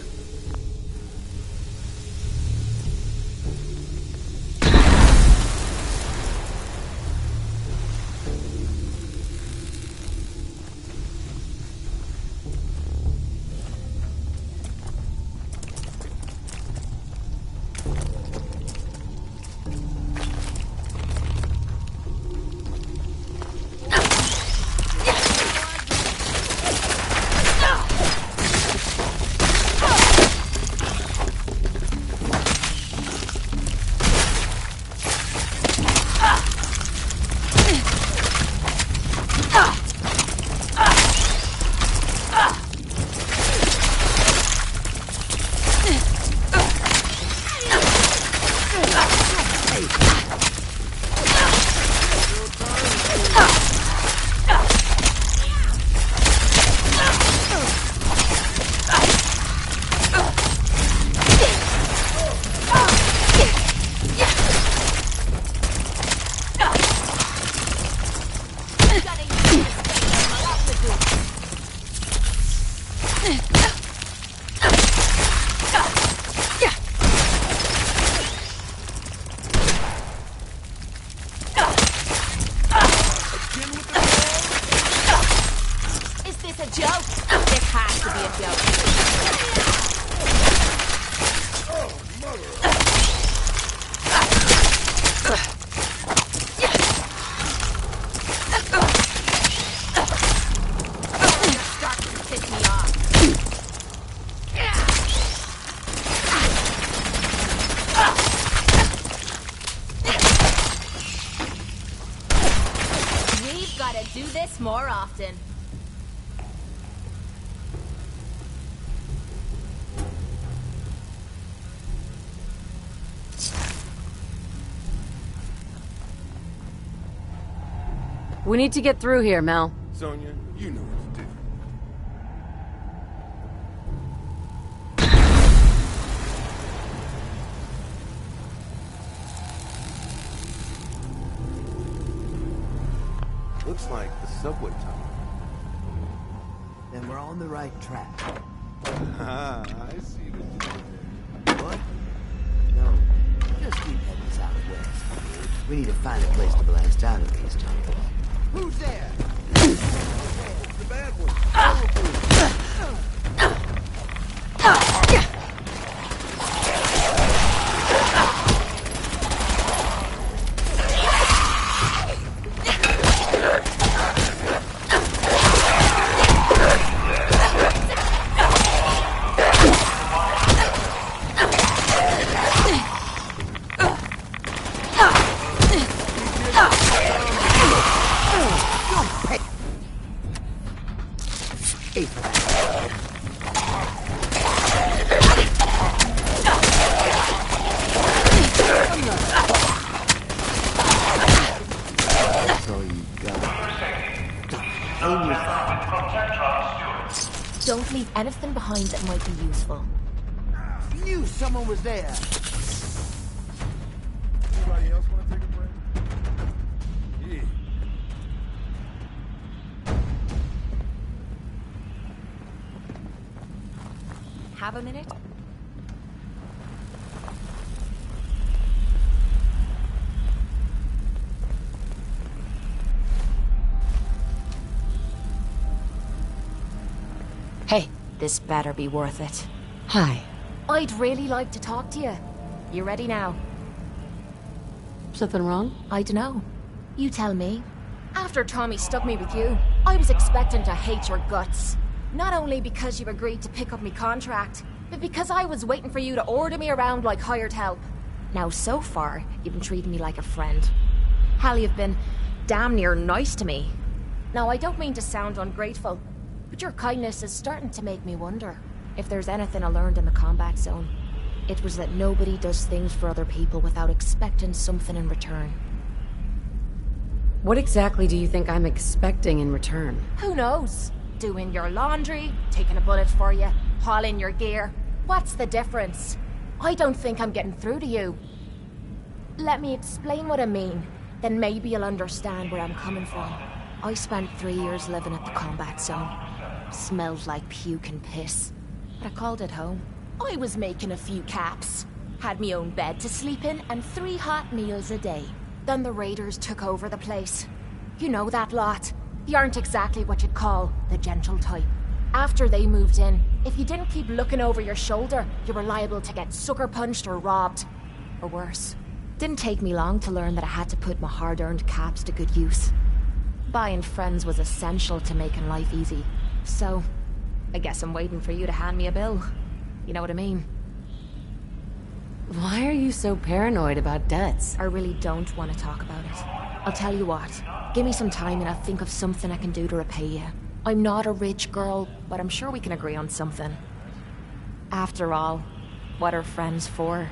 Do this more often. We need to get through here, Mel. Sonia, you know what to do. Looks like the subway tunnel. Then we're on the right track. Ah, I see what you did there. What? No, just keep heading southwest. We need to find a place to blast out of these tunnels. Who's there? It's the bad one. Don't leave anything behind that might be useful. Knew someone was there. Anybody else want to take a break? Yeah. Have a minute? Hey, This better be worth it. Hi. I'd really like to talk to you. You ready now? Something wrong? I dunno. You tell me. After Tommy stuck me with you, I was expecting to hate your guts. Not only because you agreed to pick up me contract, but because I was waiting for you to order me around like hired help. Now, so far, you've been treating me like a friend. Hell, you've been damn near nice to me. Now, I don't mean to sound ungrateful, but your kindness is starting to make me wonder if there's anything I learned in the combat zone. It was that nobody does things for other people without expecting something in return. What exactly do you think I'm expecting in return? Who knows? Doing your laundry, taking a bullet for you, hauling your gear. What's the difference? I don't think I'm getting through to you. Let me explain what I mean, then maybe you'll understand where I'm coming from. I spent 3 years living at the combat zone. Smelled like puke and piss, but I called it home. I was making a few caps, had me own bed to sleep in, and 3 hot meals a day. Then the raiders took over the place. You know that lot. You aren't exactly what you'd call the gentle type. After they moved in, if you didn't keep looking over your shoulder, you were liable to get sucker punched or robbed. Or worse. Didn't take me long to learn that I had to put my hard-earned caps to good use. Buying friends was essential to making life easy. So, I guess I'm waiting for you to hand me a bill. You know what I mean? Why are you so paranoid about debts? I really don't want to talk about it. I'll tell you what. Give me some time and I'll think of something I can do to repay you. I'm not a rich girl, but I'm sure we can agree on something. After all, what are friends for?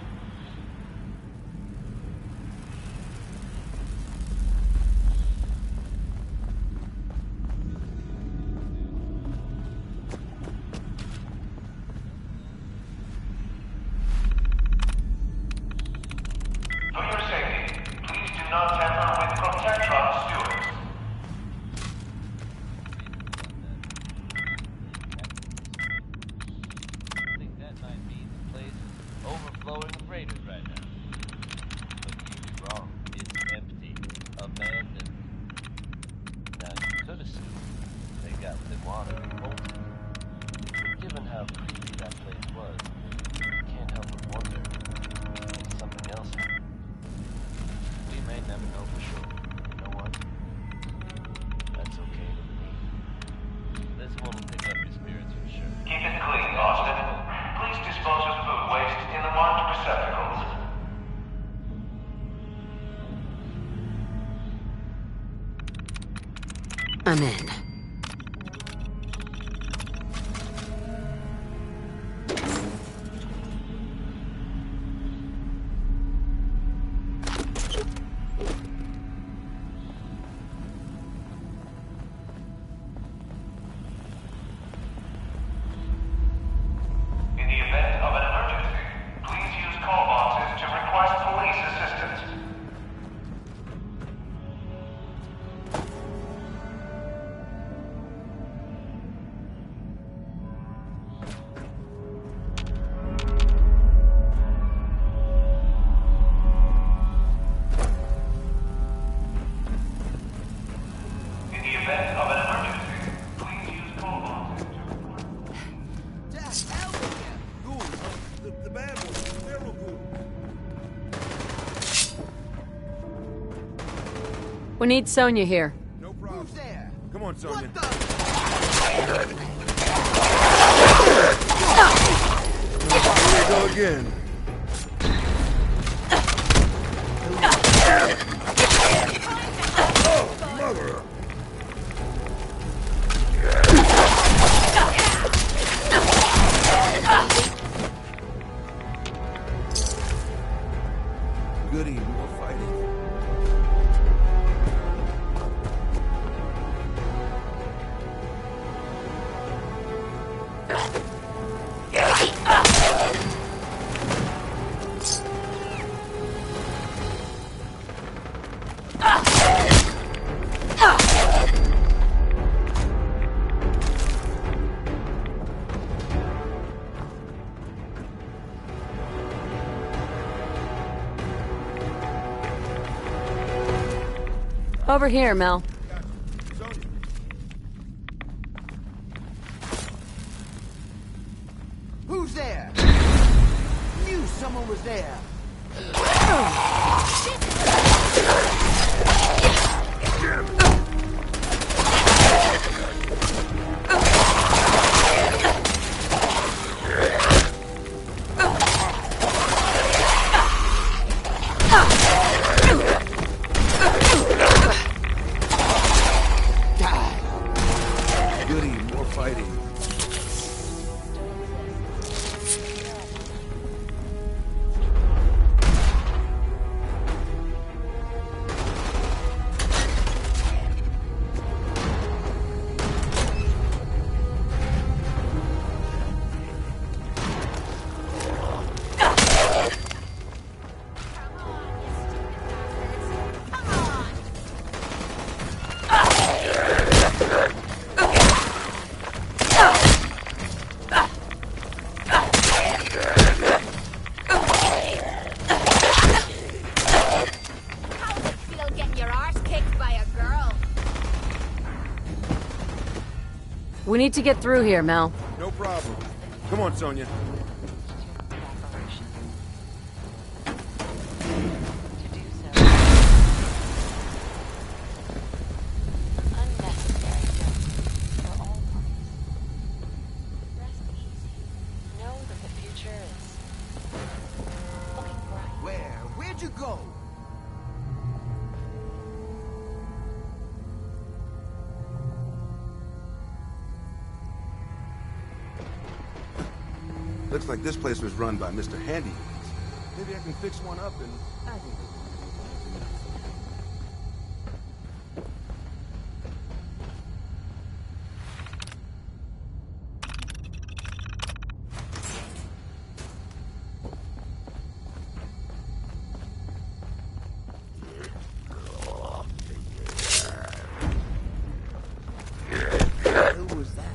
I'm in. We need Sonya here. No problem. Come on, Sonya. Here we go again. Oh, mother. Goody, more fighting. Over here, Mel. Who's there? Knew someone was there. Goody, more fighting. Feel getting your arse kicked by a girl. We need to get through here, Mel. No problem. Come on, Sonia. Where'd you go? Looks like this place was run by Mr. Handy. Maybe I can fix one up and... Who was that?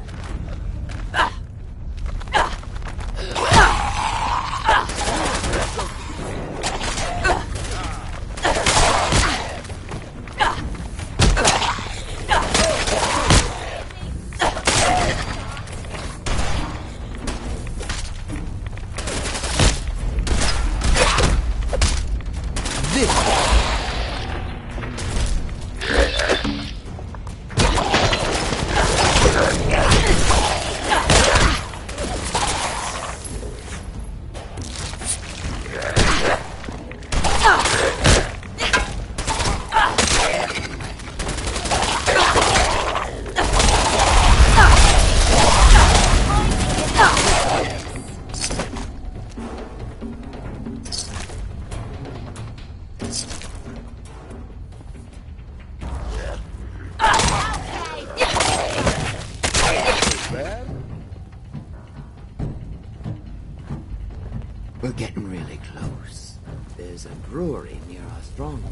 We're getting really close. There's a brewery near our stronghold.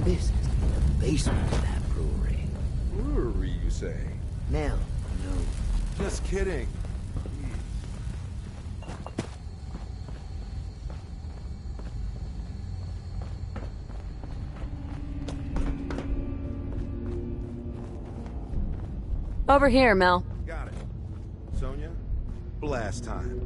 This is the basement of that brewery. Brewery, you say? Mel, no. Just kidding. Over here, Mel. Got it. Sonia, blast time.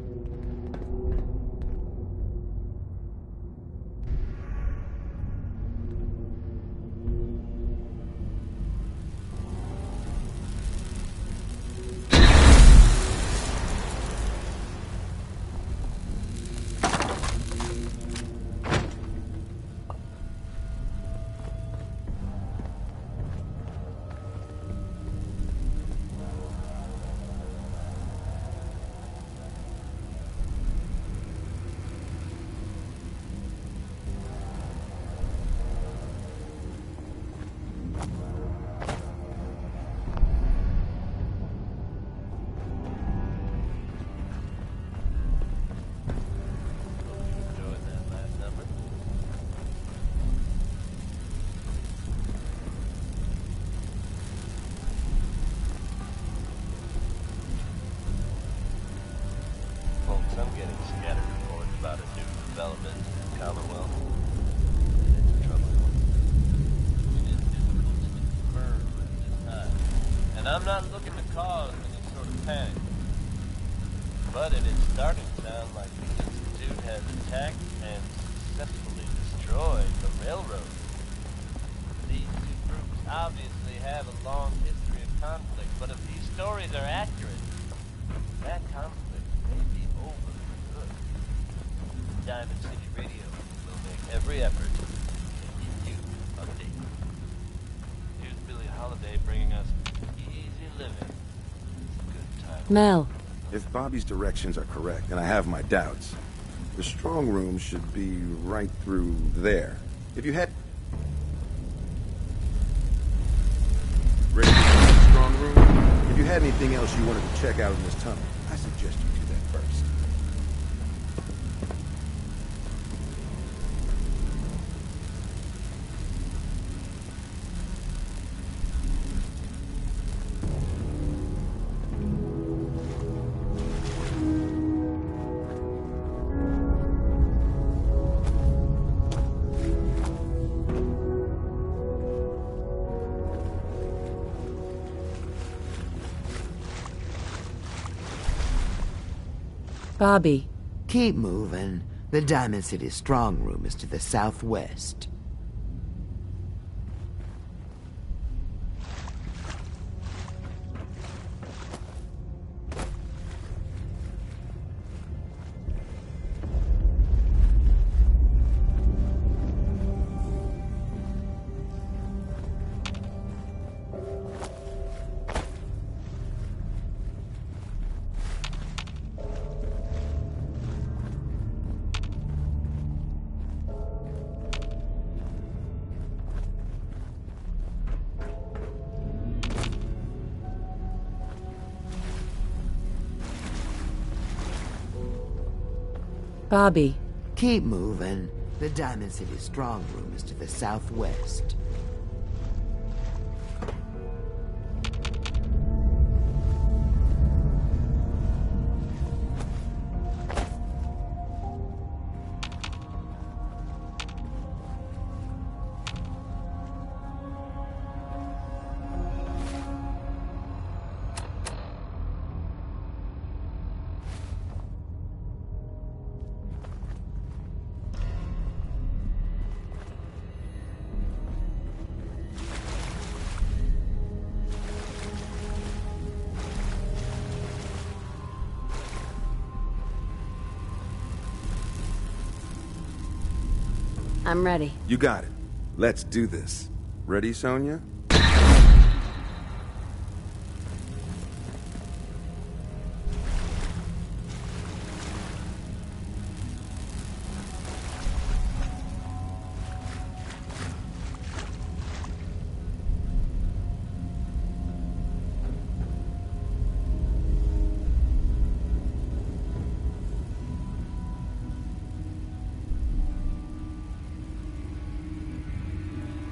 I'm getting scattered reports about a new development in Commonwealth. It's troubling. It is difficult to confirm at this time. And I'm not looking to cause any sort of panic. But it is starting to sound like the Institute has attacked and successfully destroyed the railroad. These two groups obviously have a long history of conflict, but if these stories are accurate, that conflict may be over for good. Diamond City Radio will make every effort to keep you updated. Here's Billie Holiday bringing us easy living. It's a good time. Mel. If Bobby's directions are correct, and I have my doubts, the strong room should be right through there. If you had... Ready to go to the strong room? If you had anything else you wanted to check out in this tunnel, I suggest you do that first. Bobby. Keep moving. The Diamond City strong room is to the southwest. Bobby. Keep moving. The Diamond City strong room is to the southwest. I'm ready. You got it. Let's do this. Ready, Sonia?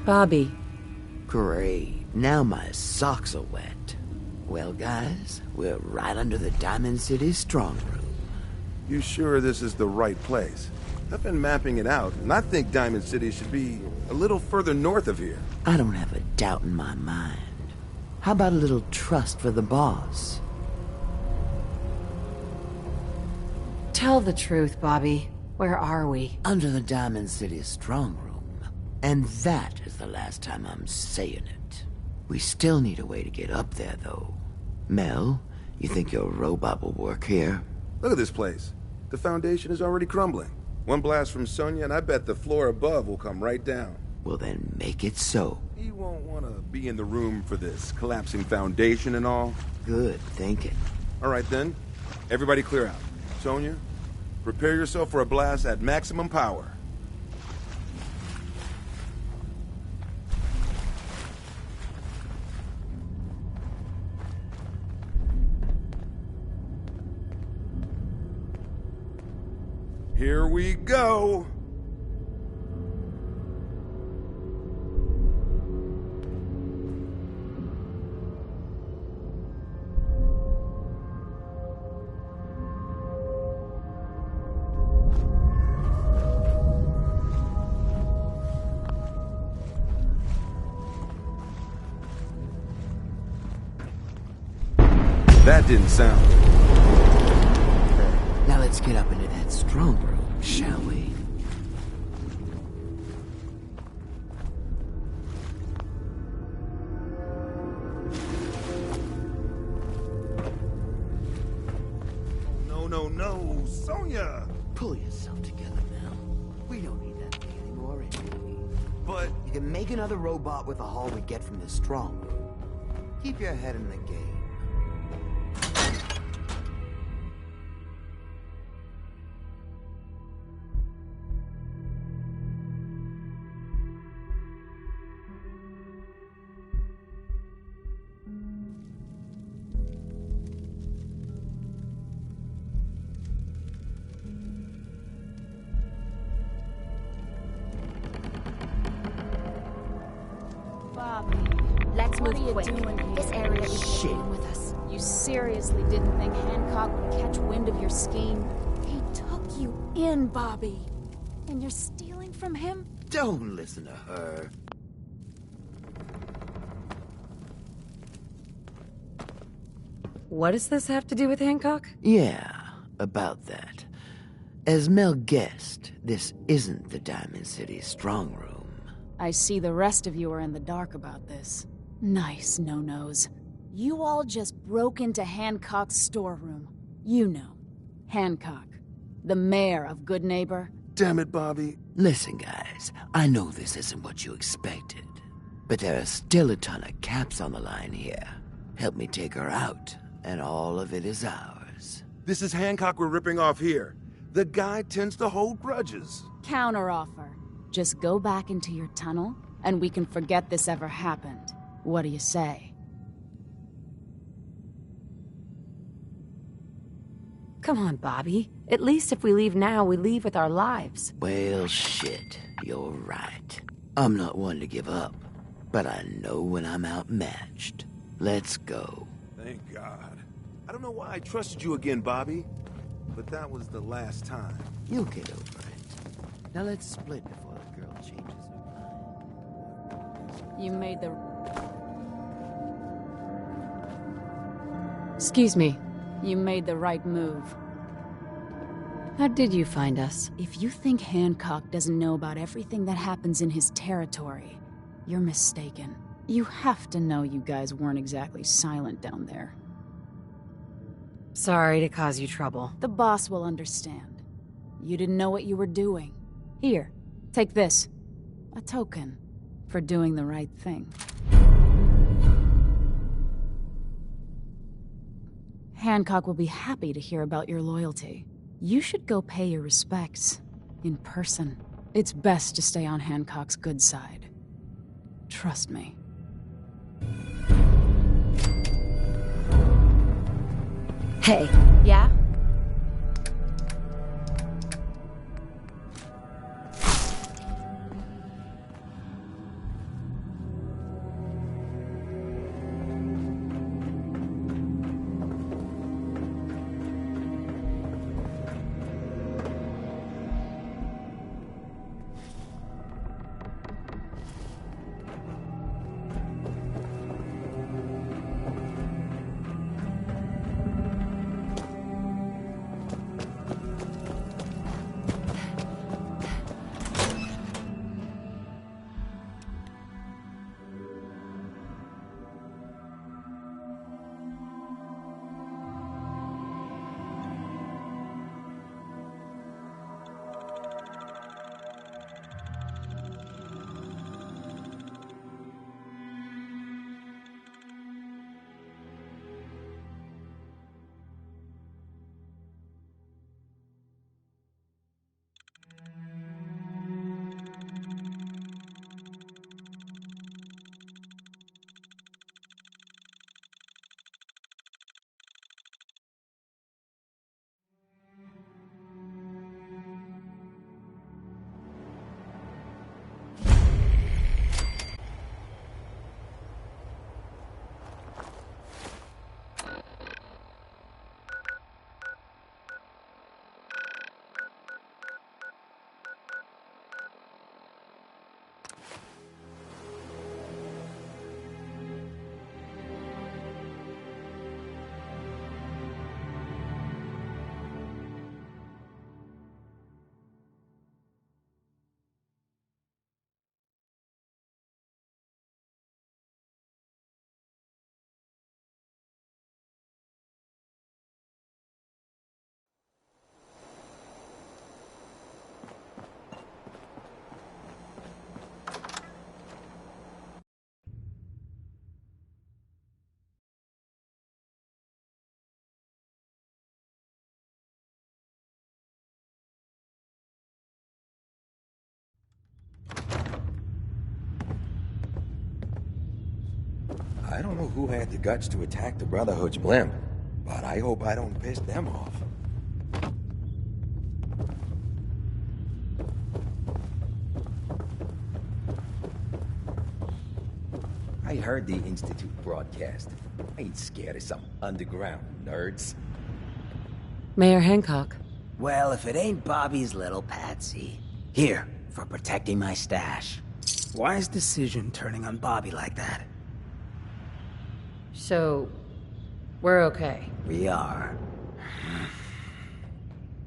Bobby. Great. Now my socks are wet. Well, guys, we're right under the Diamond City strong room. You sure this is the right place? I've been mapping it out, and I think Diamond City should be a little further north of here. I don't have a doubt in my mind. How about a little trust for the boss? Tell the truth, Bobby. Where are we? Under the Diamond City strong room. And that is the last time I'm saying it. We still need a way to get up there, though. Mel, you think your robot will work here? Look at this place. The foundation is already crumbling. One blast from Sonia, and I bet the floor above will come right down. Well, then make it so. He won't want to be in the room for this collapsing foundation and all. Good thinking. All right, then. Everybody clear out. Sonia, prepare yourself for a blast at maximum power. Here we go! That didn't sound... Let's get up into that strong room, shall we? No, Sonya! Pull yourself together, Mel. We don't need that thing anymore, anyway. But... You can make another robot with the haul we get from this strong room. Keep your head in the game. Let's What move are you quick. doing here? This area is Shit. with us. You seriously didn't think Hancock would catch wind of your scheme? He took you in, Bobby. And you're stealing from him? Don't listen to her. What does this have to do with Hancock? Yeah, about that. As Mel guessed, this isn't the Diamond City strong room. I see the rest of you are in the dark about this. Nice no-nos. You all just broke into Hancock's storeroom. You know, Hancock, the mayor of Good Neighbor. Damn it, Bobby. Listen, guys, I know this isn't what you expected, but there are still a ton of caps on the line here. Help me take her out, and all of it is ours. This is Hancock we're ripping off here. The guy tends to hold grudges. Counteroffer. Just go back into your tunnel, and we can forget this ever happened. What do you say? Come on, Bobby. At least if we leave now, we leave with our lives. Well, shit, you're right. I'm not one to give up, but I know when I'm outmatched. Let's go. Thank God. I don't know why I trusted you again, Bobby, but that was the last time. You'll get over it. Now let's split before the girl changes her mind. You made the... Excuse me. You made the right move. How did you find us? If you think Hancock doesn't know about everything that happens in his territory, you're mistaken. You have to know you guys weren't exactly silent down there. Sorry to cause you trouble. The boss will understand. You didn't know what you were doing. Here, take this. A token for doing the right thing. Hancock will be happy to hear about your loyalty. You should go pay your respects in person. It's best to stay on Hancock's good side. Trust me. Hey. Yeah? I don't know who had the guts to attack the Brotherhood's blimp, but I hope I don't piss them off. I heard the Institute broadcast. I ain't scared of some underground nerds. Mayor Hancock. Well, if it ain't Bobby's little patsy. Here, for protecting my stash. Wise decision turning on Bobby like that. So, we're okay. We are.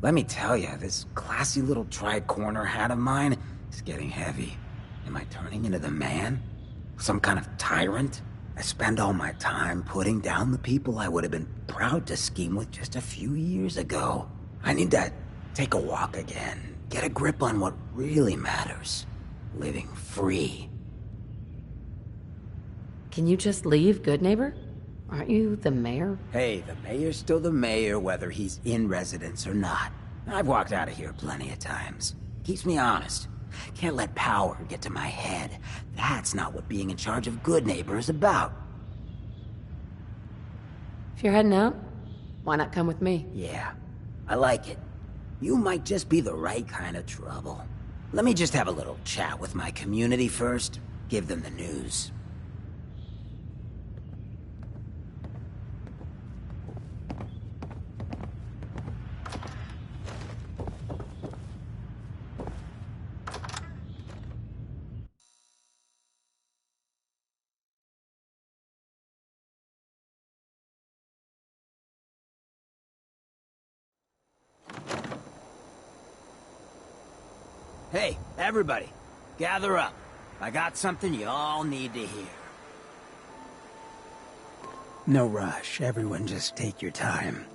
Let me tell you, this classy little tri-corner hat of mine is getting heavy. Am I turning into the man? Some kind of tyrant? I spend all my time putting down the people I would have been proud to scheme with just a few years ago. I need to take a walk again, get a grip on what really matters. Living free. Can you just leave, good neighbor? Aren't you the mayor? Hey, the mayor's still the mayor whether he's in residence or not. I've walked out of here plenty of times. Keeps me honest. Can't let power get to my head. That's not what being in charge of Good Neighbor is about. If you're heading out, why not come with me? Yeah, I like it. You might just be the right kind of trouble. Let me just have a little chat with my community first. Give them the news. Hey, everybody, gather up. I got something you all need to hear. No rush, everyone just take your time.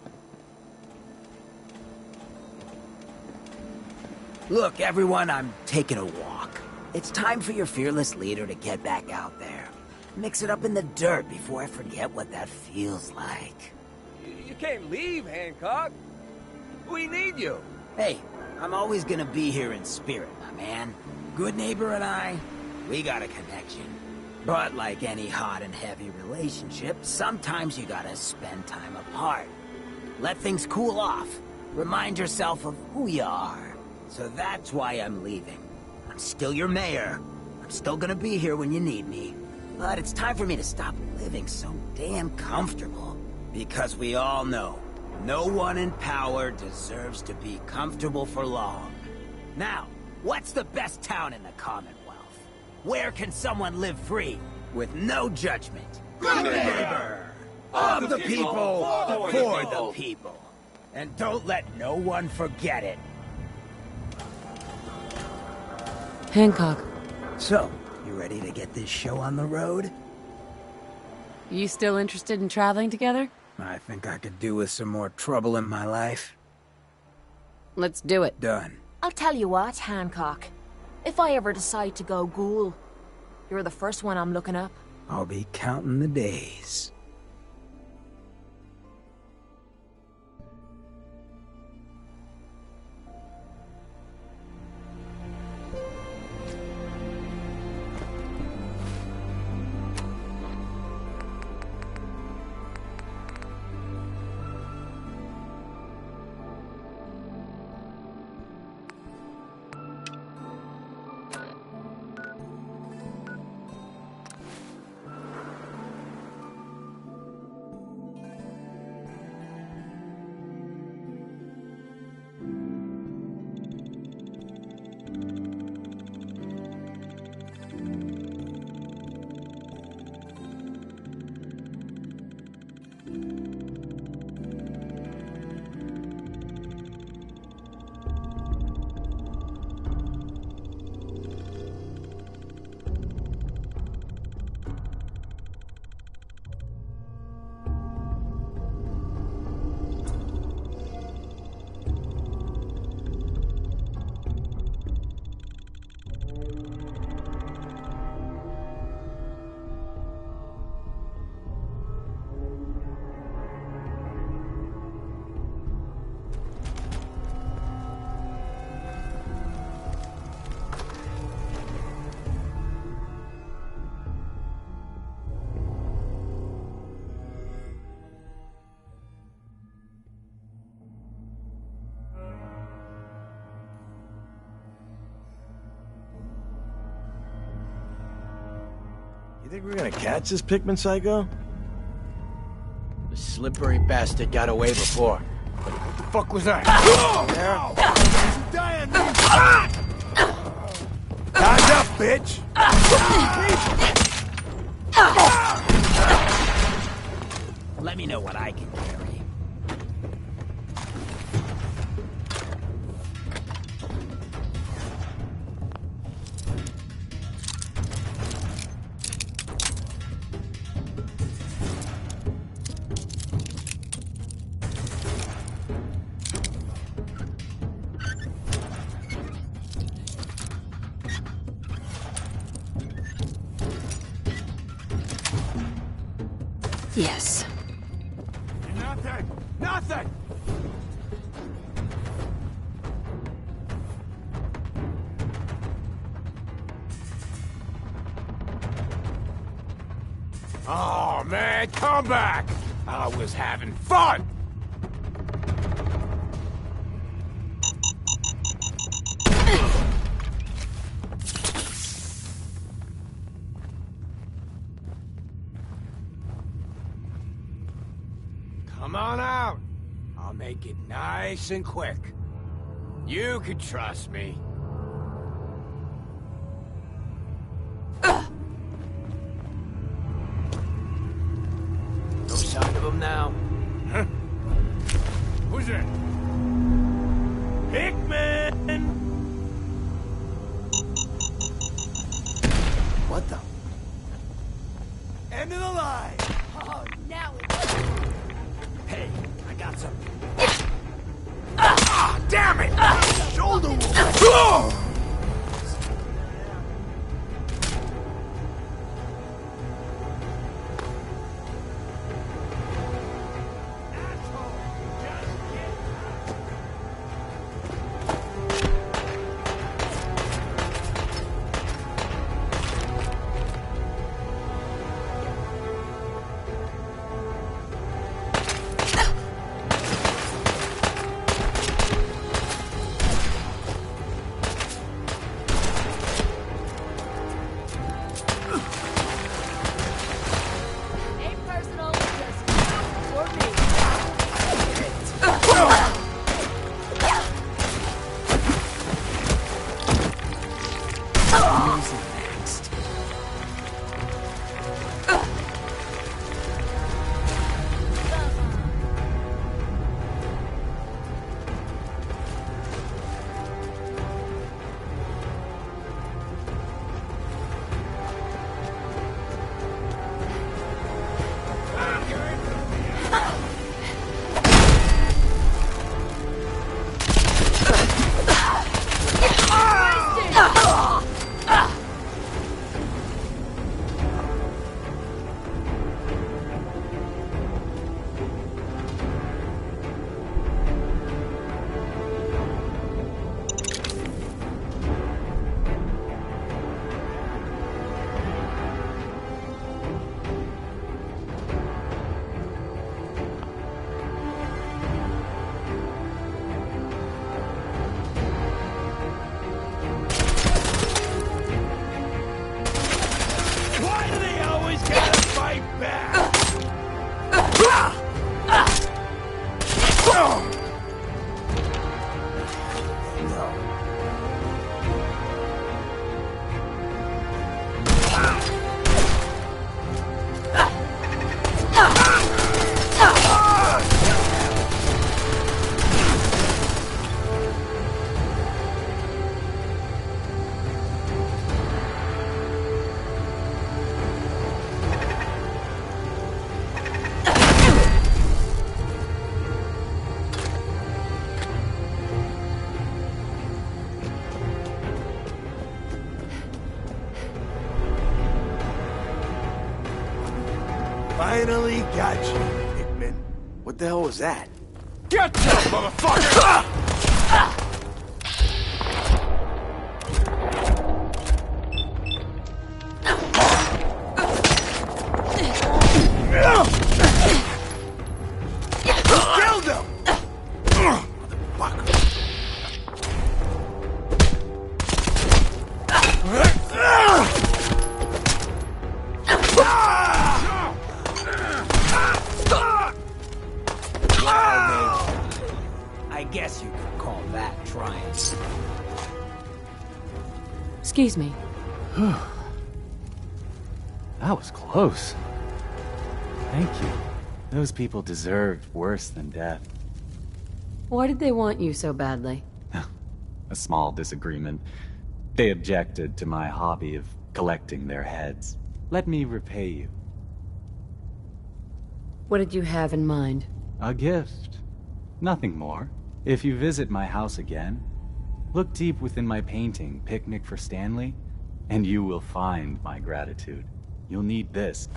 Look, everyone, I'm taking a walk. It's time for your fearless leader to get back out there. Mix it up in the dirt before I forget what that feels like. You can't leave, Hancock. We need you. Hey, I'm always gonna be here in spirit, my man. Good Neighbor and I, we got a connection. But like any hot and heavy relationship, sometimes you gotta spend time apart. Let things cool off. Remind yourself of who you are. So that's why I'm leaving. I'm still your mayor. I'm still gonna be here when you need me. But it's time for me to stop living so damn comfortable. Because we all know, no one in power deserves to be comfortable for long. Now, what's the best town in the Commonwealth? Where can someone live free, with no judgment? Good Neighbor! Of the people, for the people. And don't let no one forget it. Hancock. So, you ready to get this show on the road? You still interested in traveling together? I think I could do with some more trouble in my life. Let's do it. Done. I'll tell you what, Hancock. If I ever decide to go ghoul, you're the first one I'm looking up. I'll be counting the days. think we're gonna catch this Pikmin psycho? The slippery bastard got away before. What the fuck was that? Time's up, bitch! Let me know what I can carry. Yes. Nothing! Nothing! Oh, man, come back! I was having fun! Come on out. I'll make it nice and quick. You can trust me. No sign of him now. Huh? Who's it? Pikmin! What the? End of the line! Oh, now it's... Hey, I got something. Ah, damn it! Shoulder wound! Finally got you, Pikmin. What the hell was that? Get up, motherfucker! Killed him! Motherfucker. Excuse me. That was close. Thank you. Those people deserved worse than death. Why did they want you so badly? A small disagreement. They objected to my hobby of collecting their heads. Let me repay you. What did you have in mind? A gift. Nothing more. If you visit my house again, look deep within my painting, Picnic for Stanley, and you will find my gratitude. You'll need this.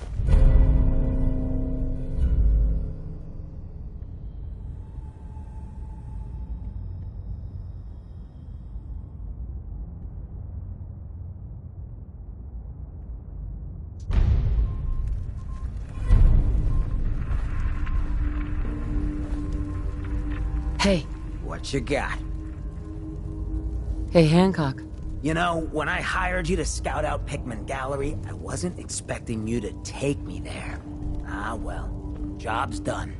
Hey. What you got? Hey, Hancock. You know, when I hired you to scout out Pickman Gallery, I wasn't expecting you to take me there. Ah, well. Job's done.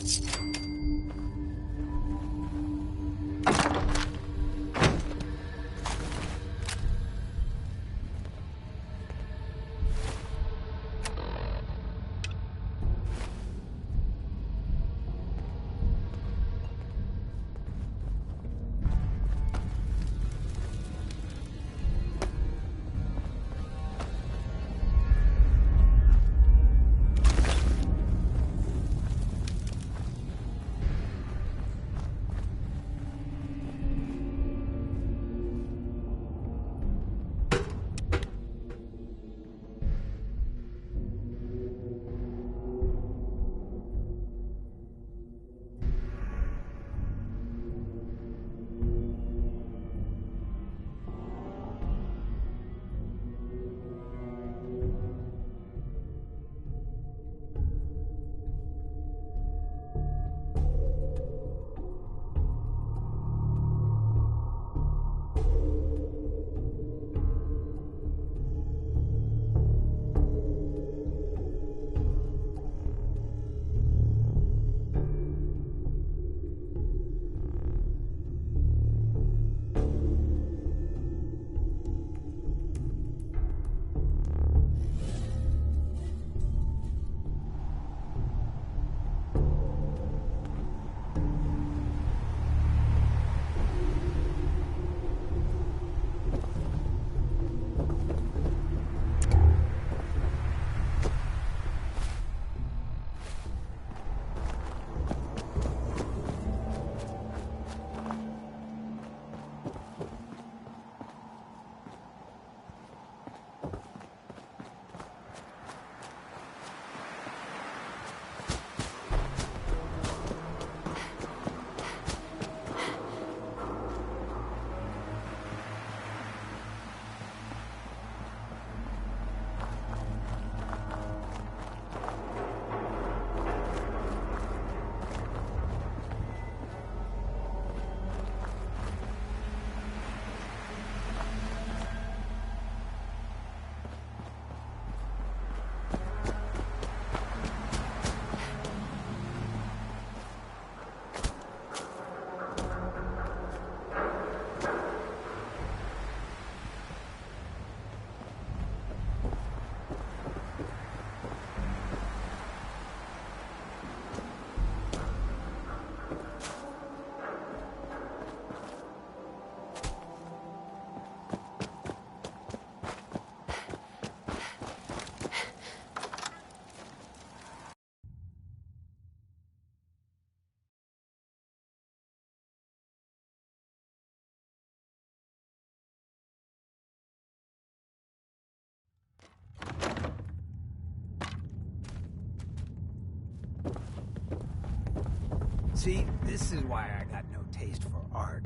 See, this is why I got no taste for art.